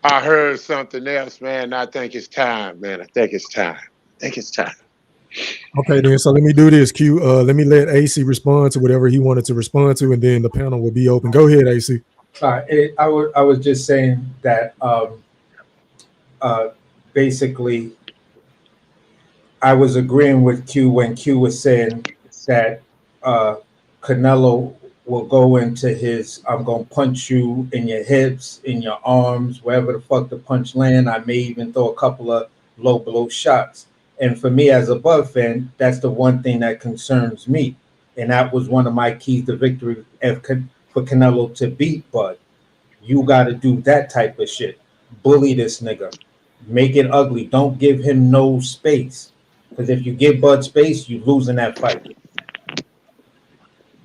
Speaker 10: I heard something else, man. I think it's time, man. I think it's time.
Speaker 5: Okay, then. So let me do this, Q. Let me let AC respond to whatever he wanted to respond to, and then the panel will be open. Go ahead, AC.
Speaker 6: I was just saying that basically I was agreeing with Q when Q was saying that Canelo will go into his I'm gonna punch you in your hips, in your arms, wherever the fuck the punch land. I may even throw a couple of low blow shots. And for me as a Bud fan, that's the one thing that concerns me. And that was one of my keys to victory for Canelo to beat Bud. You got to do that type of shit. Bully this nigga. Make it ugly. Don't give him no space. Because if you give Bud space, you lose in that fight.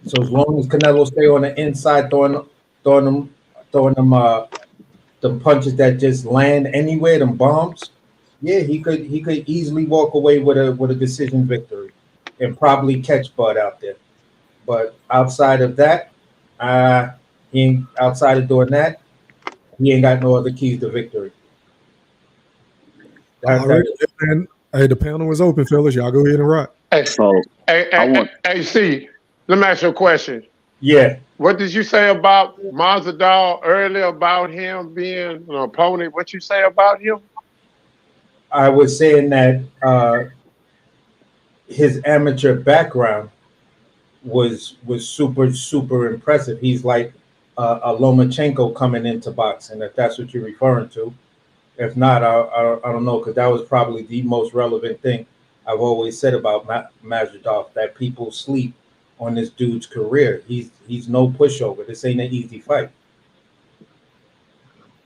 Speaker 6: So as long as Canelo stay on the inside, throwing them punches that just land anywhere, them bombs, yeah, he could easily walk away with a decision victory and probably catch Bud out there. But outside of that, outside of doing that, he ain't got no other keys to victory.
Speaker 5: All right, man. Hey, the panel is open, fellas. Y'all go ahead and rock.
Speaker 10: Hey, see, let me ask you a question.
Speaker 6: Yeah.
Speaker 10: What did you say about Masvidal earlier about him being an opponent? What you say about him?
Speaker 6: I was saying that his amateur background was super impressive. He's like a Lomachenko coming into boxing, if that's what you're referring to. If not, I don't know, because that was probably the most relevant thing I've always said about Masvidal, that people sleep on this dude's career. He's no pushover. This ain't an easy fight.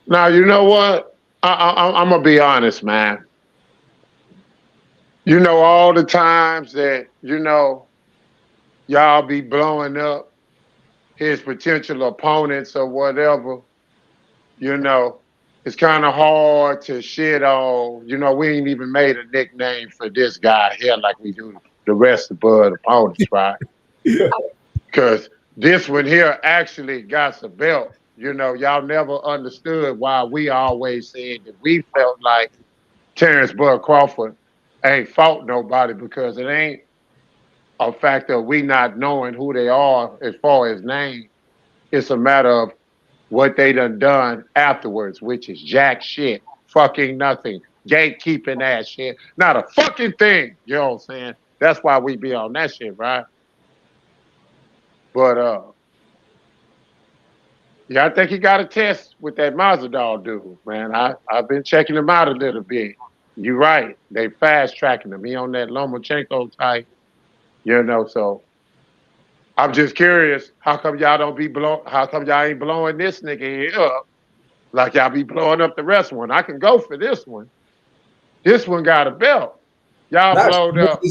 Speaker 10: Now, you know what? I'm going to be honest, man. All the times that, y'all be blowing up his potential opponents or whatever, it's kind of hard to shit on. We ain't even made a nickname for this guy here like we do the rest of Bud opponents, right? Because this one here actually got the belt. Y'all never understood why we always said that we felt like Terence Bud Crawford ain't fought nobody, because it ain't a fact of we not knowing who they are as far as name. It's a matter of what they done afterwards, which is jack shit, fucking nothing, gatekeeping ass shit, not a fucking thing. You know what I'm saying? That's why we be on that shit, right? But yeah, I think he got a test with that Masvidal dude, man. I've been checking him out a little bit. You're right. They fast tracking him. He on that Lomachenko type, so I'm just curious, how come y'all ain't blowing this nigga up like y'all be blowing up the rest one? I can go for this one. This one got a belt. Y'all blowed up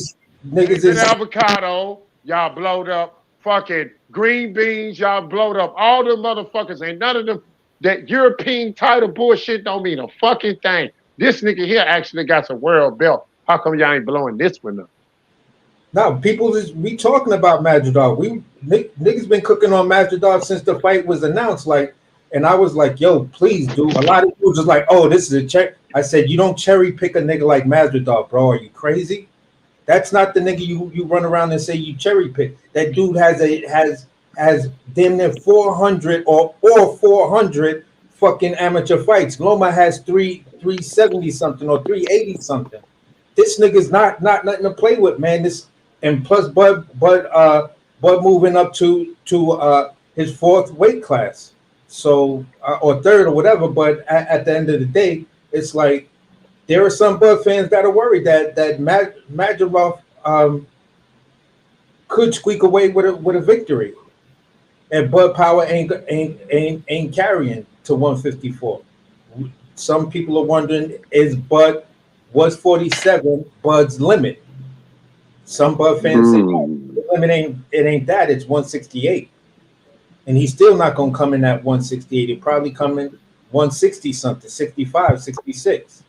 Speaker 10: niggas avocado. Y'all blowed up fucking green beans. Y'all blowed up all the motherfuckers. Ain't none of them. That European title bullshit don't mean a fucking thing. This nigga here actually got a world belt. How come y'all ain't blowing this one up?
Speaker 6: No, we talking about Masvidal. Niggas been cooking on Masvidal since the fight was announced. And I was like, yo, please, dude. A lot of people just like, oh, this is a check. I said, you don't cherry pick a nigga like Masvidal, bro. Are you crazy? That's not the nigga you run around and say you cherry pick. That dude has damn near 400 or 400 fucking amateur fights. Loma has 370 something or 380 something. This nigga's not nothing to play with, man. And plus Bud moving up to his fourth weight class, so or third or whatever. But at the end of the day, it's like there are some Bud fans that are worried that Masvidal could squeak away with a victory. and Bud Power ain't carrying to 154. Some people are wondering, was 47 Bud's limit? Some Bud fans say the limit ain't that, it's 168. And he's still not gonna come in at 168. He'll probably come in 160 something, 65, 66.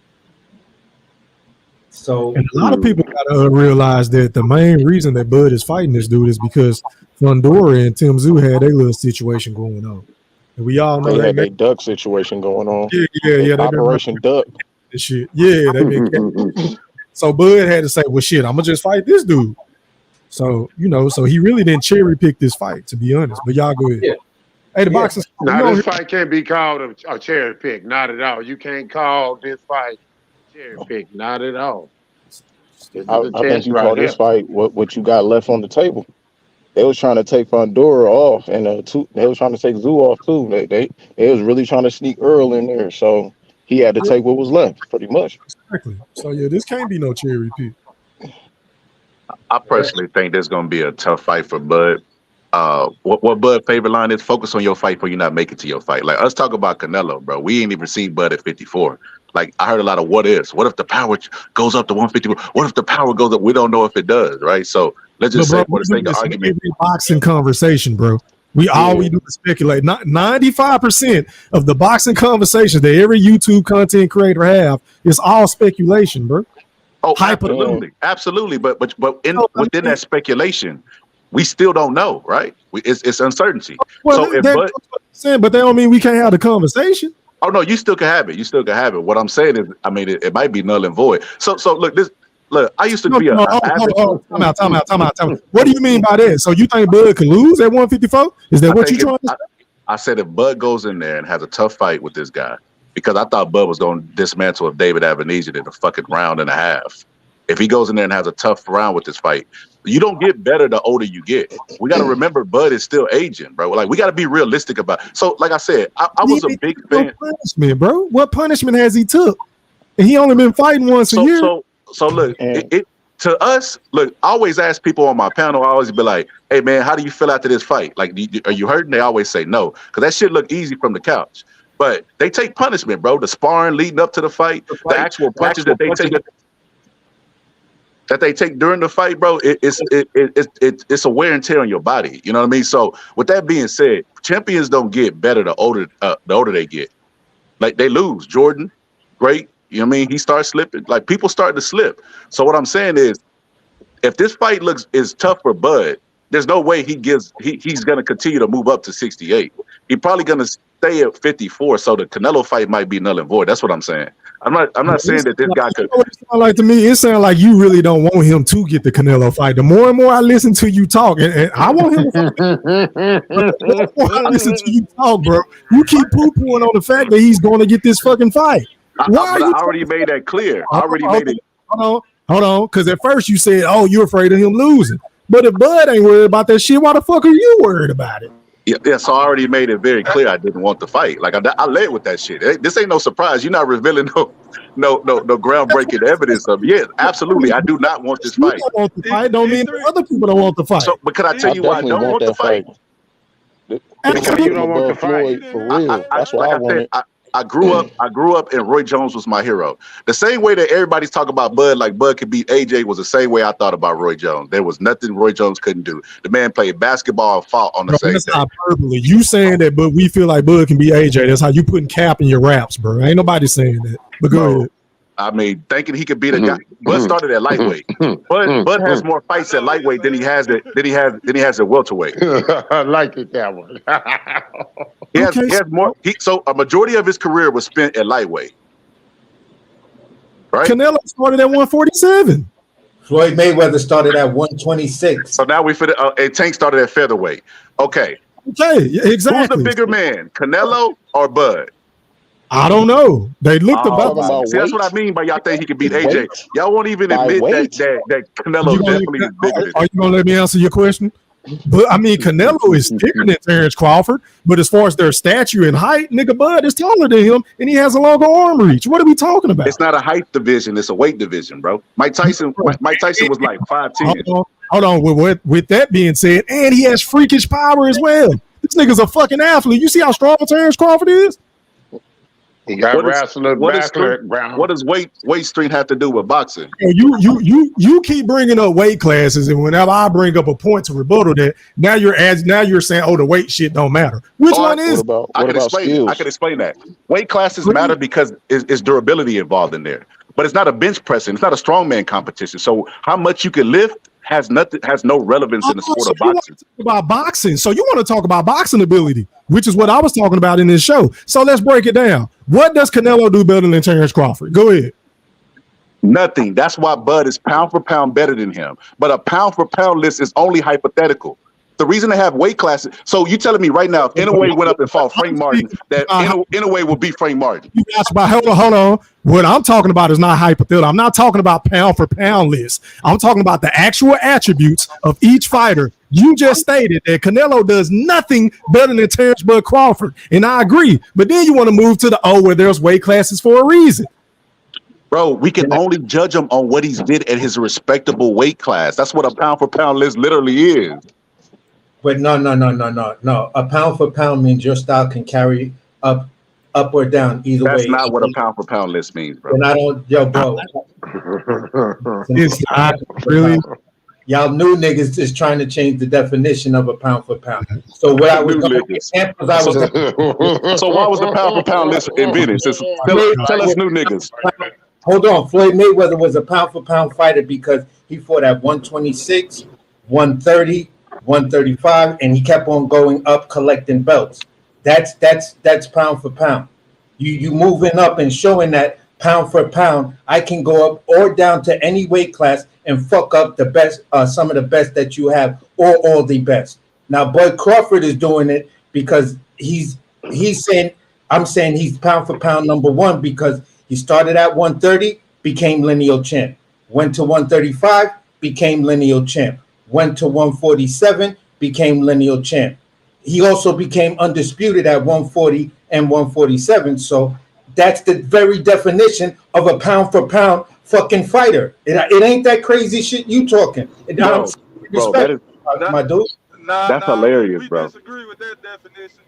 Speaker 6: So
Speaker 5: and a lot of people gotta realize that the main reason that Bud is fighting this dude is because Fundora and Tim Tszyu had their little situation going on. And we all know
Speaker 8: they had a duck situation going on.
Speaker 5: Yeah.
Speaker 8: Operation Duck.
Speaker 5: This shit. Yeah, they been so Bud had to say, well, shit, I'm gonna just fight this dude. So, so he really didn't cherry pick this fight, to be honest. But y'all go ahead.
Speaker 6: Yeah.
Speaker 5: Hey, the boxing.
Speaker 10: Now, this fight can't be called a cherry pick. Not at all. You can't call this fight cherry pick. Not at all.
Speaker 8: I think you call this fight what you got left on the table. They was trying to take Fundora off, and they was trying to take Tszyu off too. They was really trying to sneak Earl in there, so he had to take what was left, pretty much.
Speaker 5: Exactly. So yeah, this can't be no cherry pick.
Speaker 7: I personally think there's going to be a tough fight for Bud. What Bud's favorite line is: focus on your fight before you not make it to your fight. Like, us talk about Canelo, bro. We ain't even seen Bud at 54. Like, I heard a lot of what ifs. What if the power goes up to 154? What if the power goes up? We don't know if it does, right? So let's just say for the sake of argument,
Speaker 5: boxing conversation, bro. All we do is speculate. Not 95% of the boxing conversations that every YouTube content creator have is all speculation, bro.
Speaker 7: Oh, absolutely. But within that speculation, we still don't know, right? It's uncertainty.
Speaker 5: Well, so but that don't mean we can't have the conversation.
Speaker 7: Oh no, you still can have it. You still can have it. What I'm saying is, I mean, it might be null and void. So look, I used to be
Speaker 5: time out. What do you mean by that? So you think Bud can lose at 154? Is that what you're trying to say?
Speaker 7: I said if Bud goes in there and has a tough fight with this guy, because I thought Bud was going to dismantle David Avenesian in a fucking round and a half. If he goes in there and has a tough round with this fight, you don't get better the older you get. We got to remember Bud is still aging, bro. Like, we got to be realistic about it. So, like I said, I was a big fan.
Speaker 5: Punishment, bro. What punishment has he took? And he only been fighting once a year.
Speaker 7: So look, to us, look, I always ask people on my panel, I always be like, hey, man, how do you feel after this fight? Like, are you hurting? They always say no, because that shit look easy from the couch. But they take punishment, bro. The sparring leading up to the fight, the actual punches that they take during the fight, bro, it's a wear and tear on your body. You know what I mean? So with that being said, champions don't get better the older they get. Like, they lose. Jordan, great. You know what I mean? He starts slipping. Like, people start to slip. So what I'm saying is, if this fight is tough for Bud, there's no way he's going to continue to move up to 68. He's probably going to stay at 54. So the Canelo fight might be null and void. That's what I'm saying. I'm not saying that this guy could.
Speaker 5: Like, to me, it sounds like you really don't want him to get the Canelo fight. The more and more I listen to you talk, and I want him to fight. The more I listen to you talk, bro, you keep poo-pooing on the fact that he's going to get this fucking fight.
Speaker 7: I already made that clear. Hold
Speaker 5: on, because at first you said, "Oh, you're afraid of him losing." But if Bud ain't worried about that shit, why the fuck are you worried about it?
Speaker 7: Yeah, so I already made it very clear I didn't want the fight. Like, I led with that shit. This ain't no surprise. You're not revealing no groundbreaking evidence of it. Yes, absolutely. I do not want this fight.
Speaker 5: Don't want the fight don't mean that other people don't want the fight.
Speaker 7: So, but can I tell you why I don't want the fight?
Speaker 10: Because you don't want the fight.
Speaker 8: For real. That's why I want it.
Speaker 7: I grew up and Roy Jones was my hero. The same way that everybody's talking about Bud, like Bud could beat AJ, was the same way I thought about Roy Jones. There was nothing Roy Jones couldn't do. The man played basketball and fought on the same
Speaker 5: that's
Speaker 7: day.
Speaker 5: Hyperbole. You saying that, but we feel like Bud can beat AJ. That's how you putting cap in your raps, bro. Ain't nobody saying that. But go ahead.
Speaker 7: I mean, thinking he could beat a guy. Bud started at lightweight. Bud has more fights at lightweight than he has at welterweight.
Speaker 10: I like it that one.
Speaker 7: He has more. So a majority of his career was spent at lightweight. Right?
Speaker 5: Canelo started at 147.
Speaker 6: Floyd Mayweather started at 126.
Speaker 7: So now and Tank started at featherweight. Okay,
Speaker 5: exactly.
Speaker 7: Who's the bigger man, Canelo or Bud?
Speaker 5: I don't know. They looked about.
Speaker 7: See, that's what I mean by y'all think he could beat AJ. Y'all won't even admit that Canelo definitely is bigger than.
Speaker 5: Are you gonna let me answer your question? But I mean, Canelo is bigger than Terence Crawford. But as far as their stature and height, nigga, Bud is taller than him, and he has a longer arm reach. What are we talking about?
Speaker 7: It's not a height division; it's a weight division, bro. Mike Tyson was like 5'10".
Speaker 5: Hold on. With that being said, and he has freakish power as well. This nigga's a fucking athlete. You see how strong Terence Crawford is?
Speaker 10: He got wrestling background.
Speaker 7: What does weight strength have to do with boxing?
Speaker 5: You keep bringing up weight classes, and whenever I bring up a point to rebuttal that, now you're saying, oh, the weight shit don't matter. Which one is?
Speaker 7: I can explain that. Weight classes matter because it's durability involved in there, but it's not a bench pressing. It's not a strongman competition. So how much you can lift has no relevance in the sport of boxing.
Speaker 5: About boxing, so you want to talk about boxing ability, which is what I was talking about in this show. So let's break it down. What does Canelo do better than Terence Crawford? Go ahead.
Speaker 7: Nothing. That's why Bud is pound for pound better than him. But a pound for pound list is only hypothetical. The reason they have weight classes. So you telling me right now, if Inoue went up and fought Frank Martin, that Inoue would beat Frank Martin?
Speaker 5: Hold on. What I'm talking about is not hypothetical. I'm not talking about pound for pound list. I'm talking about the actual attributes of each fighter. You just stated that Canelo does nothing better than Terence Bud Crawford, and I agree. But then you want to move to where there's weight classes for a reason.
Speaker 7: Bro, we can only judge him on what he's did at his respectable weight class. That's what a pound for pound list literally is.
Speaker 6: But no. A pound for pound means your style can carry up or down either way.
Speaker 7: That's not what a pound for pound list means, bro.
Speaker 6: And I don't, bro.
Speaker 5: It's not really.
Speaker 6: Y'all new niggas is trying to change the definition of a pound for pound. So what I was
Speaker 7: So why was the pound for pound list invented? Tell us new niggas.
Speaker 6: Hold on. Floyd Mayweather was a pound for pound fighter because he fought at 126, 130, 135, and he kept on going up collecting belts. That's pound for pound. You moving up and showing that pound for pound, I can go up or down to any weight class and fuck up the best, some of the best that you have, or all the best. Now, Bud Crawford is doing it because he's saying, I'm saying he's pound for pound number one because he started at 130, became lineal champ. Went to 135, became lineal champ. Went to 147, became lineal champ. He also became undisputed at 140 and 147. So that's the very definition of a pound for pound fucking fighter. It ain't that crazy shit you talking.
Speaker 7: Bro, that is,
Speaker 6: my dude.
Speaker 7: That's hilarious,
Speaker 9: we
Speaker 7: bro.
Speaker 9: Disagree with that definition.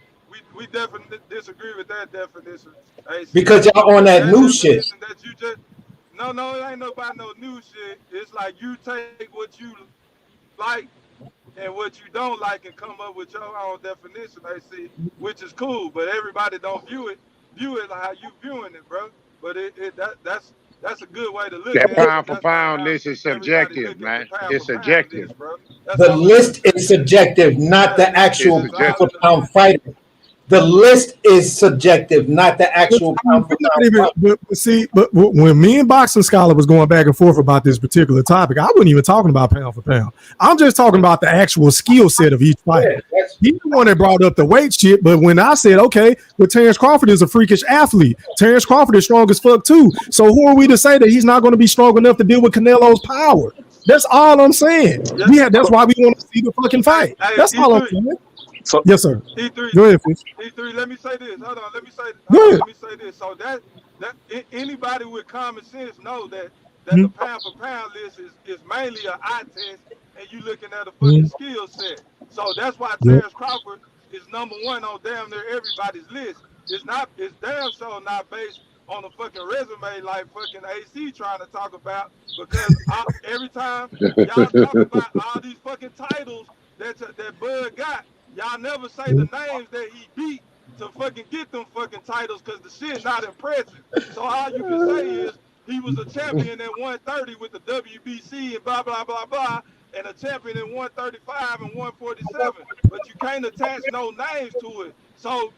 Speaker 9: We definitely disagree with that definition. Hey,
Speaker 6: because y'all on that new shit.
Speaker 9: That you just, no, it ain't about no new shit. It's like you take what you like and what you don't like and come up with your own definition, I see, which is cool, but everybody don't view it like how you viewing it, bro. But that's a good way to look at it.
Speaker 10: That pound for pound list is subjective, man. It's subjective.
Speaker 6: The list is subjective, not the actual pound for pound fighter. The list is subjective, not the actual pound for pound.
Speaker 5: But when me and Boxing Scholar was going back and forth about this particular topic, I wasn't even talking about pound for pound. I'm just talking about the actual skill set of each fighter. He's the one that brought up the weight shit, but when I said, okay, well, Terence Crawford is a freakish athlete. Terence Crawford is strong as fuck too. So who are we to say that he's not going to be strong enough to deal with Canelo's power? That's all I'm saying. That's why we want to see the fucking fight. That's all I'm saying.
Speaker 7: So,
Speaker 5: yes, sir.
Speaker 9: E3,
Speaker 5: go ahead, Fish.
Speaker 9: E3, let me say this. Hold on, let me say this. So that anybody with common sense know that the pound for pound list is mainly an eye test, and you looking at a fucking skill set. So that's why Terence Crawford is number one on damn near everybody's list. It's damn sure not based on a fucking resume like fucking AC trying to talk about, because every time y'all talk about all these fucking titles that Bud got, y'all never say the names that he beat to fucking get them fucking titles, because the shit not impressive. So all you can say is he was a champion at 130 with the WBC and blah, blah, blah, blah, and a champion at 135 and 147. But you can't attach no names to it. So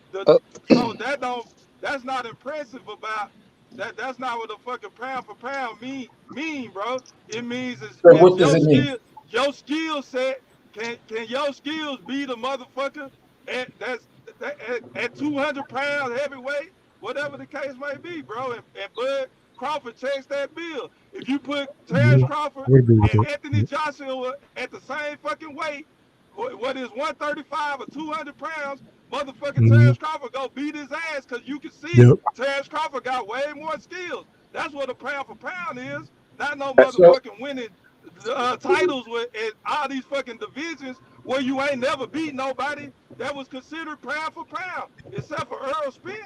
Speaker 9: that's not impressive about that. That's not what a fucking pound for pound mean, bro. It means
Speaker 6: what does it mean?
Speaker 9: Your skill set. Can your skills be the motherfucker at 200 pounds heavyweight, whatever the case may be, bro? And Bud Crawford checks that bill. If you put Terence Crawford and Anthony Joshua at the same fucking weight, what is 135 or 200 pounds, motherfucking Terence Crawford go beat his ass, because you can see Terence Crawford got way more skills. That's what a pound for pound is. Not no motherfucking winning titles with all these fucking divisions where you ain't never beat nobody that was considered pound for pound, except for Earl Spence.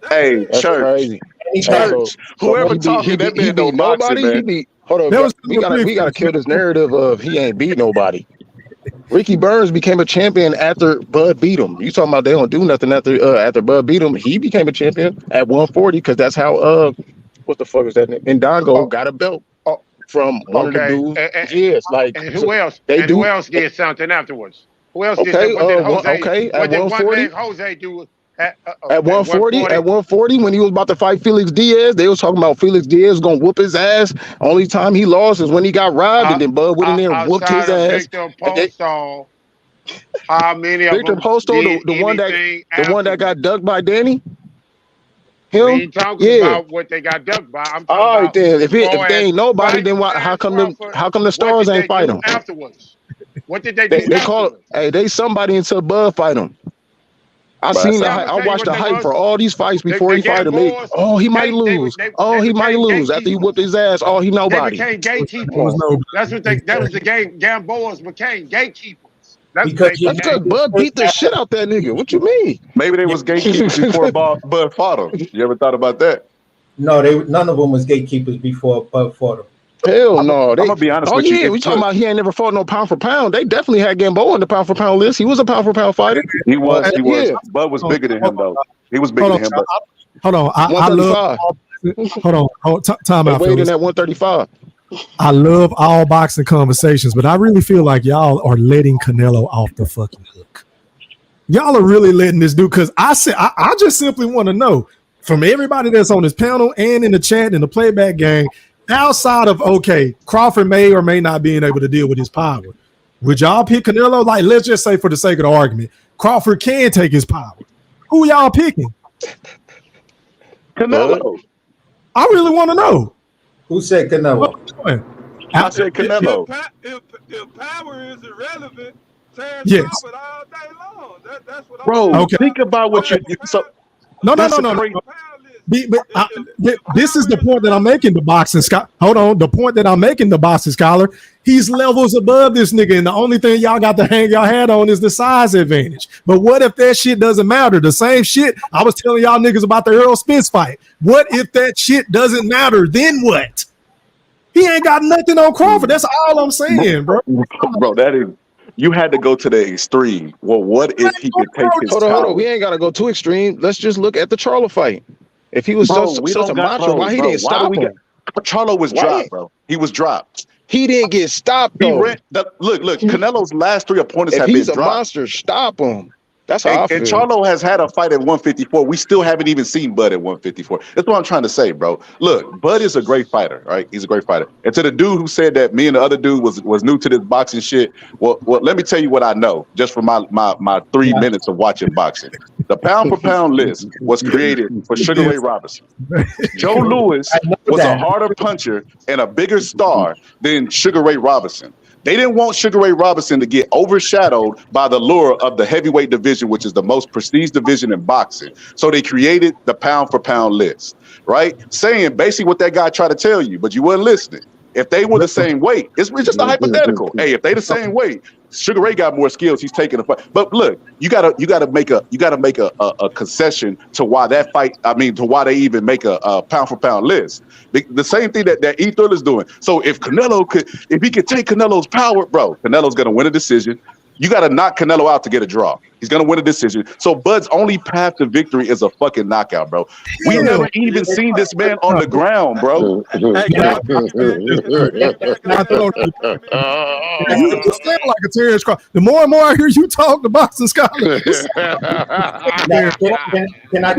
Speaker 7: Hey,
Speaker 8: That's
Speaker 7: Church.
Speaker 8: crazy.
Speaker 7: Church. Whoever talking, that man don't boxing,
Speaker 8: nobody.
Speaker 7: man.
Speaker 8: Hold on, we gotta kill this narrative of he ain't beat nobody. Ricky Burns became a champion after Bud beat him. You talking about they don't do nothing after Bud beat him? He became a champion at 140 because that's how what the fuck is that name? Ndongo got a belt from one of the dudes. Yes, like
Speaker 10: and who else?
Speaker 8: They do.
Speaker 10: Who else did something afterwards? Who else
Speaker 8: Okay,
Speaker 10: did something? What did
Speaker 8: at 140,
Speaker 10: Jose do?
Speaker 8: At 140, when he was about to fight Felix Diaz, they was talking about Felix Diaz gonna whoop his ass. Only time he lost is when he got robbed, and then Bud went in there and whooped his ass.
Speaker 10: Victor Postol, how many of
Speaker 8: Victor
Speaker 10: them
Speaker 8: Postol, the one that got ducked by Danny? Him?
Speaker 10: We ain't talking about what they got ducked by. I'm talking
Speaker 8: all right,
Speaker 10: about
Speaker 8: then. If they ain't nobody, then why? How come the stars ain't fight him
Speaker 10: afterwards? What did they do?
Speaker 8: They call they somebody until Bud fight him. I watched the hype for all these fights before he fight him. He might lose. He might lose after he whooped his ass. He nobody.
Speaker 10: They became gatekeepers. That's what that was the game. Gamboas became gatekeepers. That's
Speaker 8: because Bud beat the shit out that nigga. What you mean?
Speaker 7: Maybe they was gatekeepers before Bud fought him. You ever thought about that?
Speaker 6: No, none of them was gatekeepers before Bud fought him.
Speaker 8: Hell no.
Speaker 7: I'm gonna be honest with you.
Speaker 8: We talking about he ain't never fought no pound for pound. They definitely had Gamboa on the pound for pound list. He was a pound for pound fighter.
Speaker 7: He was. Bud was bigger than him though. He was bigger than him.
Speaker 5: Hold on. I love. Hold on. Time out.
Speaker 8: Weighed in at 135.
Speaker 5: I love all boxing conversations, but I really feel like y'all are letting Canelo off the fucking hook. Y'all are really letting this dude, because I just simply want to know from everybody that's on this panel and in the chat and the playback game, outside of Crawford may or may not being able to deal with his power, would y'all pick Canelo? Like, let's just say for the sake of the argument, Crawford can take his power. Who y'all picking?
Speaker 7: Canelo.
Speaker 5: I really want to know.
Speaker 6: Who said Canelo?
Speaker 7: I said Canelo.
Speaker 9: If power is irrelevant, Terence Crawford all day long. That's what
Speaker 7: I'm think about what you so.
Speaker 5: No. This is the point that I'm making. The boxing scholar. Hold on. The point that I'm making. The boxing scholar. He's levels above this nigga, and the only thing y'all got to hang y'all hat on is the size advantage. But what if that shit doesn't matter? The same shit I was telling y'all niggas about the Earl Spence fight. What if that shit doesn't matter? Then what? He ain't got nothing on Crawford. That's all I'm saying, bro.
Speaker 7: Bro, that is. You had to go to the extreme. Well, what if he could take his
Speaker 8: Hold on. We ain't got to go too extreme. Let's just look at the Charlo fight. If he was such a macho, why he didn't stop him?
Speaker 7: Charlo was dropped, bro. He was dropped.
Speaker 8: He didn't get stopped, though.
Speaker 7: Look. Canelo's last 3 opponents have been dropped.
Speaker 8: If he's a monster, stop him. That's how I feel.
Speaker 7: And Charlo has had a fight at 154. We still haven't even seen Bud at 154. That's what I'm trying to say, bro. Look, Bud is a great fighter, right? He's a great fighter. And to the dude who said that me and the other dude was new to this boxing shit, well, let me tell you what I know just from my 3 minutes of watching boxing. The pound for pound list was created for Sugar Ray Robinson. Joe Louis was a harder puncher and a bigger star than Sugar Ray Robinson. They didn't want Sugar Ray Robinson to get overshadowed by the lure of the heavyweight division, which is the most prestige division in boxing. So they created the pound for pound list, right? Saying basically what that guy tried to tell you, but you weren't listening. If they were the same weight, it's just a hypothetical. Hey, if they the same weight, Sugar Ray got more skills. He's taking a fight. But look, you gotta make a concession to why that fight. I mean, to why they even make a pound for pound list. The same thing that E Thriller's doing. So if he could take Canelo's power, bro, Canelo's gonna win a decision. You got to knock Canelo out to get a draw. He's going to win a decision. So Bud's only path to victory is a fucking knockout, bro. We never even seen this man on the ground, bro.
Speaker 5: You sound like a Terence Crawford. The more and more I hear you talk, the boxing scholar.
Speaker 6: Can I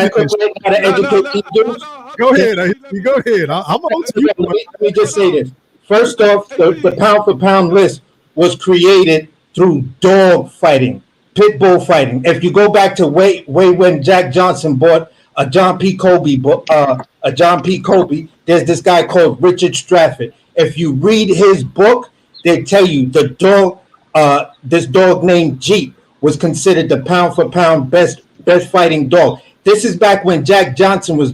Speaker 6: quickly try to educate you?
Speaker 5: Go ahead. Go ahead. I'm on to you.
Speaker 6: Let me just say this. First off, the pound for pound list was created through dog fighting, pit bull fighting. If you go back to way when Jack Johnson bought a John P. Colby, there's this guy called Richard Stratford. If you read his book, they tell you the dog, this dog named Jeep, was considered the pound for pound best fighting dog. This is back when Jack Johnson was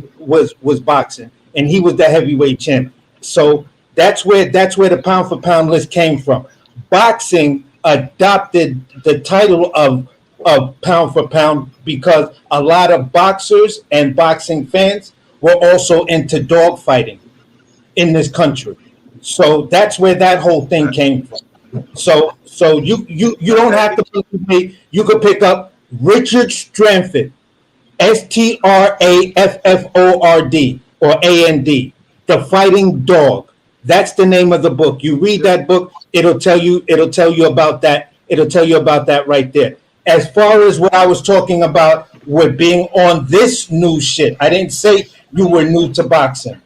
Speaker 6: boxing and he was the heavyweight champ. So that's where the pound for pound list came from. Boxing adopted the title of pound for pound because a lot of boxers and boxing fans were also into dog fighting in this country. So that's where that whole thing came from. So you don't have to believe me. You could pick up Richard Stranford, Strafford or AND, The Fighting Dog. That's the name of the book. You read that book, it'll tell you about that. It'll tell you about that right there. As far as what I was talking about with being on this new shit, I didn't say you were new to boxing.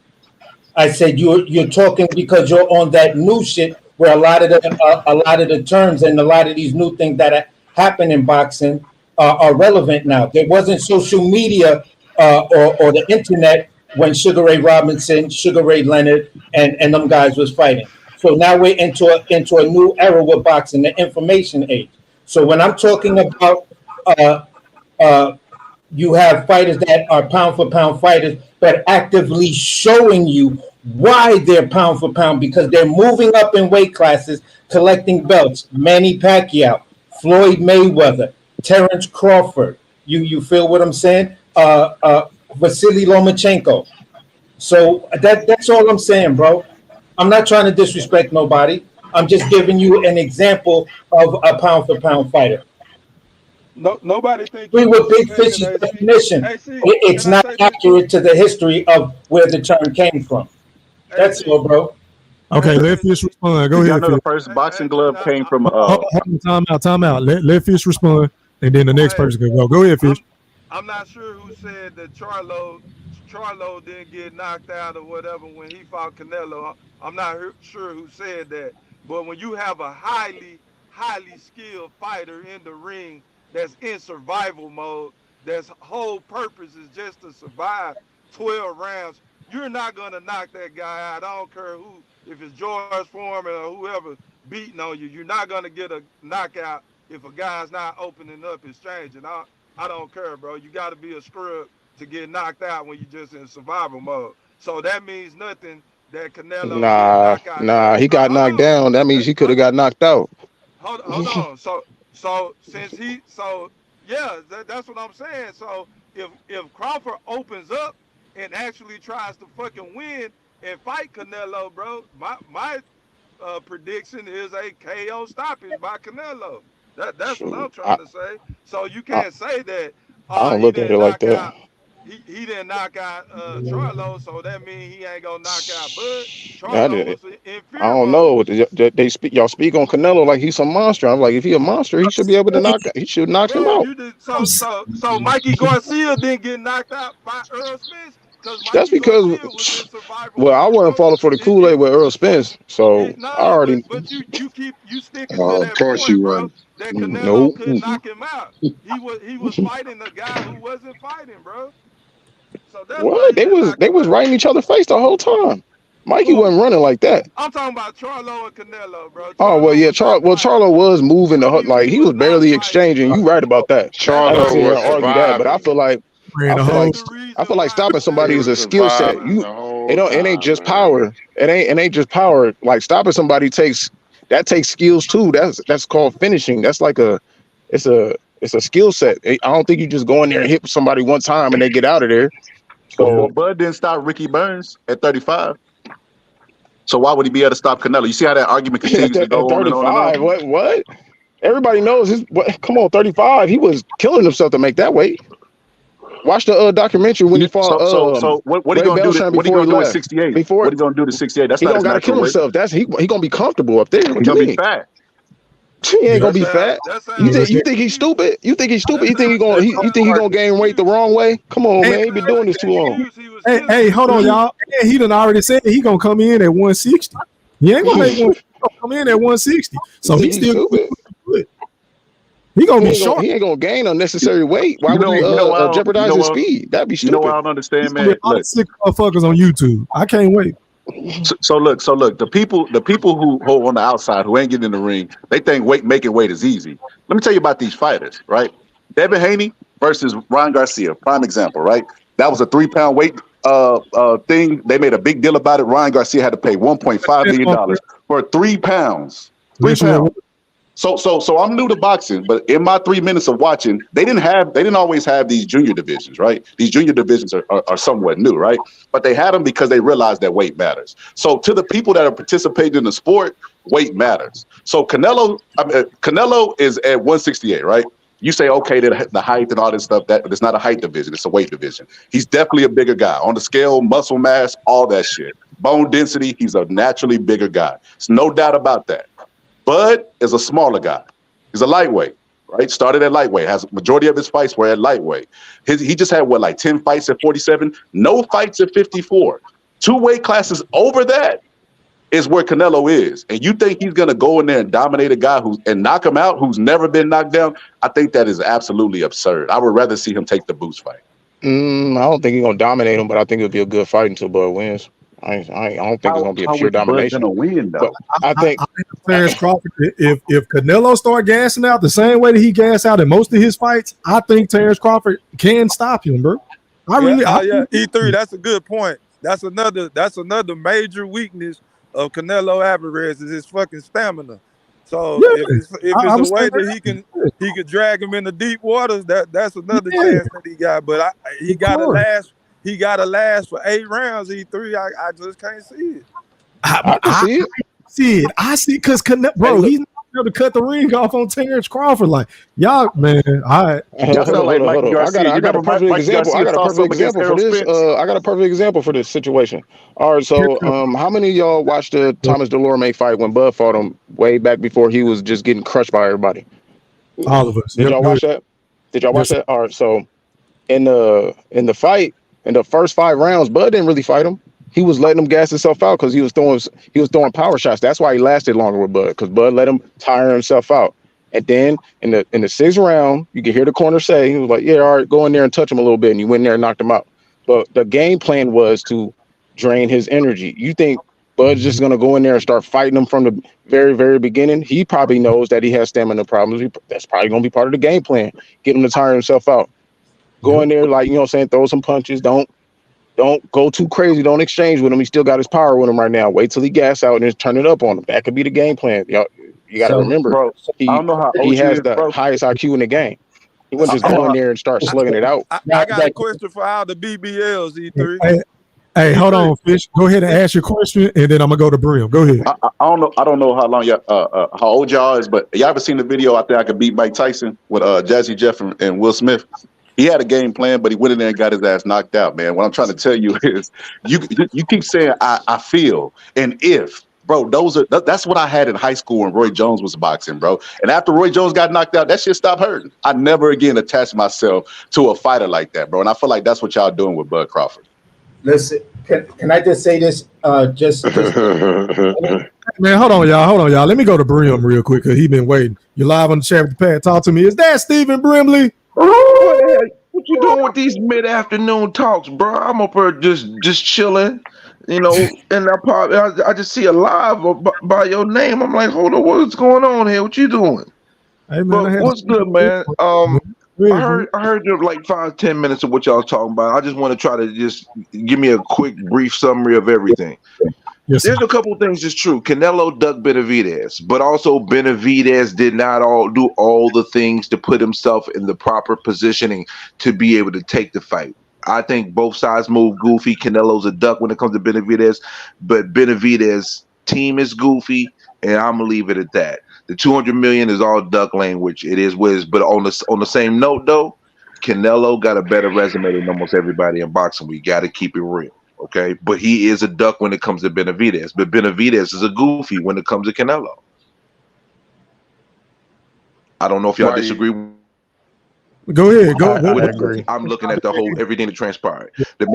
Speaker 6: I said you're talking because you're on that new shit where a lot of the terms and a lot of these new things that happen in boxing are relevant now. There wasn't social media or the internet when Sugar Ray Robinson, Sugar Ray Leonard, and them guys was fighting. So now we're into a new era with boxing, the information age. So when I'm talking about you have fighters that are pound for pound fighters, but actively showing you why they're pound for pound because they're moving up in weight classes, collecting belts. Manny Pacquiao, Floyd Mayweather, Terence Crawford. You feel what I'm saying? Vasily Lomachenko. So that's all I'm saying, bro. I'm not trying to disrespect nobody. I'm just giving you an example of a pound for pound fighter.
Speaker 9: No, nobody thinks
Speaker 6: we with Big Fish's definition. It's not accurate to the history of where the term came from. That's all, bro.
Speaker 5: Okay, let Fish respond. Go ahead.
Speaker 7: The first boxing glove came from.
Speaker 5: Time out. Let Fish respond, and then the next person can go. Go ahead, Fish.
Speaker 9: I'm not sure who said that Charlo didn't get knocked out or whatever when he fought Canelo. I'm not sure who said that. But when you have a highly skilled fighter in the ring that's in survival mode, that's whole purpose is just to survive 12 rounds, you're not going to knock that guy out. I don't care who, if it's George Foreman or whoever beating on you, you're not going to get a knockout if a guy's not opening up his change. And I don't care, bro. You got to be a scrub to get knocked out when you're just in survival mode. So that means nothing that Canelo
Speaker 8: Nah, he got knocked down. That means he could have got knocked out.
Speaker 9: Hold on. So since that's what I'm saying. So if Crawford opens up and actually tries to fucking win and fight Canelo, bro, my prediction is a KO stoppage by Canelo. That's what I'm trying to say. So you can't say that.
Speaker 8: I don't look at it like that.
Speaker 9: He didn't knock out Charlo, so that means he ain't gonna knock out Bud. Charlo was inferior.
Speaker 8: I don't know. Y'all speak on Canelo like he's some monster. I'm like, if he a monster, he should be able to knock him out.
Speaker 9: So Mikey Garcia didn't get knocked out by Earl Spence.
Speaker 8: That's because, I wasn't falling for the Kool-Aid with Earl Spence, so I already.
Speaker 9: But you sticking to that point, bro. That Canelo couldn't knock him out. He was fighting a guy who wasn't fighting, bro. So that's
Speaker 8: what they was right in each other's face the whole time. Mikey wasn't running like that.
Speaker 9: I'm talking about Charlo and Canelo, bro.
Speaker 8: Charlo was moving like he was barely exchanging. You right about that.
Speaker 10: Charlo was
Speaker 8: argue that, but I feel like stopping somebody is a skill set. It ain't just power. It ain't just power. Like stopping somebody takes skills too. That's called finishing. That's like it's a skill set. I don't think you just go in there and hit somebody one time and they get out of there.
Speaker 7: So Bud didn't stop Ricky Burns at 35. So why would he be able to stop Canelo? You see how that argument continues to go on and on and on?
Speaker 8: What? Everybody knows come on, 35. He was killing himself to make that weight. Watch the documentary when he fought.
Speaker 7: So what are you gonna do? What are you gonna do at 68? What are you gonna do to 68? That's not his natural weight. He don't gotta kill himself.
Speaker 8: That's he gonna be comfortable up there.
Speaker 7: He's gonna be fat.
Speaker 8: He ain't gonna be fat. You think he's stupid? You think he's stupid? You think he gonna gain weight the wrong way? Come on, man. He been doing this too long.
Speaker 5: Hey, hold on, y'all. He done already said he gonna come in at 160. He ain't gonna come in at 160. So he's still good. He gonna be short.
Speaker 8: He ain't gonna gain unnecessary weight. Why would he jeopardize his speed? That'd be stupid.
Speaker 7: You know what I don't understand, man?
Speaker 5: Look, 6 motherfuckers on YouTube. I can't wait.
Speaker 7: So look, the people who hold on the outside who ain't getting in the ring, they think making weight is easy. Let me tell you about these fighters, right? Devin Haney versus Ryan Garcia, prime example, right? That was a 3-pound weight thing. They made a big deal about it. Ryan Garcia had to pay $1.5 million for 3 pounds. 3 pounds. So I'm new to boxing, but in my 3 minutes of watching, they didn't always have these junior divisions, right? These junior divisions are somewhat new, right? But they had them because they realized that weight matters. So to the people that are participating in the sport, weight matters. So Canelo is at 168, right? You say, okay, the height and all this stuff, but it's not a height division, it's a weight division. He's definitely a bigger guy. On the scale, muscle mass, all that shit. Bone density, he's a naturally bigger guy. There's no doubt about that. Bud is a smaller guy. He's a lightweight, right? Started at lightweight. Has majority of his fights were at lightweight. He just had, 10 fights at 47? No fights at 54. 2 weight classes over that is where Canelo is. And you think he's going to go in there and dominate a guy and knock him out who's never been knocked down? I think that is absolutely absurd. I would rather see him take the boost fight.
Speaker 8: I don't think he's going to dominate him, but I think it'll be a good fight until Bud wins. I don't think it's going to be a pure domination.
Speaker 7: Bud going to win, though?
Speaker 8: I think
Speaker 5: Terence Crawford, if Canelo start gassing out the same way that he gassed out in most of his fights, I think Terence Crawford can stop him, bro.
Speaker 9: E3, that's a good point. That's another major weakness of Canelo Alvarez is his fucking stamina. So if it's a way that he could drag him into deep waters, that's another chance that he got. But he gotta last for 8 rounds. E3, I just can't see it.
Speaker 5: I see because bro, he's not able to cut the ring off on Terence Crawford. Like y'all, man. All right.
Speaker 8: I got a perfect example. I got a perfect example for this. I got a perfect example for this situation. All right, so how many of y'all watched the Thomas Delorme fight when Bud fought him way back before he was just getting crushed by everybody?
Speaker 5: All of us.
Speaker 8: Did y'all watch that? Did y'all watch that? All right, so in the fight, in the first 5 rounds, Bud didn't really fight him. He was letting him gas himself out because he was throwing power shots. That's why he lasted longer with Bud, because Bud let him tire himself out. And then in the 6th round, you could hear the corner say, he was like, yeah, all right, go in there and touch him a little bit. And you went in there and knocked him out. But the game plan was to drain his energy. You think Bud's just going to go in there and start fighting him from the very, very beginning? He probably knows that he has stamina problems. That's probably going to be part of the game plan. Get him to tire himself out. Go in there, like, you know what I'm saying, throw some punches. Don't go too crazy. Don't exchange with him. He still got his power with him right now. Wait till he gas out and just turn it up on him. That could be the game plan. Y'all, you got to remember,
Speaker 7: bro,
Speaker 8: he
Speaker 7: has
Speaker 8: the highest IQ in the game. He wouldn't just go in there and start slugging it out.
Speaker 9: I got a question for all the BBLs, E3.
Speaker 5: Hey, hold on, Fish. Go ahead and ask your question, and then I'm gonna go to Brim. Go ahead.
Speaker 7: I don't know how long how old y'all is, but y'all ever seen the video? I think I could beat Mike Tyson with Jazzy Jeff and Will Smith. He had a game plan, but he went in there and got his ass knocked out, man. What I'm trying to tell you is, you keep saying I feel and if. Bro, that's what I had in high school when Roy Jones was boxing, bro. And after Roy Jones got knocked out, that shit stopped hurting. I never again attached myself to a fighter like that, bro. And I feel like that's what y'all doing with Bud Crawford.
Speaker 6: Listen, can I just say this? Just
Speaker 5: man, hold on, y'all. Let me go to Brim real quick because he been waiting. You're live on the chat with the pad. Talk to me. Is that Stephen Brimley?
Speaker 11: What you doing with these mid-afternoon talks, bro? I'm up here just chilling, you know, and I just see a live by your name. I'm like, hold on, what's going on here? What you doing?
Speaker 5: Hey, man,
Speaker 11: but what's good, man? I heard you like 5-10 minutes of what y'all talking about. I just want to try to just give me a quick, brief summary of everything.
Speaker 5: Yes,
Speaker 11: there's a couple of things that's true. Canelo ducked Benavidez, but also Benavidez did not do all the things to put himself in the proper positioning to be able to take the fight. I think both sides move goofy. Canelo's a duck when it comes to Benavidez, but Benavidez' team is goofy, and I'm gonna leave it at that. The 200 million is all duck language. It is what it is. But on the same note, though, Canelo got a better resume than almost everybody in boxing. We got to keep it real. Okay, but he is a duck when it comes to Benavidez. But Benavidez is a goofy when it comes to Canelo. I don't know if y'all disagree.
Speaker 5: Go ahead.
Speaker 8: I agree.
Speaker 11: I'm looking at the whole everything that transpired. The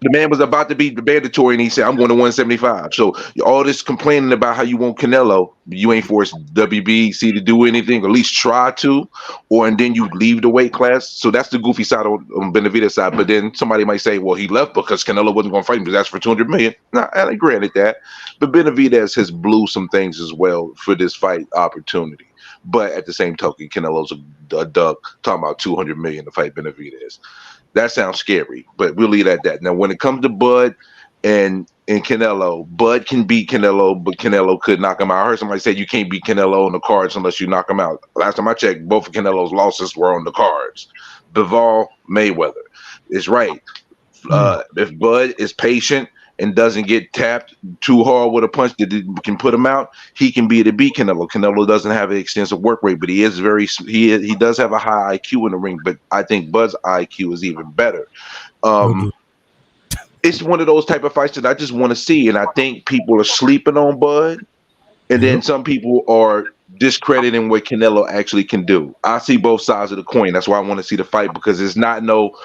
Speaker 11: man was about to be mandatory, and he said, "I'm going to 175." So all this complaining about how you want Canelo, you ain't forced WBC to do anything, or at least try to, and then you leave the weight class. So that's the goofy side on Benavidez' side. But then somebody might say, "Well, he left because Canelo wasn't going to fight him because that's for 200 million." No, I granted that, but Benavidez has blew some things as well for this fight opportunity. But at the same token, Canelo's a duck talking about 200 million to fight Benavidez. That sounds scary, but we'll leave it at that. Now, when it comes to Bud and and Canelo. Bud can beat Canelo, but Canelo could knock him out. I heard somebody say you can't beat Canelo on the cards unless you knock him out. Last time I checked, both of Canelo's losses were on the cards. Bivol, Mayweather. It's right. If Bud is patient and doesn't get tapped too hard with a punch that can put him out, he can beat Canelo. Canelo doesn't have an extensive work rate, but he does have a high IQ in the ring. But I think Bud's IQ is even better. It's one of those type of fights that I just want to see, and I think people are sleeping on Bud, and then some people are discrediting what Canelo actually can do. I see both sides of the coin. That's why I want to see the fight, because it's not no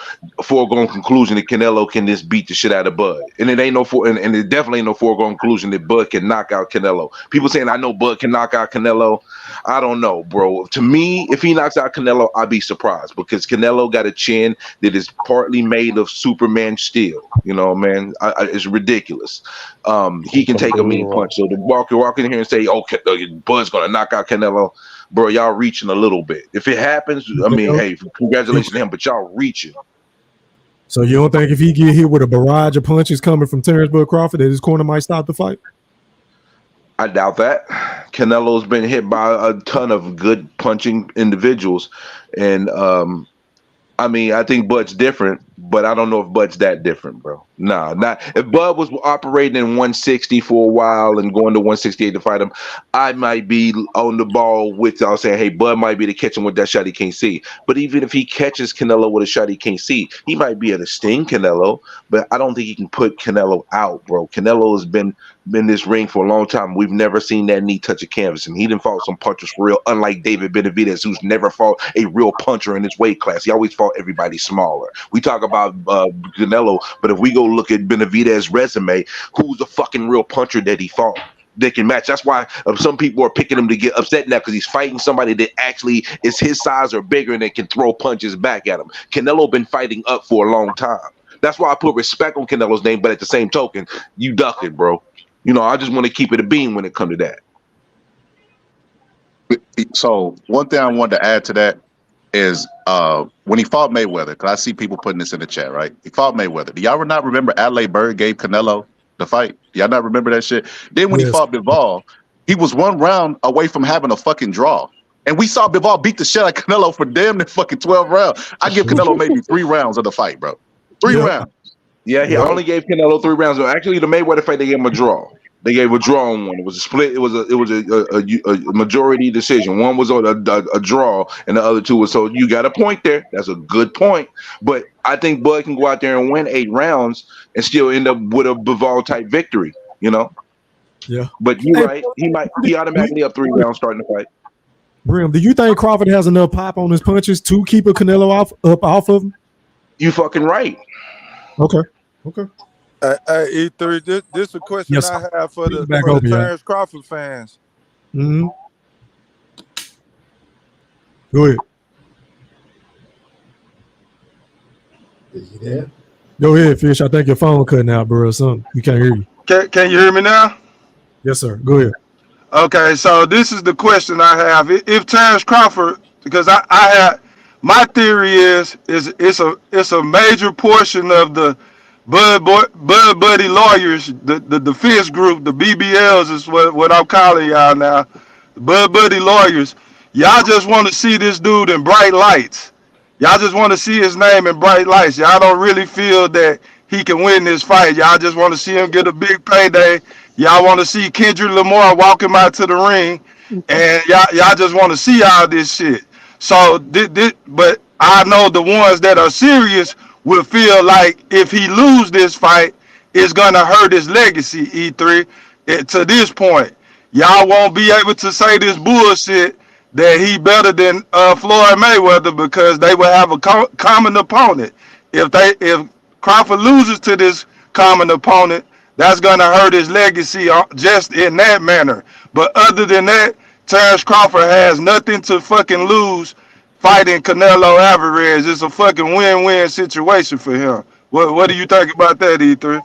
Speaker 11: foregone conclusion that Canelo can just beat the shit out of Bud, and it ain't no and it definitely ain't no foregone conclusion that Bud can knock out Canelo. People saying I know Bud can knock out Canelo. I don't know, bro. To me, if he knocks out Canelo, I'd be surprised, because Canelo got a chin that is partly made of Superman steel. You know, man, it's ridiculous. He can take a mean punch. So to walk in here and say, "Oh, Bud's gonna knock out Canelo," bro, y'all reaching a little bit. If it happens, I mean, hey, congratulations to him, but y'all reaching.
Speaker 5: So you don't think if he get hit with a barrage of punches coming from Terence Bud Crawford that his corner might stop the fight?
Speaker 11: I doubt that. Canelo's been hit by a ton of good punching individuals, and I mean, I think Bud's different, but I don't know if Bud's that different, bro. Nah, not if Bud was operating in 160 for a while and going to 168 to fight him, I might be on the ball with y'all saying, hey, Bud might be to catch him with that shot he can't see. But even if he catches Canelo with a shot he can't see, he might be able to sting Canelo, but I don't think he can put Canelo out, bro. Canelo has been in this ring for a long time. We've never seen that knee touch a canvas, and he didn't fought some punchers for real, unlike David Benavidez, who's never fought a real puncher in his weight class. He always fought everybody smaller. We talk about Canelo, but if we go look at Benavidez's resume, who's the fucking real puncher that he fought that can match? That's why some people are picking him to get upset now, because he's fighting somebody that actually is his size or bigger and that can throw punches back at him. Canelo been fighting up for a long time. That's why I put respect on Canelo's name, but at the same token, you ducking, bro. You know, I just want to keep it a beam when it comes to
Speaker 7: that. So one thing I wanted to add to that is when he fought Mayweather, because I see people putting this in the chat, right? He fought Mayweather. Do y'all not remember Adlai Bird gave Canelo the fight? Do y'all not remember that shit? Then when he fought Bivol, he was 1 round away from having a fucking draw. And we saw Bivol beat the shit out of Canelo for damn near fucking 12 rounds. I give Canelo maybe 3 rounds of the fight, bro. 3 rounds.
Speaker 11: Yeah, he only gave Canelo 3 rounds. Actually, the Mayweather fight, they gave him a draw. They gave a draw on one. It was a split. It was a majority decision. One was on a draw, and the other 2 was. So you got a point there. That's a good point. But I think Bud can go out there and win 8 rounds and still end up with a Bivol type victory. You know.
Speaker 5: Yeah.
Speaker 11: But you're right. He automatically up 3 rounds starting the fight.
Speaker 5: Brim, do you think Crawford has enough pop on his punches to keep a Canelo off of him?
Speaker 11: You fucking right.
Speaker 5: Okay.
Speaker 9: Hey, E3, this is a question I have for the Terence Crawford fans.
Speaker 5: Mm-hmm. Go ahead.
Speaker 6: Is he there?
Speaker 5: Go ahead, Fish. I think your phone cutting out, bro, or something. We can't hear you.
Speaker 9: Can you hear me now?
Speaker 5: Yes, sir. Go ahead.
Speaker 9: Okay, so this is the question I have. If Terence Crawford, because I have, my theory is it's a major portion of the Bud Buddy lawyers, the defense group, the BBLs is what I'm calling y'all now. The Bud Buddy lawyers. Y'all just want to see this dude in bright lights. Y'all just want to see his name in bright lights. Y'all don't really feel that he can win this fight. Y'all just want to see him get a big payday. Y'all want to see Kendrick Lamar walk him out to the ring, and y'all just want to see all this shit. So, but I know the ones that are serious will feel like if he lose this fight, it's gonna hurt his legacy. E3 to this point, y'all won't be able to say this bullshit that he better than Floyd Mayweather, because they will have a common opponent. If Crawford loses to this common opponent, that's gonna hurt his legacy just in that manner. But other than that, Terence Crawford has nothing to fucking lose fighting Canelo Alvarez. It's a fucking win-win situation for him. What do you think about that, E3?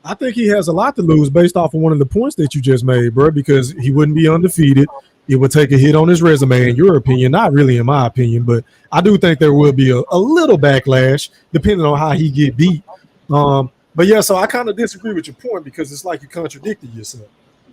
Speaker 5: I think he has a lot to lose based off of one of the points that you just made, bro, because he wouldn't be undefeated. It would take a hit on his resume, in your opinion. Not really in my opinion, but I do think there will be a little backlash depending on how he get beat. But yeah, so I kind of disagree with your point because it's like you contradicted yourself.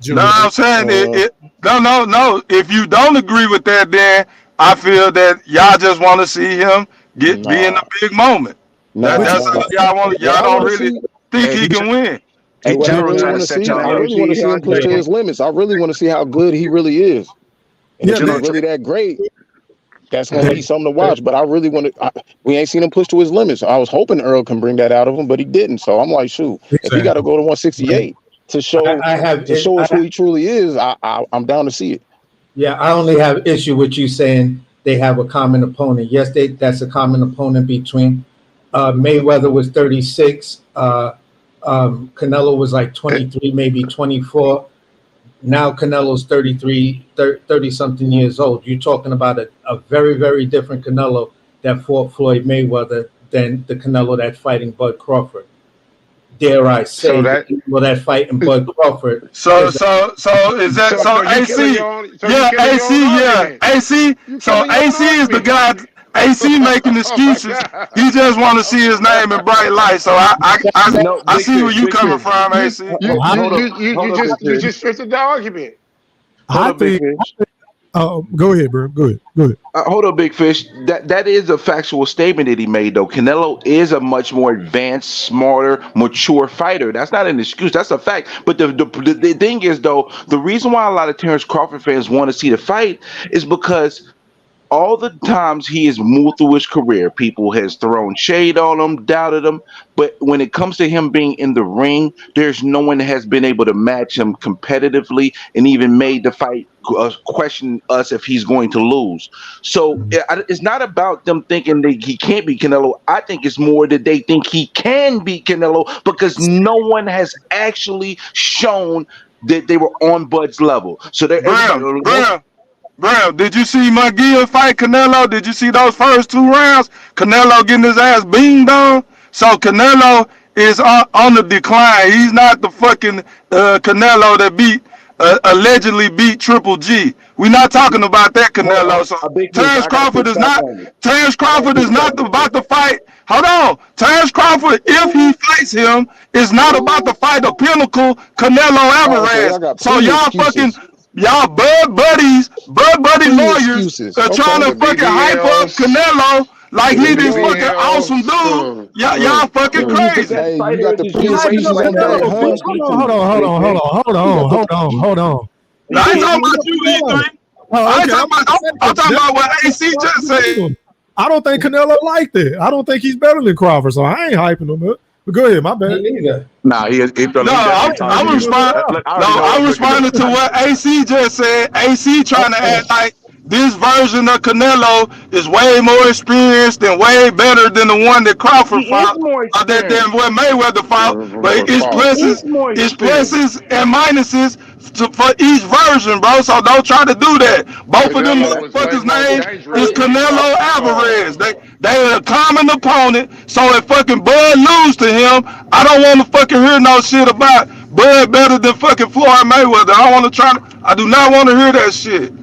Speaker 9: No, I'm saying no. If you don't agree with that, then I feel that y'all just want to see him be in a big moment. That's all y'all want. Y'all don't really think he can win.
Speaker 8: Hey, what I really want to see, I really want to see him push to his limits. I really want to see how good he really is. And if he's really that great, that's going to be something to watch. But I really want to. We ain't seen him push to his limits. I was hoping Earl can bring that out of him, but he didn't. So I'm like, shoot, if he got to go to 168 to show us who he truly is, I'm down to see it.
Speaker 6: Yeah, I only have issue with you saying they have a common opponent. Yes, that's a common opponent between Mayweather was 36. Canelo was like 23, maybe 24. Now Canelo's 33, 30 something years old. You're talking about a very, very different Canelo that fought Floyd Mayweather than the Canelo that's fighting Bud Crawford. Dare I say, that fighting Bud Crawford.
Speaker 9: So AC? So AC is the guy. AC making excuses. He just want to see his name in bright light. So I see where you coming from, AC.
Speaker 10: You just twisted the argument.
Speaker 5: Go ahead, bro. Go ahead.
Speaker 11: Hold on, Big Fish. That is a factual statement that he made, though. Canelo is a much more advanced, smarter, mature fighter. That's not an excuse. That's a fact. But the thing is, though, the reason why a lot of Terence Crawford fans want to see the fight is because all the times he has moved through his career, people has thrown shade on him, doubted him. But when it comes to him being in the ring, there's no one that has been able to match him competitively and even made the fight question us if he's going to lose. So it's not about them thinking that he can't beat Canelo. I think it's more that they think he can beat Canelo because no one has actually shown that they were on Bud's level. So they're
Speaker 9: Bro, did you see McGill fight Canelo? Did you see those first 2 rounds? Canelo getting his ass beamed on. So Canelo is on the decline. He's not the fucking Canelo that allegedly beat Triple G. We're not talking about that Canelo. So Terence Crawford is not. Terence Crawford is not about to fight. Hold on, Terence Crawford, if he fights him, is not about to fight the pinnacle Canelo Alvarez. So y'all fucking. Y'all Bud Buddy lawyers are trying to fucking hype up Canelo like he this fucking awesome dude. Y'all fucking crazy.
Speaker 8: Hey, you got the
Speaker 5: Hold on.
Speaker 9: I ain't talking about you, E3. I'm talking about what AC just said.
Speaker 5: I don't think Canelo like that. I don't think he's better than Crawford, so I ain't hyping him up. But go ahead, my bad.
Speaker 7: Nah,
Speaker 9: I'm responding to what AC just said. AC trying to act like this version of Canelo is way more experienced and way better than the one that Crawford fought, than what Mayweather fought. But it's pluses and minuses for each version, bro. So don't try to do that. Both of them motherfuckers' name is Canelo Alvarez. They are a common opponent. So if fucking Bud lose to him, I don't want to fucking hear no shit about Bud better than fucking Floyd Mayweather. I do not want to hear that shit.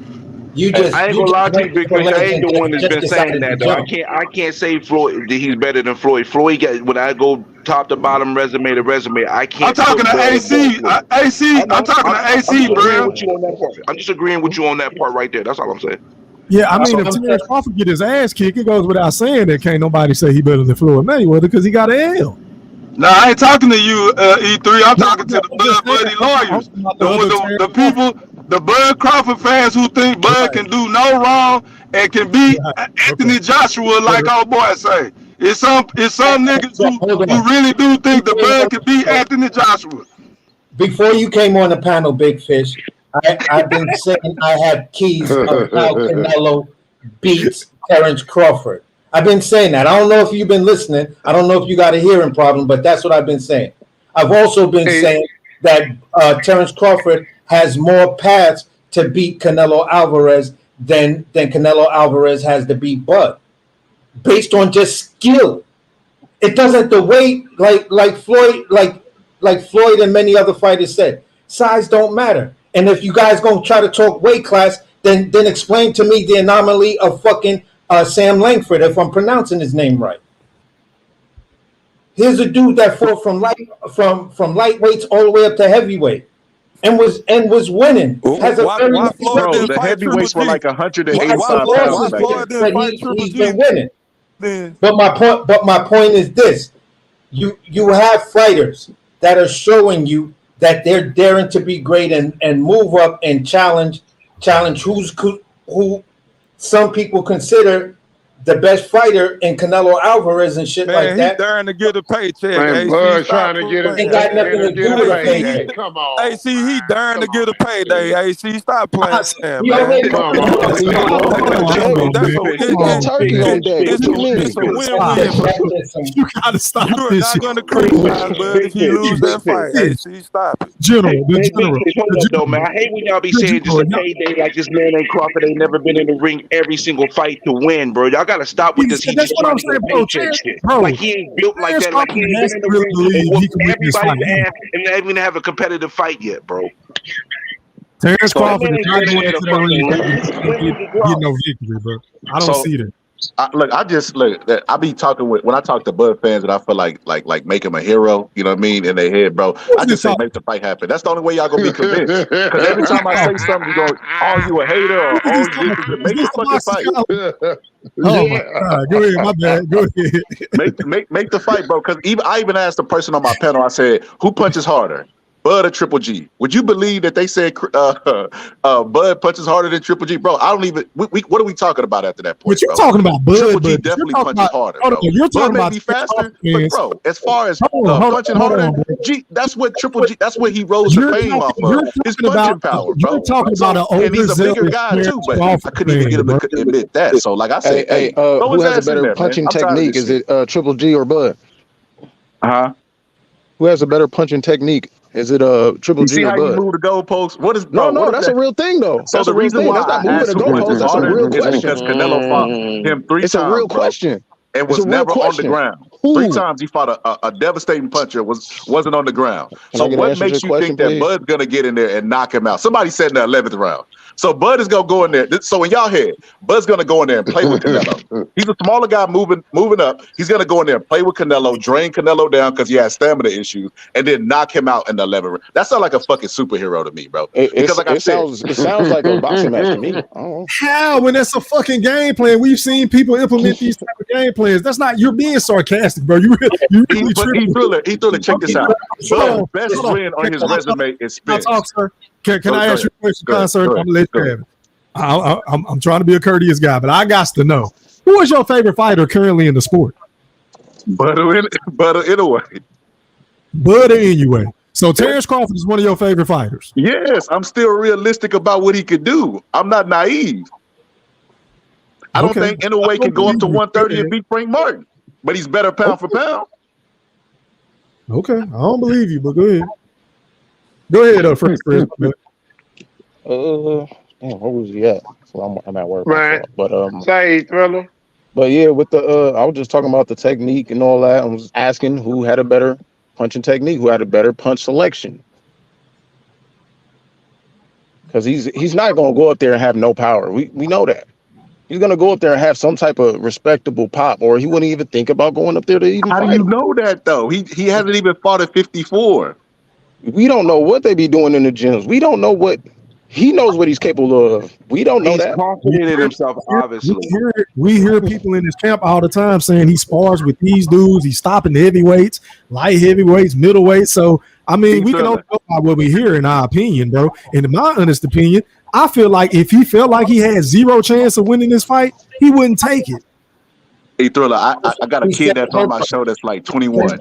Speaker 11: I ain't gonna lie to you, Big Fish. I ain't the one that's been saying that though. I can't say Floyd that he's better than Floyd. Floyd got, when I go top to bottom, resume to resume, I can't.
Speaker 9: I'm talking to AC. I'm talking to AC, bro.
Speaker 11: I'm just agreeing with you on that part right there. That's all I'm saying.
Speaker 5: Yeah, I mean, if Terence Crawford get his ass kicked, it goes without saying that can't nobody say he better than Floyd Mayweather because he got an L.
Speaker 9: No, I ain't talking to you, E3. I'm talking to the Bud Buddy lawyers, the people, the Bud Crawford fans who think Bud can do no wrong and can beat Anthony Joshua, like our boy say. It's some niggas who really do think the Bud can beat Anthony Joshua.
Speaker 6: Before you came on the panel, Big Fish, I've been saying I have keys of how Canelo beats Terence Crawford. I've been saying that. I don't know if you've been listening. I don't know if you got a hearing problem, but that's what I've been saying. I've also been saying that Terence Crawford has more paths to beat Canelo Alvarez than Canelo Alvarez has to beat Bud, based on just skill. It doesn't the weight like Floyd and many other fighters said. Size don't matter. And if you guys gonna try to talk weight class, then explain to me the anomaly of fucking Sam Langford, if I'm pronouncing his name right. Here's a dude that fought from lightweights all the way up to heavyweight, and was winning. Has a very
Speaker 9: Why Floyd didn't
Speaker 7: the
Speaker 9: fight Triple
Speaker 7: heavyweights were
Speaker 9: G?
Speaker 7: like 185
Speaker 9: Why
Speaker 7: pounds back
Speaker 9: Floyd
Speaker 7: then.
Speaker 9: didn't fight Triple
Speaker 6: He's
Speaker 9: G?
Speaker 6: been winning.
Speaker 9: Then
Speaker 6: But my point is this: you have fighters that are showing you that they're daring to be great and move up and challenge who some people consider the best fighter in Canelo Alvarez and shit like that.
Speaker 9: He's daring to get a paycheck.
Speaker 10: Man, Bud trying to get a
Speaker 6: Ain't got nothing to do with
Speaker 10: payday. Come on.
Speaker 9: AC, he daring to get a payday. AC, stop playing, man.
Speaker 10: Come on.
Speaker 8: Turkey on deck. What you mean?
Speaker 9: It's a win-win.
Speaker 5: You gotta stop
Speaker 9: You are
Speaker 5: this
Speaker 9: not
Speaker 5: shit.
Speaker 9: going to criticize Bud if he lose that fight. AC, stop it.
Speaker 5: General,
Speaker 11: Hold up, though, man. I hate when y'all be saying just a payday like this man ain't Crawford ain't never been in the ring every single fight to win, bro. Y'all gotta stop with this. He
Speaker 5: That's
Speaker 11: just
Speaker 5: what I'm
Speaker 11: trying to
Speaker 5: saying,
Speaker 11: get
Speaker 5: bro.
Speaker 11: paycheck shit.
Speaker 5: Bro,
Speaker 11: Like he ain't built like that. Like he ain't been in the ring and whooped everybody's ass and not even have a competitive fight yet, bro.
Speaker 5: Terence
Speaker 11: So
Speaker 5: Crawford
Speaker 11: that
Speaker 5: is
Speaker 11: man
Speaker 5: not
Speaker 11: ain't
Speaker 5: going into the ring get no victory, bro. I don't see that.
Speaker 7: I be talking when I talk to Bud fans and I feel like make him a hero, you know what I mean, in their head, bro. I just say make the fight happen. That's the only way y'all gonna be convinced. Because every time I say something, you go, oh, you a hater or oh, you this is make the fucking fight.
Speaker 5: Oh my God. Go ahead, my bad. Go ahead.
Speaker 7: Make the fight, bro. Because I even asked the person on my panel, I said, who punches harder? Bud or Triple G? Would you believe that they said Bud punches harder than Triple G? Bro, I don't even. What are we talking about after that point?
Speaker 5: But you're
Speaker 7: bro?
Speaker 5: talking about Bud.
Speaker 7: Triple G definitely punches harder, bro.
Speaker 5: You're talking
Speaker 7: Bud may
Speaker 5: about
Speaker 7: be faster, but bro, as far as punching harder, G, that's what Triple G. That's what he rose to fame off of. His punching power, bro.
Speaker 5: You're talking about an
Speaker 7: and he's a bigger guy too, but I couldn't even get him to admit that. So, like I said,
Speaker 8: who has a better punching technique? Is it Triple G or Bud? Who has a better punching technique? Is it Triple G
Speaker 7: see
Speaker 8: or
Speaker 7: how
Speaker 8: Bud?
Speaker 7: you move the goalposts? What is
Speaker 8: no? That's a real thing though.
Speaker 7: So
Speaker 8: That's
Speaker 7: the
Speaker 8: a real
Speaker 7: reason
Speaker 8: thing.
Speaker 7: why
Speaker 8: That's not
Speaker 7: I
Speaker 8: moving
Speaker 7: asked
Speaker 8: the
Speaker 7: who punches
Speaker 8: goalposts. That's a
Speaker 7: harder
Speaker 8: real
Speaker 7: is
Speaker 8: question.
Speaker 7: because Canelo fought him 3 times.
Speaker 8: It's a real
Speaker 7: bro,
Speaker 8: question.
Speaker 7: and was never on the ground. 3 times he fought a devastating puncher, wasn't on the ground. So what makes you think that Bud's gonna get in there and knock him out? Somebody said in the 11th round. So Bud is gonna go in there. So in y'all head, Bud's gonna go in there and play with Canelo. He's a smaller guy moving up. He's gonna go in there and play with Canelo, drain Canelo down because he has stamina issues, and then knock him out in the 11th round. That sounds like a fucking superhero to me, bro. Because like I said,
Speaker 8: it sounds like a boxing match to me.
Speaker 5: How? When that's a fucking game plan. We've seen people implement these type of game plans. That's not, you're being sarcastic, bro. You really
Speaker 7: he threw check this out. Bud's best win on his resume is Spence.
Speaker 5: Can I ask you a question, concert? I'm gonna let you have it. I'm trying to be a courteous guy, but I got to know, who is your favorite fighter currently in the sport?
Speaker 7: Bud Inoue.
Speaker 5: Bud Inoue. So Terence Crawford is one of your favorite fighters.
Speaker 7: Yes, I'm still realistic about what he could do. I'm not naive. I don't think Inoue can go up to 130 and beat Frank Martin, but he's better pound for pound.
Speaker 5: Okay, I don't believe you, but go ahead. Go ahead, Frank.
Speaker 8: Where was he at? So I'm at work.
Speaker 10: Right.
Speaker 8: But
Speaker 10: say Thriller.
Speaker 8: But yeah, with the I was just talking about the technique and all that. I was asking who had a better punching technique, who had a better punch selection. Because he's not gonna go up there and have no power. We know that. He's gonna go up there and have some type of respectable pop, or he wouldn't even think about going up there to even
Speaker 7: fight. How do you know that though? He hasn't even fought at 54.
Speaker 8: We don't know what they be doing in the gyms. We don't know what he knows what he's capable of. We don't know
Speaker 11: he's
Speaker 8: that.
Speaker 11: Confident in himself, obviously.
Speaker 5: We hear people in his camp all the time saying he spars with these dudes. He's stopping the heavyweights, light heavyweights, middleweights. So I mean, we can only go by what we hear, in our opinion, bro. And in my honest opinion, I feel like if he felt like he had zero chance of winning this fight, he wouldn't take it.
Speaker 7: Hey, Thriller, I got a kid that's on my show that's like 21.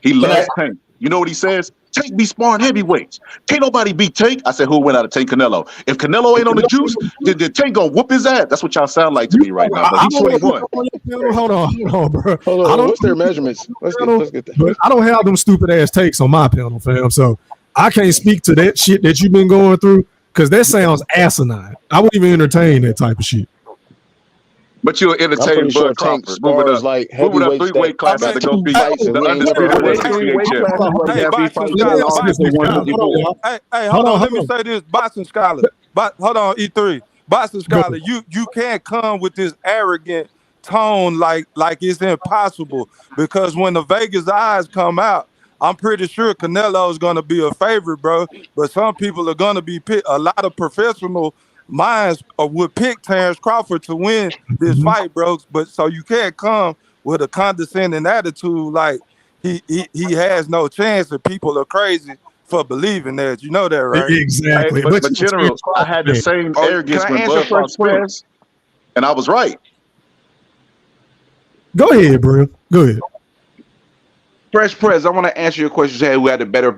Speaker 7: He loves Tank. You know what he says? Tank be sparring heavyweights. Can't nobody beat Tank. I said, who went out of Tank Canelo? If Canelo ain't on the juice, then Tank gonna whoop his ass. That's what y'all sound like to me right now. But he's 21.
Speaker 5: Hold on, bro.
Speaker 8: Hold on, what's their measurements? Let's get that.
Speaker 5: But I don't have them stupid ass takes on my panel, fam. So I can't speak to that shit that you've been going through because that sounds asinine. I wouldn't even entertain that type of shit.
Speaker 7: But you'll entertain Bud Crawford moving up,
Speaker 8: like
Speaker 7: moving up 3 weight classes to go beat the undisputed 168 champ.
Speaker 9: Hey, hold on. Let me say this, boxing scholar. Hold on, E3. Boxing scholar, you can't come with this arrogant tone like it's impossible, because when the Vegas eyes come out, I'm pretty sure Canelo is going to be a favorite, bro. But some people are going to be picked. A lot of professional minds would pick Terence Crawford to win this fight, bro. But so you can't come with a condescending attitude like he has no chance, and people are crazy for believing that. You know that, right?
Speaker 5: Exactly.
Speaker 7: Hey, but General, I had the same arrogance when Bud fought Spence, and I was right.
Speaker 5: Go ahead, bro. Go ahead.
Speaker 11: Fresh Press, I want to answer your question. Who had a better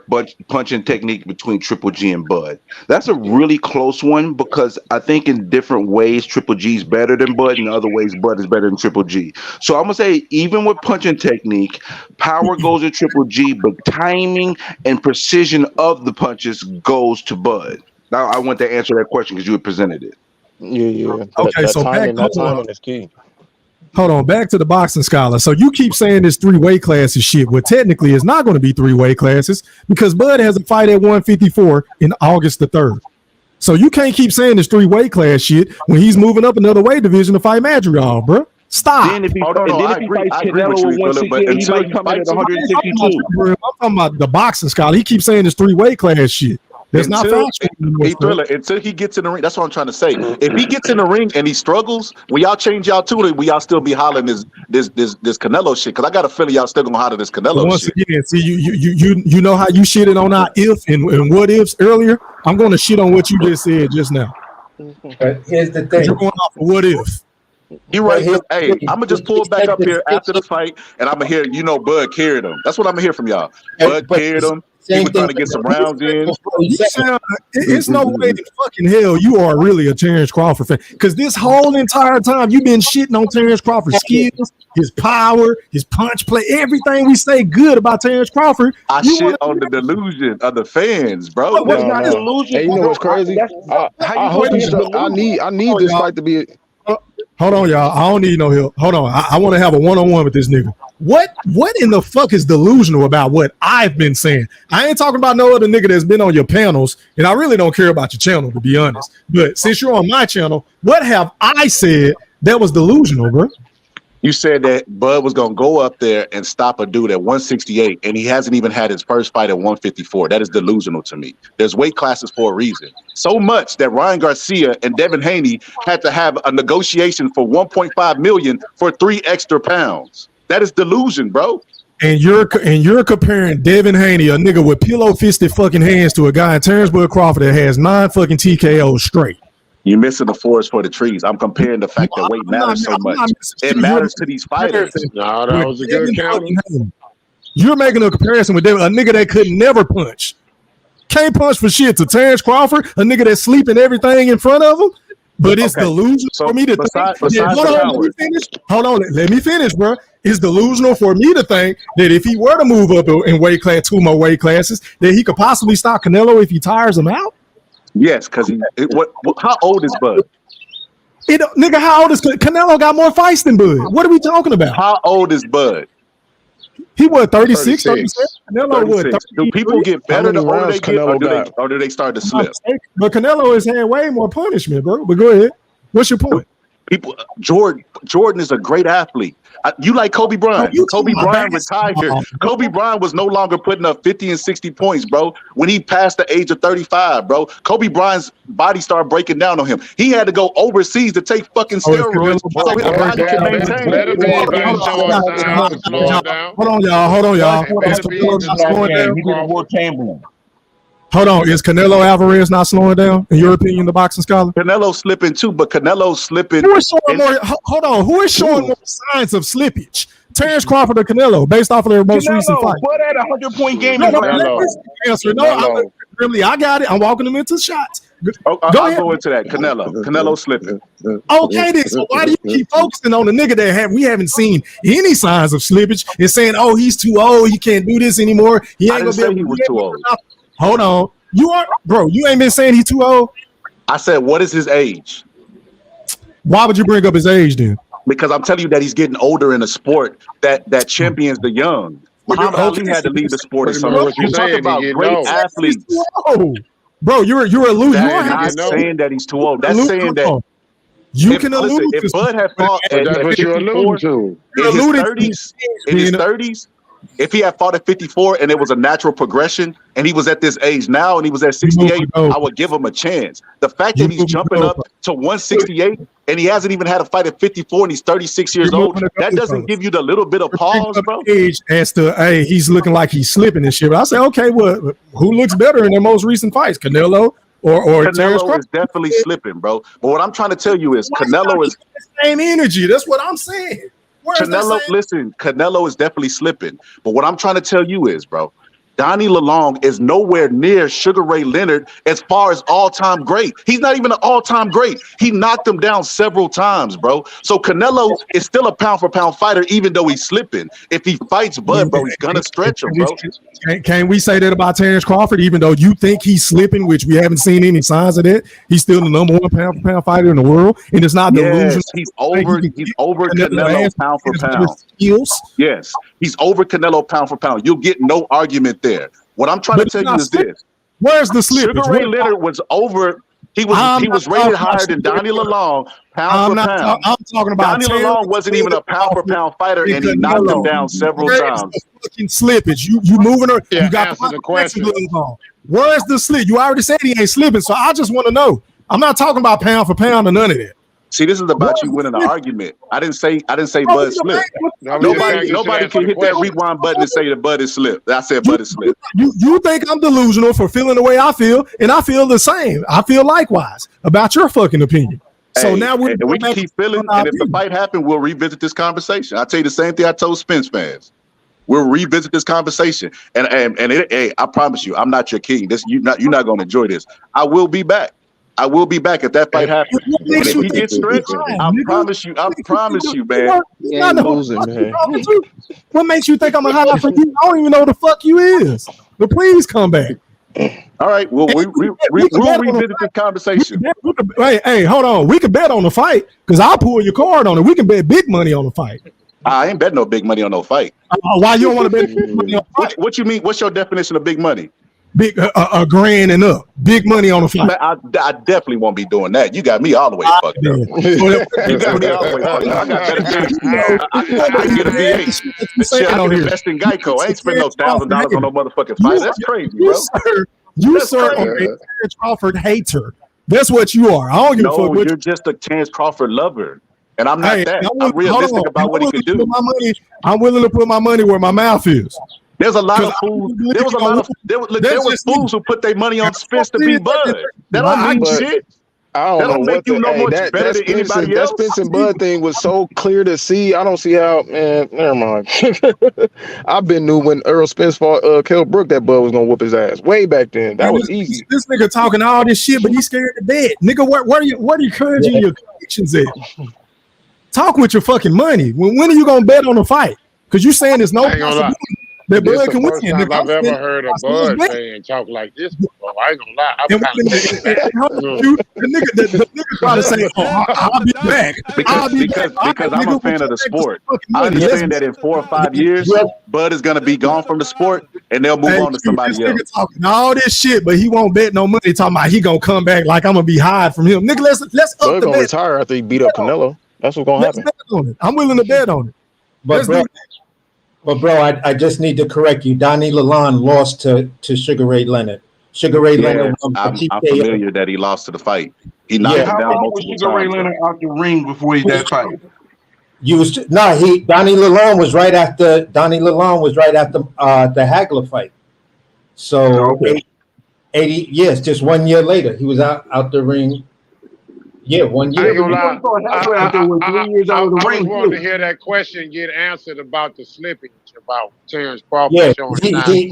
Speaker 11: punching technique between Triple G and Bud? That's a really close one, because I think in different ways Triple G's better than Bud, and in other ways Bud is better than Triple G. So I'm gonna say even with punching technique, power goes to Triple G, but timing and precision of the punches goes to Bud. Now I want to answer that question because you had presented it.
Speaker 8: Yeah.
Speaker 5: Okay, so
Speaker 8: timing is key.
Speaker 5: Hold on, back to the boxing scholar. So you keep saying this 3 weight classes shit. Well, technically, it's not going to be 3 weight classes, because Bud has a fight at 154 in August the 3rd. So you can't keep saying this 3 weight class shit when he's moving up another weight division to fight Madrigal, bro. Stop.
Speaker 11: Then if he fights Canelo at 168, he might come in at 162.
Speaker 5: I'm talking about the boxing scholar. He keeps saying this 3 weight class shit. That's not factual.
Speaker 7: Until he gets in the ring. That's what I'm trying to say. If he gets in the ring and he struggles, will y'all change y'all tune? Will y'all still be hollering this Canelo shit? Because I got a feeling y'all still gonna holler this Canelo
Speaker 5: Once
Speaker 7: shit.
Speaker 5: again, see, you know how you shitted on our if and what ifs earlier? I'm going to shit on what you just said just now.
Speaker 6: Here's the thing.
Speaker 5: You're going off of what if.
Speaker 7: You're right. Hey, I'm gonna just pull back up here after the fight, and I'm gonna hear, Bud carried him. That's what I'm gonna hear from y'all. Bud carried him. He was trying to get some rounds in.
Speaker 5: It's no way in fucking hell you are really a Terence Crawford fan, because this whole entire time you've been shitting on Terence Crawford's skills, his power, his punch play, everything we say good about Terence Crawford.
Speaker 7: I shit on the delusion of the fans, bro.
Speaker 8: That's not delusion. Hey, you know what's crazy? I need this fight to be.
Speaker 5: Hold on, y'all. I don't need no help. Hold on. I want to have a one-on-one with this nigga. What in the fuck is delusional about what I've been saying? I ain't talking about no other nigga that's been on your panels, and I really don't care about your channel, to be honest. But since you're on my channel, what have I said that was delusional, bro?
Speaker 7: You said that Bud was gonna go up there and stop a dude at 168, and he hasn't even had his first fight at 154. That is delusional to me. There's weight classes for a reason. So much that Ryan Garcia and Devin Haney had to have a negotiation for 1.5 million for 3 extra pounds. That is delusion, bro.
Speaker 5: And you're comparing Devin Haney, a nigga with pillow-fisted fucking hands, to a guy in Terence Bud Crawford that has 9 fucking TKOs straight.
Speaker 7: You're missing the forest for the trees. I'm comparing the fact that weight matters so much. It matters to these fighters.
Speaker 10: No, that was a good counter.
Speaker 5: You're making a comparison with Devin, a nigga that could never punch. Can't punch for shit, to Terence Crawford, a nigga that's sleeping everything in front of him. But it's delusional for me to think. Hold on, let me finish, bro. It's delusional for me to think that if he were to move up in weight class, 2 more weight classes, that he could possibly stop Canelo if he tires him out.
Speaker 7: Yes, because how old is Bud?
Speaker 5: Nigga, how old is Canelo? Got more fights than Bud. What are we talking about?
Speaker 7: How old is Bud?
Speaker 5: He was 36, 37. Canelo was 30.
Speaker 7: Do people get better the older they get, or do they start to slip?
Speaker 5: But Canelo has had way more punishment, bro. But go ahead. What's your point?
Speaker 7: Jordan is a great athlete. You like Kobe Bryant. Kobe Bryant retired. Kobe Bryant was no longer putting up 50 and 60 points, bro. When he passed the age of 35, bro, Kobe Bryant's body started breaking down on him. He had to go overseas to take fucking steroids so his body can maintain.
Speaker 5: Hold on, y'all. Hold on, is Canelo Alvarez not slowing down, in your opinion, the boxing scholar?
Speaker 7: Canelo's slipping too, but Canelo's slipping.
Speaker 5: Who is showing more signs of slippage? Terence Crawford or Canelo, based off of their most recent fight?
Speaker 11: What at 100-point game?
Speaker 5: I got it. I'm walking them into shots.
Speaker 7: I'll go into that. Canelo slipping.
Speaker 5: Okay, then. So why do you keep focusing on the nigga that we haven't seen any signs of slippage and saying, oh, he's too old, he can't do this anymore. He ain't gonna be able to.
Speaker 7: He was too old.
Speaker 5: Hold on. You ain't been saying he's too old?
Speaker 7: I said, what is his age?
Speaker 5: Why would you bring up his age then?
Speaker 7: Because I'm telling you that he's getting older in a sport that champions the young. Muhammad Ali had to leave the sport or something. You talk about great athletes.
Speaker 5: Bro, you're a loser.
Speaker 7: I'm not saying that he's too old. That's saying that
Speaker 5: You can allude
Speaker 7: if
Speaker 5: to
Speaker 7: Bud had fought
Speaker 10: But that's what you're alluding to.
Speaker 7: in his 30s, if he had fought at 54 and it was a natural progression and he was at this age now and he was at 68, I would give him a chance. The fact that he's jumping up to 168 and he hasn't even had a fight at 54 and he's 36 years old, that doesn't give you the little bit of pause, bro.
Speaker 5: Age as to, hey, he's looking like he's slipping and shit. But I say, okay, well, who looks better in their most recent fights, Canelo or Terence?
Speaker 7: Canelo is definitely slipping, bro. But what I'm trying to tell you is Canelo is
Speaker 5: the same energy. That's what I'm saying.
Speaker 7: Canelo is definitely slipping. But what I'm trying to tell you is, bro, Donnie Lalonde is nowhere near Sugar Ray Leonard as far as all-time great. He's not even an all-time great. He knocked him down several times, bro. So Canelo is still a pound-for-pound fighter, even though he's slipping. If he fights Bud, bro, he's gonna stretch him, bro.
Speaker 5: Can we say that about Terence Crawford? Even though you think he's slipping, which we haven't seen any signs of that, he's still the number one pound-for-pound fighter in the world, and it's not delusional.
Speaker 7: He's over Canelo pound for pound. Yes, he's over Canelo pound for pound. You'll get no argument there. What I'm trying to tell you is this:
Speaker 5: where's the slippage?
Speaker 7: Sugar Ray Leonard was over. He was rated higher than Donnie Lalonde pound for pound.
Speaker 5: I'm talking about
Speaker 7: Donnie Lalonde wasn't even a pound for pound fighter, and he knocked him down several times.
Speaker 5: Fucking slippage. You moving her.
Speaker 10: Yeah,
Speaker 5: you got
Speaker 10: the question.
Speaker 5: on. Where's the slip? You already said he ain't slipping, so I just want to know. I'm not talking about pound for pound or none of that.
Speaker 7: See, this is about you winning an argument. I didn't say Bud slipped. Nobody can hit that rewind button and say that Bud is slipped. I said Bud is slipped.
Speaker 5: You think I'm delusional for feeling the way I feel, and I feel the same. I feel likewise about your fucking opinion. So now we
Speaker 7: can keep feeling, and if the fight happened, we'll revisit this conversation. I'll tell you the same thing I told Spence fans. We'll revisit this conversation, and I promise you, I'm not your king. You're not going to enjoy this. I will be back. I will be back if that fight happens. And if he gets stretched, I promise you, man.
Speaker 5: What makes you think I'm a high for you? I don't even know who the fuck you is. But please come back.
Speaker 7: All right. Well, we'll revisit this conversation.
Speaker 5: Hey, hold on. We can bet on the fight because I'll pull your card on it. We can bet big money on the fight.
Speaker 7: I ain't bet no big money on no fight.
Speaker 5: Why you don't want to bet big money on the fight?
Speaker 7: What you mean? What's your definition of big money?
Speaker 5: Big a grand and up, big money on the fight.
Speaker 7: Man, I definitely won't be doing that. You got me all the way fucked up. You got me all the way fucked up. I got better things. I get a VA. Shit, I can invest in Geico. I ain't spend no $1,000 on no motherfucking fight. That's crazy, bro.
Speaker 5: You sir, are a Terence Crawford hater. That's what you are. I don't give a fuck.
Speaker 7: You're just a Terence Crawford lover. And I'm not that. I'm realistic about what he can do.
Speaker 5: I'm willing to put my money where my mouth is.
Speaker 7: There's a lot of fools. There was fools who put their money on Spence to be Bud. That don't mean shit.
Speaker 8: I don't know what that Spence and Bud thing was so clear to see. I don't see how. Man, never mind. I've been knew when Earl Spence fought Kell Brook that Bud was gonna whoop his ass way back then. That was easy.
Speaker 5: This nigga talking all this shit, but he's scared to bet. Nigga, where are you encouraging your convictions at? Talk with your fucking money. When are you gonna bet on a fight? Because you saying there's no possibility. That Bud can win.
Speaker 10: I've ever heard a Bud fan talk like this before. I ain't gonna lie. The
Speaker 5: nigga try to say, I'll be back.
Speaker 7: Because I'm a fan of the sport. I understand that in 4 or 5 years, Bud is going to be gone from the sport and they'll move on to somebody else.
Speaker 5: Talking all this shit, but he won't bet no money. Talking about he going to come back like I'm going to be hide from him. Nigga, let's up the bet.
Speaker 8: Bud going to retire after he beat up Canelo. That's what's going to happen.
Speaker 5: I'm willing to bet on it.
Speaker 6: But bro, I just need to correct you. Donnie Lalonde lost to Sugar Ray Leonard. Sugar Ray Leonard.
Speaker 7: I'm familiar that he lost to the fight. He knocked him down multiple times.
Speaker 11: Sugar Ray Leonard out the ring before that fight?
Speaker 6: Donnie Lalonde was right after the Hagler fight. So 80 years, just 1 year later, he was out the ring. Yeah, 1 year.
Speaker 10: I ain't gonna lie. I was wanting to hear that question get answered about the slippage, about Terence Crawford showing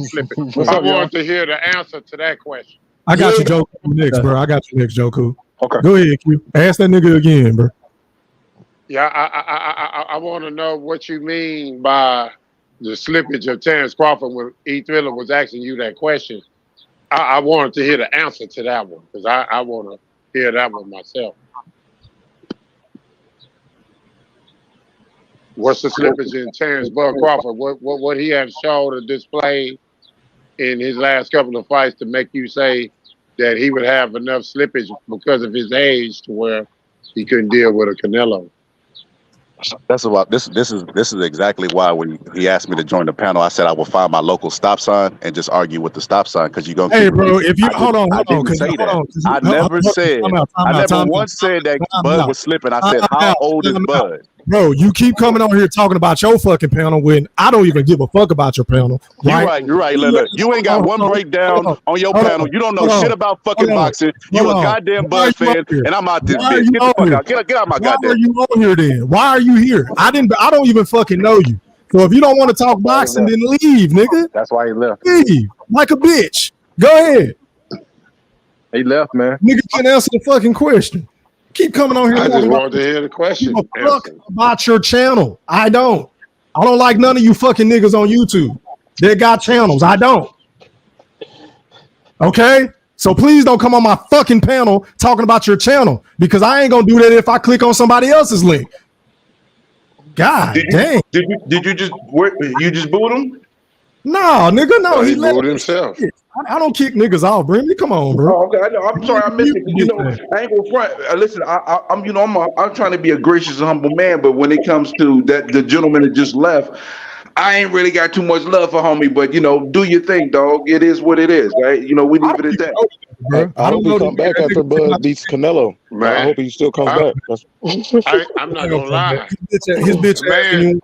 Speaker 10: slipping. I wanted to hear the answer to that question.
Speaker 5: I got you, Joe. Next, bro. Joku. Okay. Go ahead, Q. Ask that nigga again, bro.
Speaker 10: Yeah, I want to know what you mean by the slippage of Terence Crawford when E. Thriller was asking you that question. I wanted to hear the answer to that one because I want to hear that one myself. What's the slippage in Terence Bud Crawford? What he has shown or displayed in his last couple of fights to make you say that he would have enough slippage because of his age to where He couldn't deal with a Canelo.
Speaker 7: That's about this is exactly why when he asked me to join the panel, I said I will find my local stop sign and just argue with the stop sign because you're gonna.
Speaker 5: Hey, bro, if you hold on,
Speaker 7: I didn't say that. I never said. I never once said that Bud was slipping. I said, how old is Bud?
Speaker 5: Bro, you keep coming on here talking about your fucking panel when I don't even give a fuck about your panel. Right?
Speaker 7: You're right. Look, you ain't got one breakdown on your panel. You don't know shit about fucking boxing. You a goddamn Bud fan, and I'm out this bitch. Get the fuck out. Get out my goddamn.
Speaker 5: Why are you on here then? Why are you here? I don't even fucking know you. So if you don't want to talk boxing, then leave, nigga.
Speaker 8: That's why he left.
Speaker 5: Leave like a bitch. Go ahead.
Speaker 8: He left, man.
Speaker 5: Nigga can't answer the fucking question. Keep coming on here.
Speaker 10: I just wanted to hear the question.
Speaker 5: Fuck about your channel. I don't like none of you fucking niggas on YouTube. They got channels. I don't. Okay? So please don't come on my fucking panel talking about your channel because I ain't gonna do that if I click on somebody else's link. God damn.
Speaker 11: Did you just boot him?
Speaker 5: No, nigga, no.
Speaker 10: He booed himself.
Speaker 5: I don't kick niggas off, Brimley. Come on, bro.
Speaker 11: Oh, okay, I know. I'm sorry, I missed it. You know, I ain't gonna front. Listen, I'm trying to be a gracious and humble man, but when it comes to that, the gentleman that just left, I ain't really got too much love for homie. But you know, do your thing, dog. It is what it is, right? You know, we leave it at that.
Speaker 8: I hope he come back after Bud beats Canelo.
Speaker 10: Man,
Speaker 8: I hope he still comes back.
Speaker 10: I'm not gonna lie.
Speaker 5: His bitch man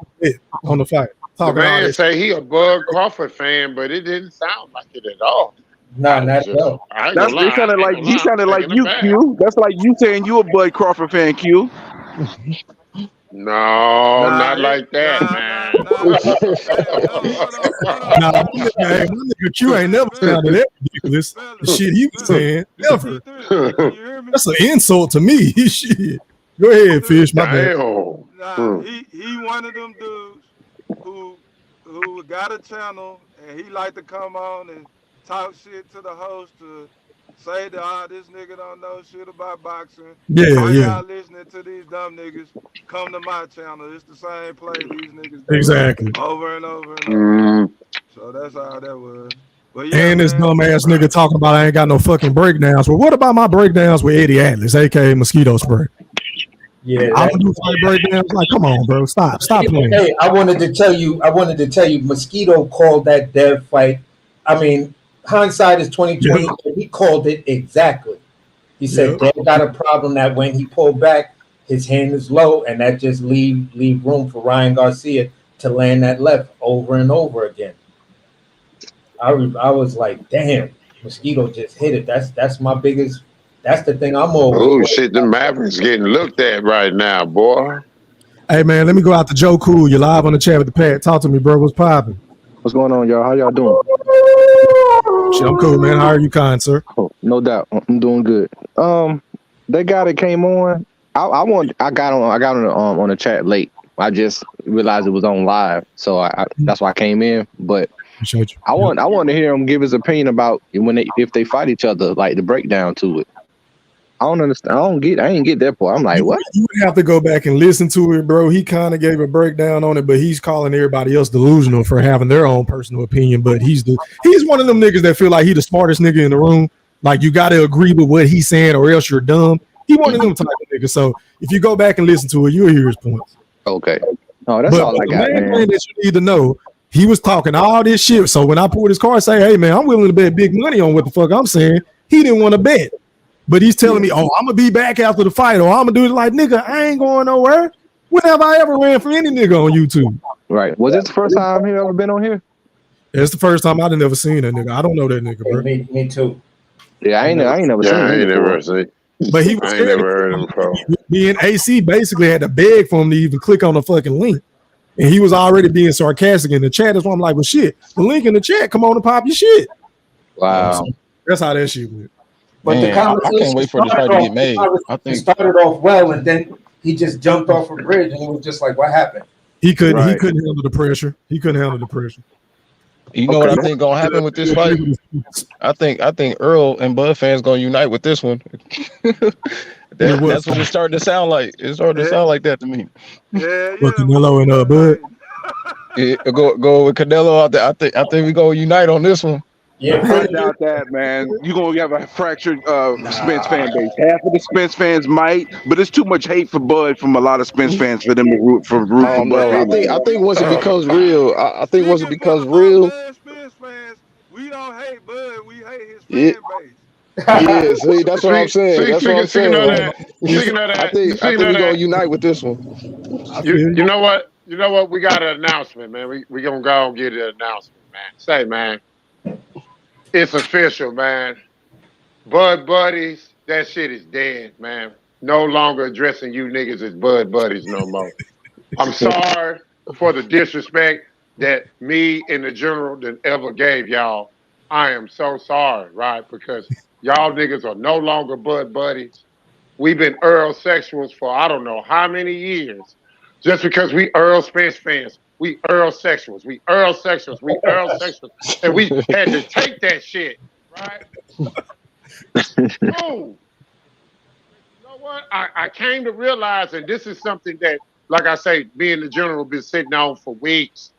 Speaker 5: on the fight.
Speaker 10: The man say he a Bud Crawford fan, but it didn't sound like it at all.
Speaker 6: Nah, not at all.
Speaker 11: He sounded like you, Q. That's like you saying you a Bud Crawford fan, Q.
Speaker 10: No, not like that, man.
Speaker 5: Nah, my nigga Q ain't never sounded that ridiculous. The shit he was saying, never. That's an insult to me. Shit. Go ahead, Fish. My bad.
Speaker 9: Nah, he one of them dudes who got a channel and he like to come on and talk shit to the host to say that this nigga don't know shit about boxing. Why y'all listening to these dumb niggas? Come to my channel. It's the same play these niggas do
Speaker 5: exactly
Speaker 9: over and over and over. So that's how that was. But yeah,
Speaker 5: and this dumb ass nigga talking about I ain't got no fucking breakdowns. Well, what about my breakdowns with Eddie Atlas, aka Mosquito Spray?
Speaker 6: Yeah,
Speaker 5: I don't do fight breakdowns. Like, come on, bro, stop playing.
Speaker 6: Hey, I wanted to tell you, Mosquito called that Dev fight. I mean, hindsight is 2020. Yeah. He called it exactly. He said Dev got a problem that when he pulled back, his hand is low, and that just leave room for Ryan Garcia to land that left over and over again. I was like, damn, Mosquito just hit it. That's my biggest. That's the thing I'm over.
Speaker 10: Oh shit, the Mavericks getting looked at right now, boy.
Speaker 5: Hey man, let me go out to Joe Cool. You're live on the chat with the Pat. Talk to me, bro. What's popping?
Speaker 8: What's going on, y'all? How y'all doing?
Speaker 5: Shit, I'm cool, man. How are you, kind sir?
Speaker 8: Oh, no doubt, I'm doing good. That guy that came on, I got on the chat late. I just realized it was on live, so I that's why I came in. But I want to hear him give his opinion about if they fight each other, like the breakdown to it. I don't understand. I ain't get that part. I'm like, what?
Speaker 5: You would have to go back and listen to it, bro. He kind of gave a breakdown on it, but he's calling everybody else delusional for having their own personal opinion. But he's one of them niggas that feel like he the smartest nigga in the room. Like you got to agree with what he's saying, or else you're dumb. He one of them type of niggas. So if you go back and listen to it, you'll hear his points.
Speaker 8: Okay. Oh, that's all I got.
Speaker 5: The main thing that you need to know, he was talking all this shit. So when I pulled his card, say, "Hey man, I'm willing to bet big money on what the fuck I'm saying," he didn't want to bet. But he's telling me, "Oh, I'm gonna be back after the fight, or I'm gonna do it." Like, nigga, I ain't going nowhere. When have I ever ran for any nigga on YouTube?
Speaker 8: Right. Was this the first time he ever been on here?
Speaker 5: It's the first time I've never seen that nigga. I don't know that nigga, bro.
Speaker 6: Me too.
Speaker 8: Yeah, I ain't never seen him.
Speaker 10: I ain't never seen.
Speaker 5: But he was
Speaker 10: I ain't never heard him before.
Speaker 5: Me and AC basically had to beg for him to even click on the fucking link. And he was already being sarcastic in the chat. That's why I'm like, well, shit, the link in the chat, come on and pop your shit.
Speaker 8: Wow.
Speaker 5: That's how that shit went.
Speaker 6: But the conversation
Speaker 8: I can't wait for this fight to get made.
Speaker 6: I think it started off well, and then he just jumped off a bridge, and he was just like, "What happened?"
Speaker 5: He couldn't handle the pressure.
Speaker 8: You know what I think gonna happen with this fight? I think Earl and Bud fans gonna unite with this one. That's what it started to sound like. It started to sound like that to me.
Speaker 9: Yeah.
Speaker 5: But Canelo and Bud.
Speaker 8: Go with Canelo out there. I think we gonna unite on this one.
Speaker 6: Yeah,
Speaker 11: I doubt that, man. You're gonna have a fractured Spence fan base. Half of the Spence fans might, but it's too much hate for Bud from a lot of Spence fans for them to root for Bud.
Speaker 8: No, I think once it becomes real, I think once it
Speaker 9: Speaking for
Speaker 8: becomes
Speaker 9: my
Speaker 8: real,
Speaker 9: Bud Spence fans, we don't hate Bud, we hate his
Speaker 8: yeah,
Speaker 9: fan base.
Speaker 8: yeah. See, that's what I'm saying. That's what I'm
Speaker 10: Speaking of
Speaker 8: saying.
Speaker 10: that, speaking of
Speaker 8: I
Speaker 10: that,
Speaker 8: think
Speaker 10: speaking of
Speaker 8: we're gonna
Speaker 10: that,
Speaker 8: unite with this one.
Speaker 10: you know what? You know what? We got an announcement, man. We gonna go and get an announcement, man. Say, man, it's official, man. Bud Buddies, that shit is dead, man. No longer addressing you niggas as Bud Buddies no more. I'm sorry for the disrespect that me and the general that ever gave y'all. I am so sorry, right? Because y'all niggas are no longer Bud Buddies. We've been Earl sexuals for I don't know how many years. Just because we Earl Spence fans, we Earl sexuals, we Earl sexuals, we Earl sexuals. And we had to take that shit, right? Oh, you know what? I came to realize, and this is something that, like I say, me and the general been sitting on for weeks.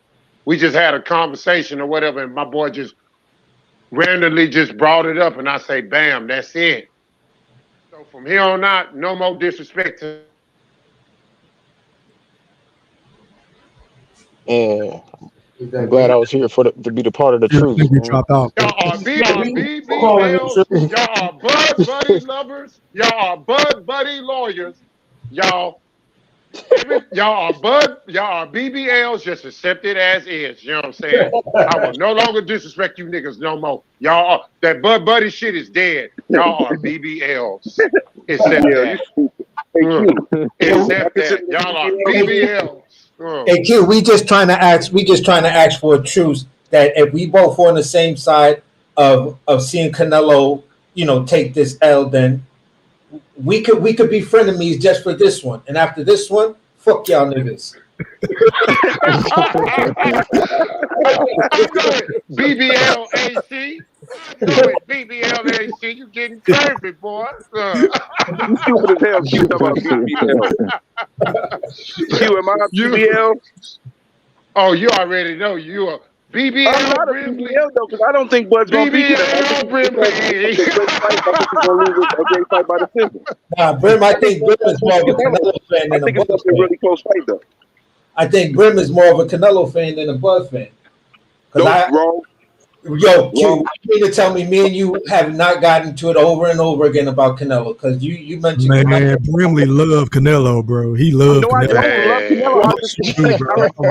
Speaker 10: We just had a conversation or whatever, and my boy just randomly just brought it up, and I say, bam, that's it. So from here on out, no more disrespect to.
Speaker 8: And I'm glad I was here to be the part of the truth.
Speaker 10: Y'all are BBLs. Y'all are Bud Buddy lovers. Y'all are Bud Buddy lawyers. Y'all are BBLs, just accept it as is. You know what I'm saying? I will no longer disrespect you niggas no more. Y'all are, that Bud Buddy shit is dead. Y'all are BBLs. Accept that. Accept that. Y'all are BBLs.
Speaker 6: Hey Q, we just trying to ask for a truce that if we both on the same side of seeing Canelo, take this L, then we could be frenemies just for this one. And after this one, fuck y'all niggas.
Speaker 10: I'm going BBLAC. BBLAC. You getting curvy, boy.
Speaker 11: You stupid as hell. Q about BBL. Q, am I a BBL?
Speaker 10: Oh, you already know you are. BBL
Speaker 11: I'm not a BBL though, because I don't think Bud's gonna beat you. Fight by decision.
Speaker 6: Nah, Brim, I think Brim is more of a Canelo fan than a Bud fan.
Speaker 11: Really close fight though.
Speaker 6: I think Brim is more of a Canelo fan than a Bud fan.
Speaker 11: Wrong.
Speaker 6: Yo, Q, you mean to tell me and you have not gotten to it over and over again about Canelo? Because you mentioned
Speaker 5: man, Brimley loved Canelo, bro. He loved Canelo.
Speaker 11: I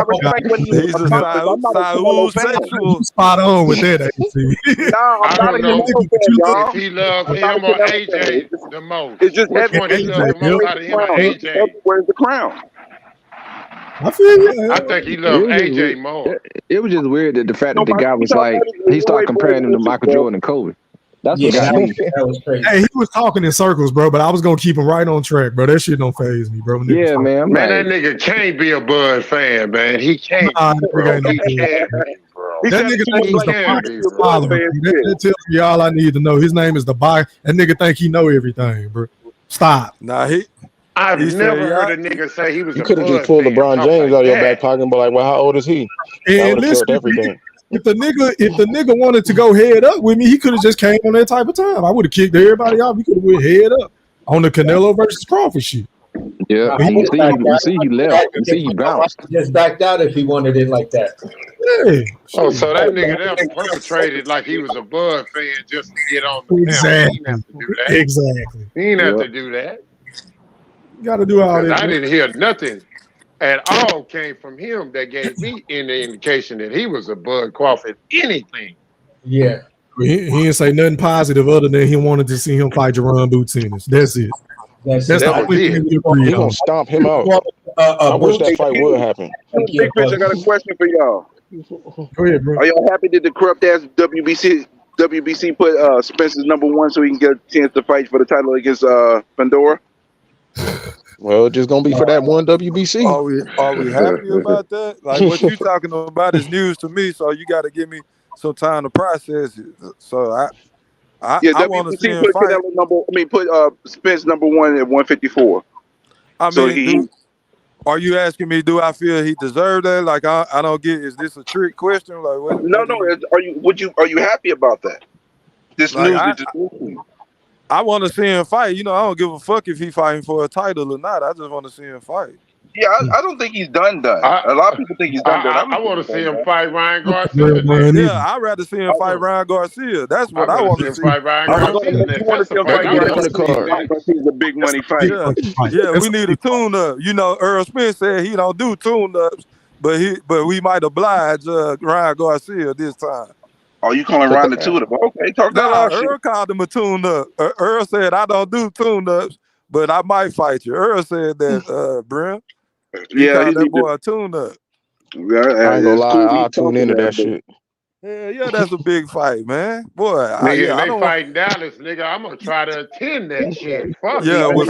Speaker 11: respect what he's
Speaker 9: a Saul sexual.
Speaker 5: Spot on with that, AC.
Speaker 10: I don't know if he loved him or AJ the most.
Speaker 11: It's just
Speaker 10: which one he loved the most out of him or AJ?
Speaker 11: Where's the crown?
Speaker 5: I feel you.
Speaker 10: I think he loved AJ more.
Speaker 12: It was just weird that the fact that the guy was like, he started comparing him to Michael Jordan and Kobe. That's what got me.
Speaker 6: That was crazy.
Speaker 5: Hey, he was talking in circles, bro, but I was gonna keep him right on track, bro. That shit don't faze me, bro.
Speaker 12: Yeah, man.
Speaker 10: Man, that nigga can't be a Bud fan, man. He can't, bro. He can't be, bro.
Speaker 5: That nigga thinks the father. That tells me all I need to know. His name is the That nigga think he know everything, bro. Stop.
Speaker 9: Nah,
Speaker 10: I've never heard a nigga say he was a Bud fan.
Speaker 8: You could have just pulled LeBron James out of your back pocket and be like, well, how old is he?
Speaker 5: And listen,
Speaker 8: everything.
Speaker 5: If the nigga wanted to go head up with me, he could have just came on that type of time. I would have kicked everybody off. He could have went head up on the Canelo versus Crawford shit.
Speaker 12: Yeah, you see he left. You see he bounced.
Speaker 6: Just backed out if he wanted it like that.
Speaker 5: Yeah.
Speaker 10: Oh, so that nigga there perpetrated like he was a Bud fan just to get on the
Speaker 5: Exactly.
Speaker 10: He didn't have to do that.
Speaker 5: Exactly.
Speaker 10: He didn't have to do that.
Speaker 5: You got to do all that.
Speaker 10: I didn't hear nothing at all came from him that gave me any indication that he was a Bud Crawford anything.
Speaker 6: Yeah.
Speaker 5: He didn't say nothing positive other than he wanted to see him fight Jerron Boutinez. That's it. That's the only thing
Speaker 8: he gonna stomp him out. I wish that fight would happen.
Speaker 11: Big Fish, I got a question for y'all.
Speaker 5: Go ahead, bro.
Speaker 11: Are y'all happy that the corrupt ass WBC put Spencer's #1 so he can get a chance to fight for the title against Pandora?
Speaker 8: Well, just gonna be for that one WBC.
Speaker 9: Are we happy about that? Like what you talking about is news to me, so you got to give me some time to process it. So I want to see him fight.
Speaker 11: Put Spence #1 at 154.
Speaker 9: I mean, Are you asking me, do I feel he deserved that? Like, I don't get, is this a trick question? Like, what?
Speaker 11: No. Are you happy about that? This
Speaker 9: Like,
Speaker 11: news.
Speaker 9: I want to see him fight. You know, I don't give a fuck if he fighting for a title or not. I just want to see him fight.
Speaker 11: Yeah, I don't think he's done. A lot of people think he's done.
Speaker 10: I want to see him fight Ryan Garcia.
Speaker 9: Yeah, I'd rather see him fight Ryan Garcia. That's what I want to see.
Speaker 10: Fight Ryan Garcia. That's
Speaker 11: a big money fight.
Speaker 9: Yeah, we need a tune-up. You know, Earl Smith said he don't do tune-ups, but we might oblige Ryan Garcia this time.
Speaker 11: Oh, you calling Ryan a tune-up? Okay, talk that
Speaker 9: Earl
Speaker 11: shit.
Speaker 9: called him a tune-up. Earl said, I don't do tune-ups, but I might fight you. Earl said that, Brim. He called that boy a tune-up.
Speaker 8: I ain't gonna lie, I'll tune into that shit.
Speaker 9: Yeah, that's a big fight, man. Boy,
Speaker 10: nigga, they fight Dallas, nigga. I'm gonna try to attend that shit. Fuck
Speaker 9: yeah, with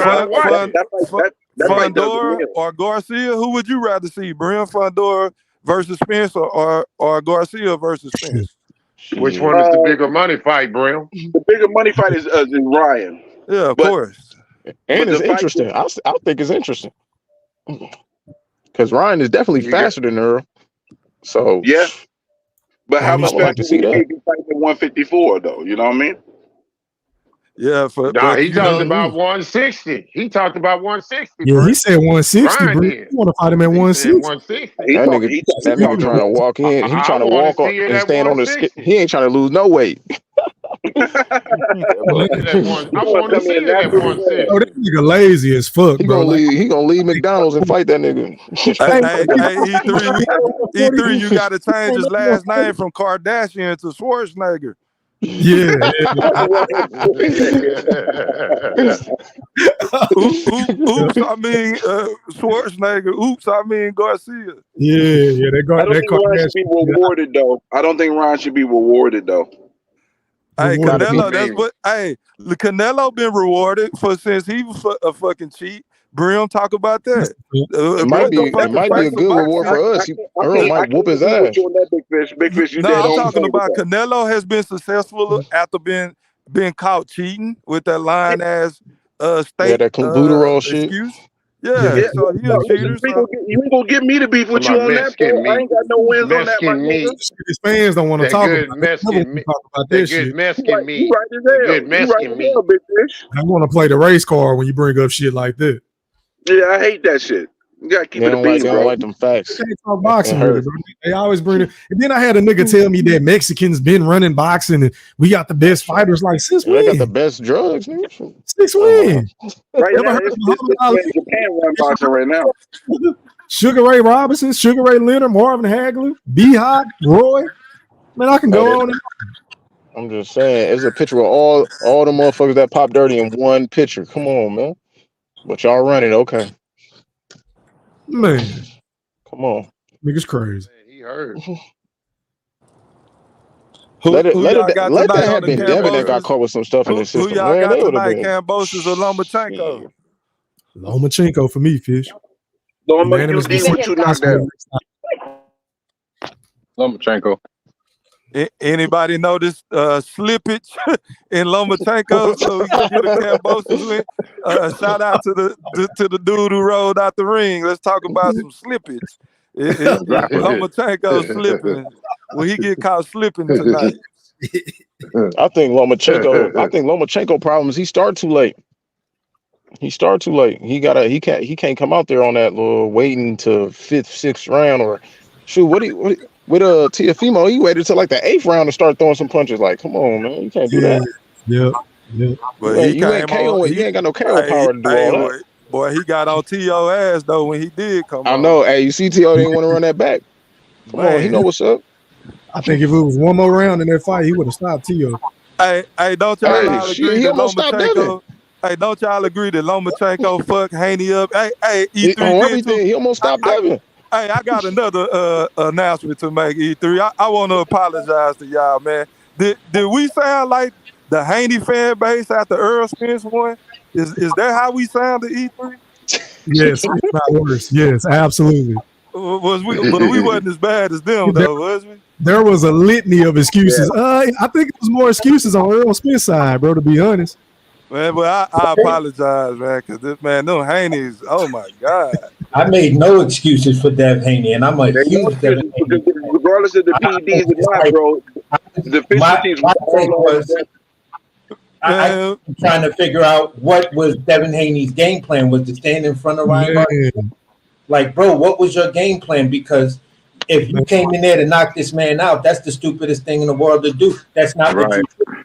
Speaker 10: Fundora
Speaker 9: or Garcia, who would you rather see? Brim Fundora versus Spence or Garcia versus Spence?
Speaker 10: Which one is the bigger money fight, Brim?
Speaker 11: The bigger money fight is Ryan.
Speaker 9: Yeah, of course.
Speaker 8: And it's interesting. I think it's interesting. Because Ryan is definitely faster than Earl. So
Speaker 11: yeah. But how much
Speaker 8: like to see that?
Speaker 11: He fight at 154 though? You know what I mean?
Speaker 9: Yeah,
Speaker 10: he talked about 160. He talked about 160.
Speaker 5: Yeah, he said 160. You want to fight him at 160?
Speaker 10: 160.
Speaker 8: That nigga trying to walk in. He trying to walk up and stand on the skip. He ain't trying to lose no weight.
Speaker 10: I want to see it at 160.
Speaker 5: Oh, that nigga lazy as fuck,
Speaker 8: he
Speaker 5: bro.
Speaker 8: He gonna leave McDonald's and fight that nigga.
Speaker 9: hey, E3, you got to change his last name from Kardashian to Schwarzenegger.
Speaker 5: Yeah.
Speaker 11: Oops,
Speaker 9: I mean Schwarzenegger. Oops, I mean Garcia.
Speaker 5: Yeah, they got.
Speaker 11: I don't think Ryan should be rewarded though. I don't think Ryan should be rewarded though.
Speaker 9: Hey, Canelo, that's what. Hey, Canelo been rewarded since he was a fucking cheat. Brim, talk about that.
Speaker 8: It might be a good reward for us. Earl might whoop his ass.
Speaker 11: Big fish, you
Speaker 9: no, I'm talking about Canelo has been successful after being caught cheating with that lying ass state
Speaker 8: that glutarol shit.
Speaker 9: Excuse. Yeah, so he a cheater.
Speaker 11: You ain't gonna get me to beef with you on that. I ain't got no wins on that.
Speaker 5: His fans don't want to talk about
Speaker 10: that shit. Good Mexican meat. Good Mexican meat.
Speaker 5: I want to play the race card when you bring up shit like that.
Speaker 11: Yeah, I hate that shit. You gotta keep it a beat, bro.
Speaker 8: Don't like them facts.
Speaker 5: They can't talk boxing with it, bro. They always bring it. And then I had a nigga tell me that Mexicans been running boxing and we got the best fighters. Like, since when?
Speaker 8: They got the best drugs, nigga.
Speaker 5: Since when?
Speaker 11: Right now, it's Japan run boxing right now.
Speaker 5: Sugar Ray Robinson, Sugar Ray Leonard, Marvin Hagler, B-Hot, Roy. Man, I can go on.
Speaker 8: I'm just saying, it's a picture of all the motherfuckers that pop dirty in one picture. Come on, man. But y'all running, okay.
Speaker 5: Man.
Speaker 8: Come on.
Speaker 5: Niggas crazy.
Speaker 10: Man, he hurt.
Speaker 8: Let that have been Devin that got caught with some stuff in the system.
Speaker 9: Who y'all got tonight, Kambosos or Lomachenko?
Speaker 5: Lomachenko for me, Fish.
Speaker 13: Lomachenko.
Speaker 9: Anybody notice slippage in Lomachenko? So we can get a Kambosos win. Shout out to the dude who rolled out the ring. Let's talk about some slippage. Lomachenko slipping. Will he get caught slipping tonight?
Speaker 8: I think Lomachenko problem is he started too late. He can't come out there on that little waiting to 5th, 6th round or shoot. With Teofimo, he waited till like the 8th round to start throwing some punches. Like, come on, man, you can't do that.
Speaker 5: Yeah.
Speaker 8: But you ain't got no KO power to do all that.
Speaker 9: Boy, he got on T.O. ass though when he did come.
Speaker 8: I know. Hey, you see, T.O. didn't want to run that back. Come on, he know what's up.
Speaker 5: I think if it was one more round in that fight, he would have stopped T.O.
Speaker 9: Hey, don't y'all agree that Lomachenko? Hey, don't y'all agree that Lomachenko fuck Haney up? Hey, E3
Speaker 8: on everything. He almost stopped Devin.
Speaker 9: Hey, I got another announcement to make, E3. I want to apologize to y'all, man. Did we sound like the Haney fan base after Earl Spence won? Is that how we sounded, E3?
Speaker 5: Yes, not worse. Yes, absolutely.
Speaker 9: But we wasn't as bad as them, though, was we?
Speaker 5: There was a litany of excuses. I think it was more excuses on Earl Spence's side, bro, to be honest.
Speaker 9: Man, but I apologize, man, because this man, them Haney's, oh my God.
Speaker 6: I made no excuses for Dev Haney, and I'm a huge Dev Haney.
Speaker 11: Regardless of the PEDs or not, bro, the deficiencies
Speaker 6: my take
Speaker 11: all
Speaker 6: was I'm trying to figure out what was Devin Haney's game plan. Was to stand in front of Ryan Garcia? Like, bro, what was your game plan? Because if you came in there to knock this man out, that's the stupidest thing in the world to do. That's not what you do.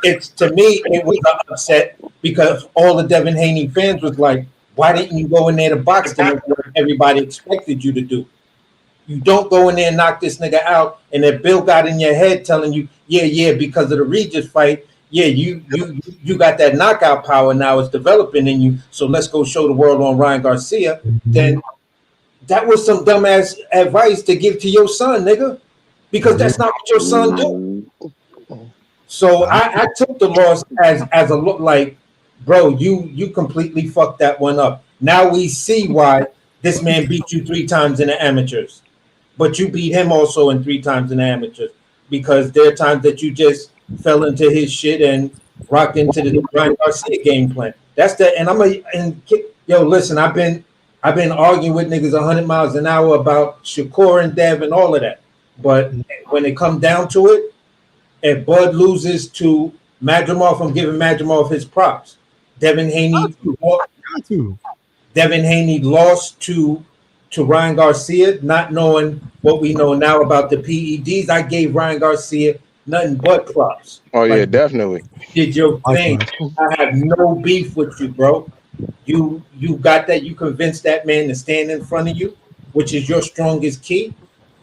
Speaker 6: It's to me, it was an upset because all the Devin Haney fans was like, why didn't you go in there to box them like everybody expected you to do? You don't go in there and knock this nigga out, and then Bill got in your head telling you, yeah, because of the Regis fight, yeah, you got that knockout power now. It's developing in you. So let's go show the world on Ryan Garcia. Then that was some dumbass advice to give to your son, nigga, because that's not what your son do. So I took the loss as a look like, bro, you completely fucked that one up. Now we see why this man beat you 3 times in the amateurs, but you beat him also in 3 times in the amateurs, because there are times that you just fell into his shit and rocked into the Ryan Garcia game plan. That's the yo, listen, I've been arguing with niggas 100 miles an hour about Shakur and Dev and all of that, but when it comes down to it, if Bud loses to Madrimov, I'm giving Madrimov his props. Devin Haney lost to Ryan Garcia, not knowing what we know now about the PEDs. I gave Ryan Garcia nothing but props.
Speaker 8: Oh yeah, definitely.
Speaker 6: You did your thing. I have no beef with you, bro. You got that. You convinced that man to stand in front of you, which is your strongest key.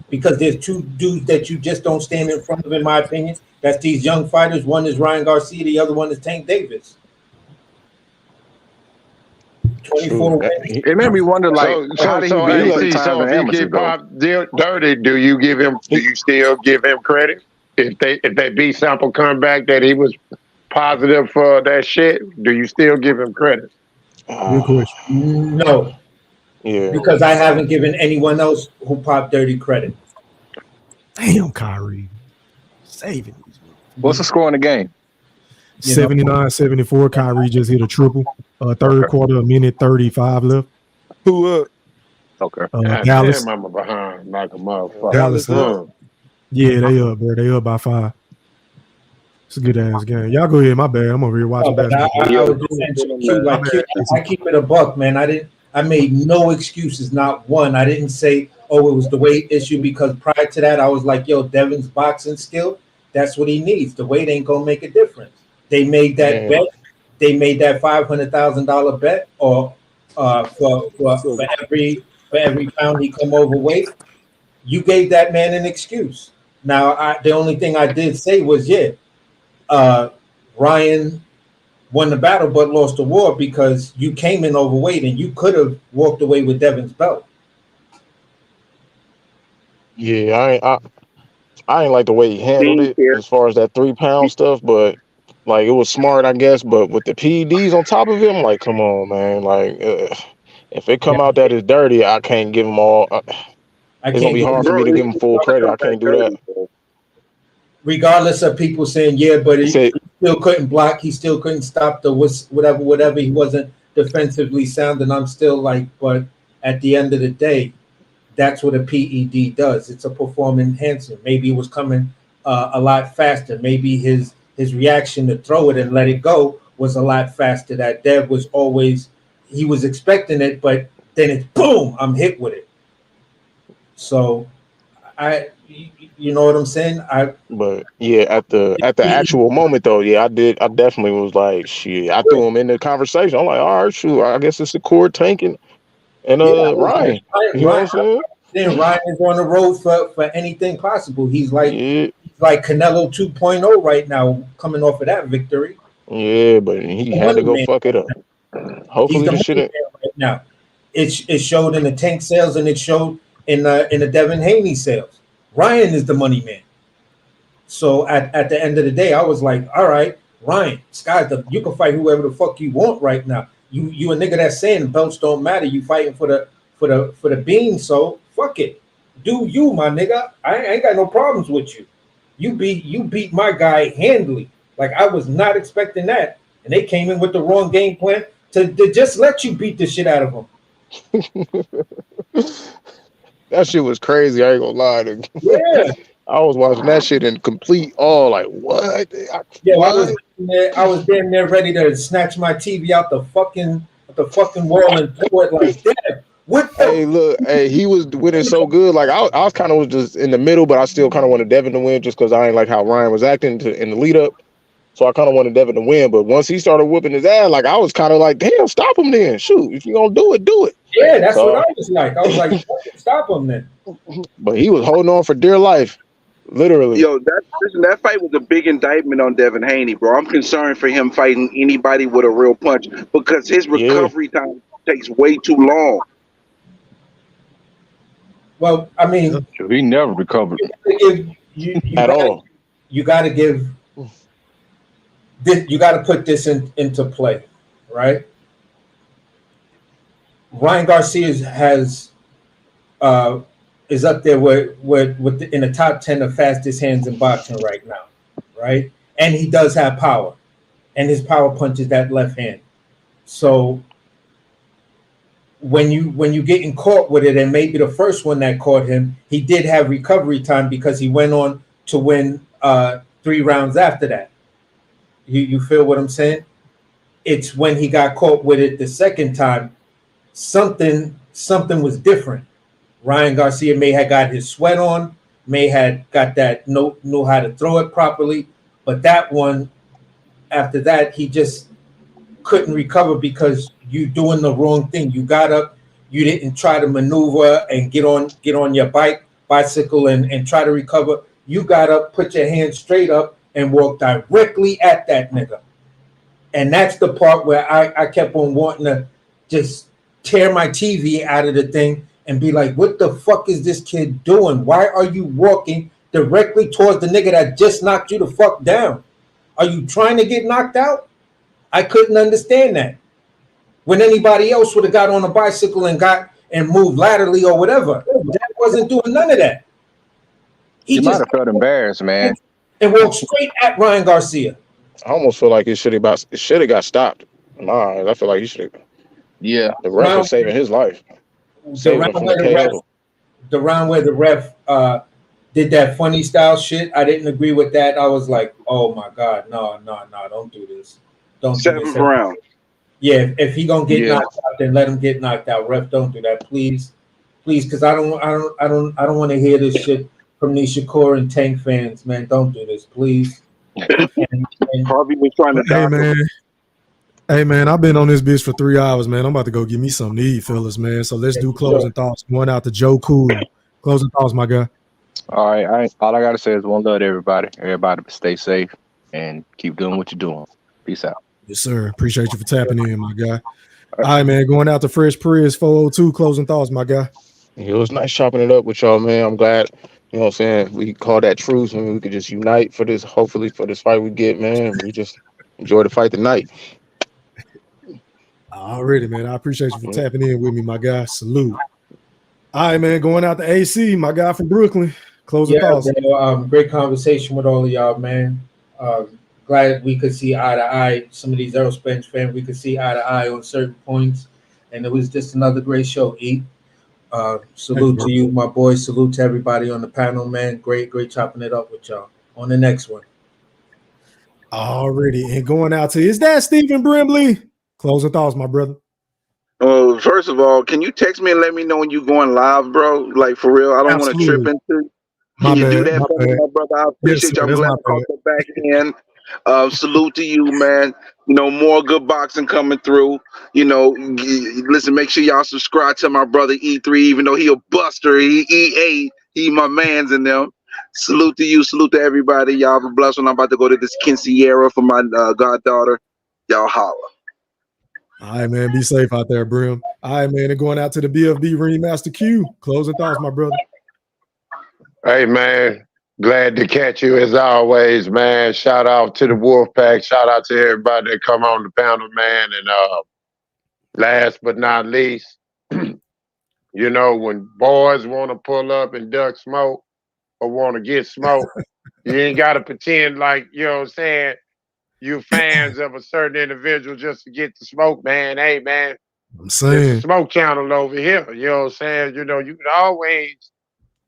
Speaker 6: Because there's 2 dudes that you just don't stand in front of, in my opinion. That's these young fighters. One is Ryan Garcia, the other one is Tank Davis. 24.
Speaker 8: It made me wonder, like, how did he
Speaker 10: so if he get popped dirty, do you still give him credit? If that B sample come back that he was positive for that shit, do you still give him credit?
Speaker 5: Good question.
Speaker 6: No.
Speaker 8: Yeah.
Speaker 6: Because I haven't given anyone else who popped dirty credit.
Speaker 5: Damn, Kyrie. Saving these.
Speaker 12: What's the score in the game?
Speaker 5: 79-74. Kyrie just hit a triple. Third quarter, a minute 35 left.
Speaker 9: Who up?
Speaker 12: Okay.
Speaker 5: Dallas.
Speaker 10: Damn, I'm behind like a motherfucker.
Speaker 5: Dallas. Yeah, they up, bro. They up by 5. It's a good ass game. Y'all go ahead. My bad. I'm over here watching basketball.
Speaker 6: I keep it a buck, man. I made no excuses, not one. I didn't say, oh, it was the weight issue, because prior to that, I was like, yo, Devin's boxing skill, that's what he needs. The weight ain't gonna make a difference. They made that bet. They made that $500,000 bet, or for every pound he come overweight. You gave that man an excuse. Now, the only thing I did say was, Ryan won the battle but lost the war because you came in overweight and you could have walked away with Devin's belt.
Speaker 8: Yeah, I ain't like the way he handled it as far as that 3-pound stuff, but like, it was smart, I guess. But with the PEDs on top of him, like, come on, man. Like, if it come out that it's dirty, I can't give him all. It's gonna be hard for me to give him full credit. I can't do that.
Speaker 6: Regardless of people saying, but he still couldn't block, he still couldn't stop the whatever. He wasn't defensively sound, and I'm still like, but at the end of the day, that's what a PED does. It's a performance enhancer. Maybe it was coming a lot faster. Maybe his reaction to throw it and let it go was a lot faster. That Dev was always, he was expecting it, but then it's boom, I'm hit with it. So you know what I'm saying?
Speaker 8: But yeah, at the actual moment though, I definitely was like, shit. I threw him in the conversation. I'm like, all right, shoot, I guess it's the core tanking and Ryan. You know what I'm saying?
Speaker 6: Then Ryan is on the road for anything possible. He's like Canelo 2.0 right now, coming off of that victory.
Speaker 8: Yeah, but he had to go fuck it up. Hopefully the shit
Speaker 6: right now. It showed in the Tank sales, and it showed in the Devin Haney sales. Ryan is the money man. So at the end of the day, I was like, all right, Ryan, you can fight whoever the fuck you want right now. You a nigga that's saying belts don't matter. You fighting for the bean, so fuck it. Do you, my nigga? I ain't got no problems with you. You beat my guy handily. Like, I was not expecting that. and they came in with the wrong game plan to just let you beat the shit out of them.
Speaker 8: That shit was crazy. I ain't gonna lie.
Speaker 6: Yeah.
Speaker 8: I was watching that shit in complete awe. Like, what?
Speaker 6: Yeah, I was damn near ready to snatch my TV out the fucking wall and throw it like, damn. What the?
Speaker 8: Hey, look, hey, he was winning so good. Like, I was kind of just in the middle, but I still kind of wanted Devin to win just because I ain't like how Ryan was acting in the lead up. So I kind of wanted Devin to win. But once he started whooping his ass, like, I was kind of like, damn, stop him then. Shoot, if you gonna do it, do it.
Speaker 6: Yeah, that's what I was like. I was like, stop him then.
Speaker 8: But he was holding on for dear life. Literally.
Speaker 11: Yo, that fight was a big indictment on Devin Haney, bro. I'm concerned for him fighting anybody with a real punch because his recovery time takes way too long.
Speaker 6: Well, I mean,
Speaker 12: he never recovered
Speaker 8: at all.
Speaker 6: You got to give this. You got to put this into play, right? Ryan Garcia is up there with in the top 10 of fastest hands in boxing right now, right? And he does have power, and his power punches that left hand. So when you getting caught with it, and maybe the first one that caught him, he did have recovery time because he went on to win 3 rounds after that. You feel what I'm saying? It's when he got caught with it the second time, something was different. Ryan Garcia may have got his sweat on, may have got that, know how to throw it properly, but that one, after that, he just couldn't recover because you doing the wrong thing. You got up, you didn't try to maneuver and get on your bicycle and try to recover. You got up, put your hands straight up, and walked directly at that nigga. And that's the part where I kept on wanting to just tear my TV out of the thing and be like, what the fuck is this kid doing? Why are you walking directly towards the nigga that just knocked you the fuck down? Are you trying to get knocked out? I couldn't understand that. When anybody else would have got on a bicycle and moved laterally or whatever, that wasn't doing none of that.
Speaker 12: He might have felt embarrassed, man.
Speaker 6: And walked straight at Ryan Garcia.
Speaker 8: I almost feel like it should have got stopped. Nah, I feel like he should have.
Speaker 12: Yeah.
Speaker 8: The ref was saving his life.
Speaker 6: The round where the ref did that funny style shit, I didn't agree with that. I was like, oh my God, no, don't do this. Don't do this.
Speaker 11: 7th round.
Speaker 6: Yeah, if he gonna get knocked out, then let him get knocked out. Ref, don't do that, please, because I don't want to hear this shit from these Shakur and Tank fans, man. Don't do this, please.
Speaker 11: Harvey was trying to
Speaker 5: Hey man, I've been on this bitch for 3 hours, man. I'm about to go get me something to eat, fellas, man. So let's do closing thoughts. One out to Joe Cool. Closing thoughts, my guy.
Speaker 12: All right, all I gotta say is one love to everybody. Everybody stay safe and keep doing what you're doing. Peace out.
Speaker 5: Yes, sir. Appreciate you for tapping in, my guy. All right, man. Going out to Fresh Priz 402. Closing thoughts, my guy.
Speaker 8: It was nice chopping it up with y'all, man. I'm glad, you know what I'm saying, we call that truce and we could just unite for this, hopefully for this fight we get, man. We just enjoy the fight tonight.
Speaker 5: Already, man. I appreciate you for tapping in with me, my guy. Salute. All right, man. Going out to AC, my guy from Brooklyn. Closing thoughts.
Speaker 6: Great conversation with all of y'all, man. Glad we could see eye to eye. Some of these Aerospence fans, we could see eye to eye on certain points. And it was just another great show, E. Salute to you, my boy. Salute to everybody on the panel, man. Great chopping it up with y'all. On the next one.
Speaker 5: Already. And going out to, is that Stephen Brimley? Closing thoughts, my brother.
Speaker 11: Well, first of all, can you text me and let me know when you going live, bro? Like, for real, I don't want to trip into. Can you do that for me, my brother? I appreciate you. I'm glad I caught the back end. Salute to you, man. You know, more good boxing coming through. You know, listen, make sure y'all subscribe to my brother E3, even though he a buster. He E8. He my man's in them. Salute to you. Salute to everybody. Y'all have a blessed one. I'm about to go to this quinceañera for my goddaughter. Y'all holla.
Speaker 5: All right, man. Be safe out there, Brim. All right, man. And going out to the BFB Ringmaster Q. Closing thoughts, my brother.
Speaker 10: Hey, man. Glad to catch you as always, man. Shout out to the Wolfpack. Shout out to everybody that come on the panel, man. And last but not least, you know, when boys want to pull up and duck smoke or want to get smoked, you ain't got to pretend like, you know what I'm saying, you fans of a certain individual just to get the smoke, man. Hey, man,
Speaker 5: I'm
Speaker 10: there's
Speaker 5: saying.
Speaker 10: a smoke channel over here. You know what I'm saying? You know, you can always,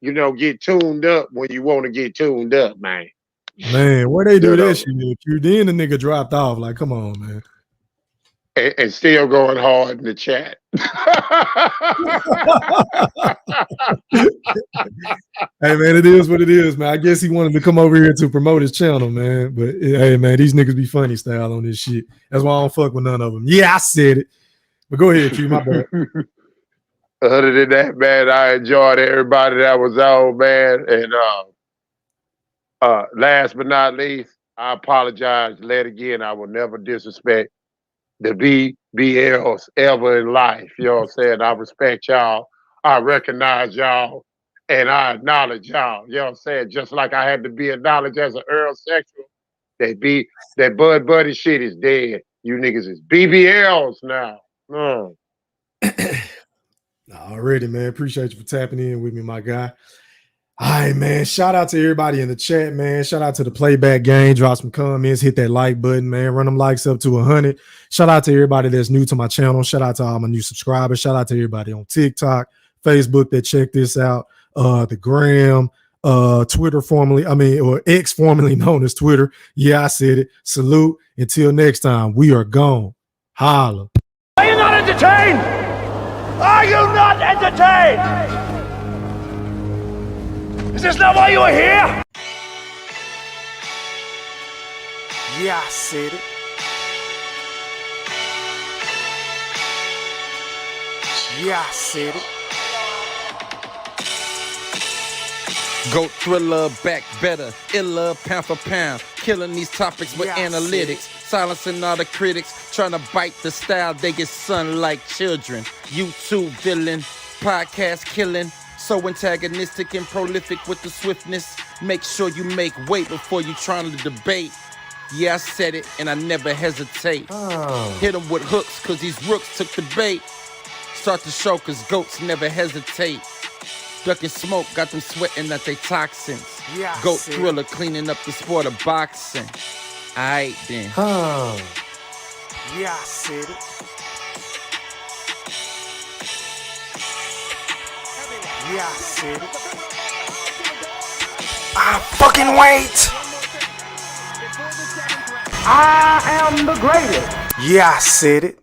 Speaker 10: you know, get tuned up when you want to get tuned up, man.
Speaker 5: Man, where they do
Speaker 10: You know.
Speaker 5: that shit? Q, then the nigga dropped off. Like, come on, man.
Speaker 10: And still going hard in the chat.
Speaker 5: Hey, man, it is what it is, man. I guess he wanted to come over here to promote his channel, man. But hey, man, these niggas be funny style on this shit. That's why I don't fuck with none of them. Yeah, I said it. But go ahead, Q, my bad.
Speaker 10: Other than that, man, I enjoyed everybody that was on, man. And last but not least, I apologize yet again. I will never disrespect the BBLs ever in life. You know what I'm saying? I respect y'all. I recognize y'all. And I acknowledge y'all. You know what I'm saying? Just like I had to be acknowledged as an Earl sexual. That Bud Buddy shit is dead. You niggas is BBLs now.
Speaker 5: Already, man. Appreciate you for tapping in with me, my guy. All right, man. Shout out to everybody in the chat, man. Shout out to the playback game. Drop some comments. Hit that like button, man. Run them likes up to 100. Shout out to everybody that's new to my channel. Shout out to all my new subscribers. Shout out to everybody on TikTok, Facebook that check this out. The Gram, Twitter or X formerly known as Twitter. Yeah, I said it. Salute. Until next time, we are gone. Holla.
Speaker 13: Are you not entertained? Are you not entertained? Is this not why you are here?
Speaker 3: Yeah, I said it. Yeah, I said it.
Speaker 2: Goat thriller, back better, iller, pound for pound. Killing these topics with analytics. Silencing all the critics, trying to bite the style. They get sun like children. YouTube villain, podcast killing. So antagonistic and prolific with the swiftness. Make sure you make weight before you trying to debate. Yeah, I said it and I never hesitate. Hit them with hooks cause these rooks took the bait. Start the show cause goats never hesitate. Ducking smoke, got them sweating at they toxins.
Speaker 3: Yeah,
Speaker 2: Goat thriller, cleaning up the sport of boxing. Aight then.
Speaker 3: Yeah, I said it. Yeah, I said it. I fucking wait. I am the greatest. Yeah, I said it.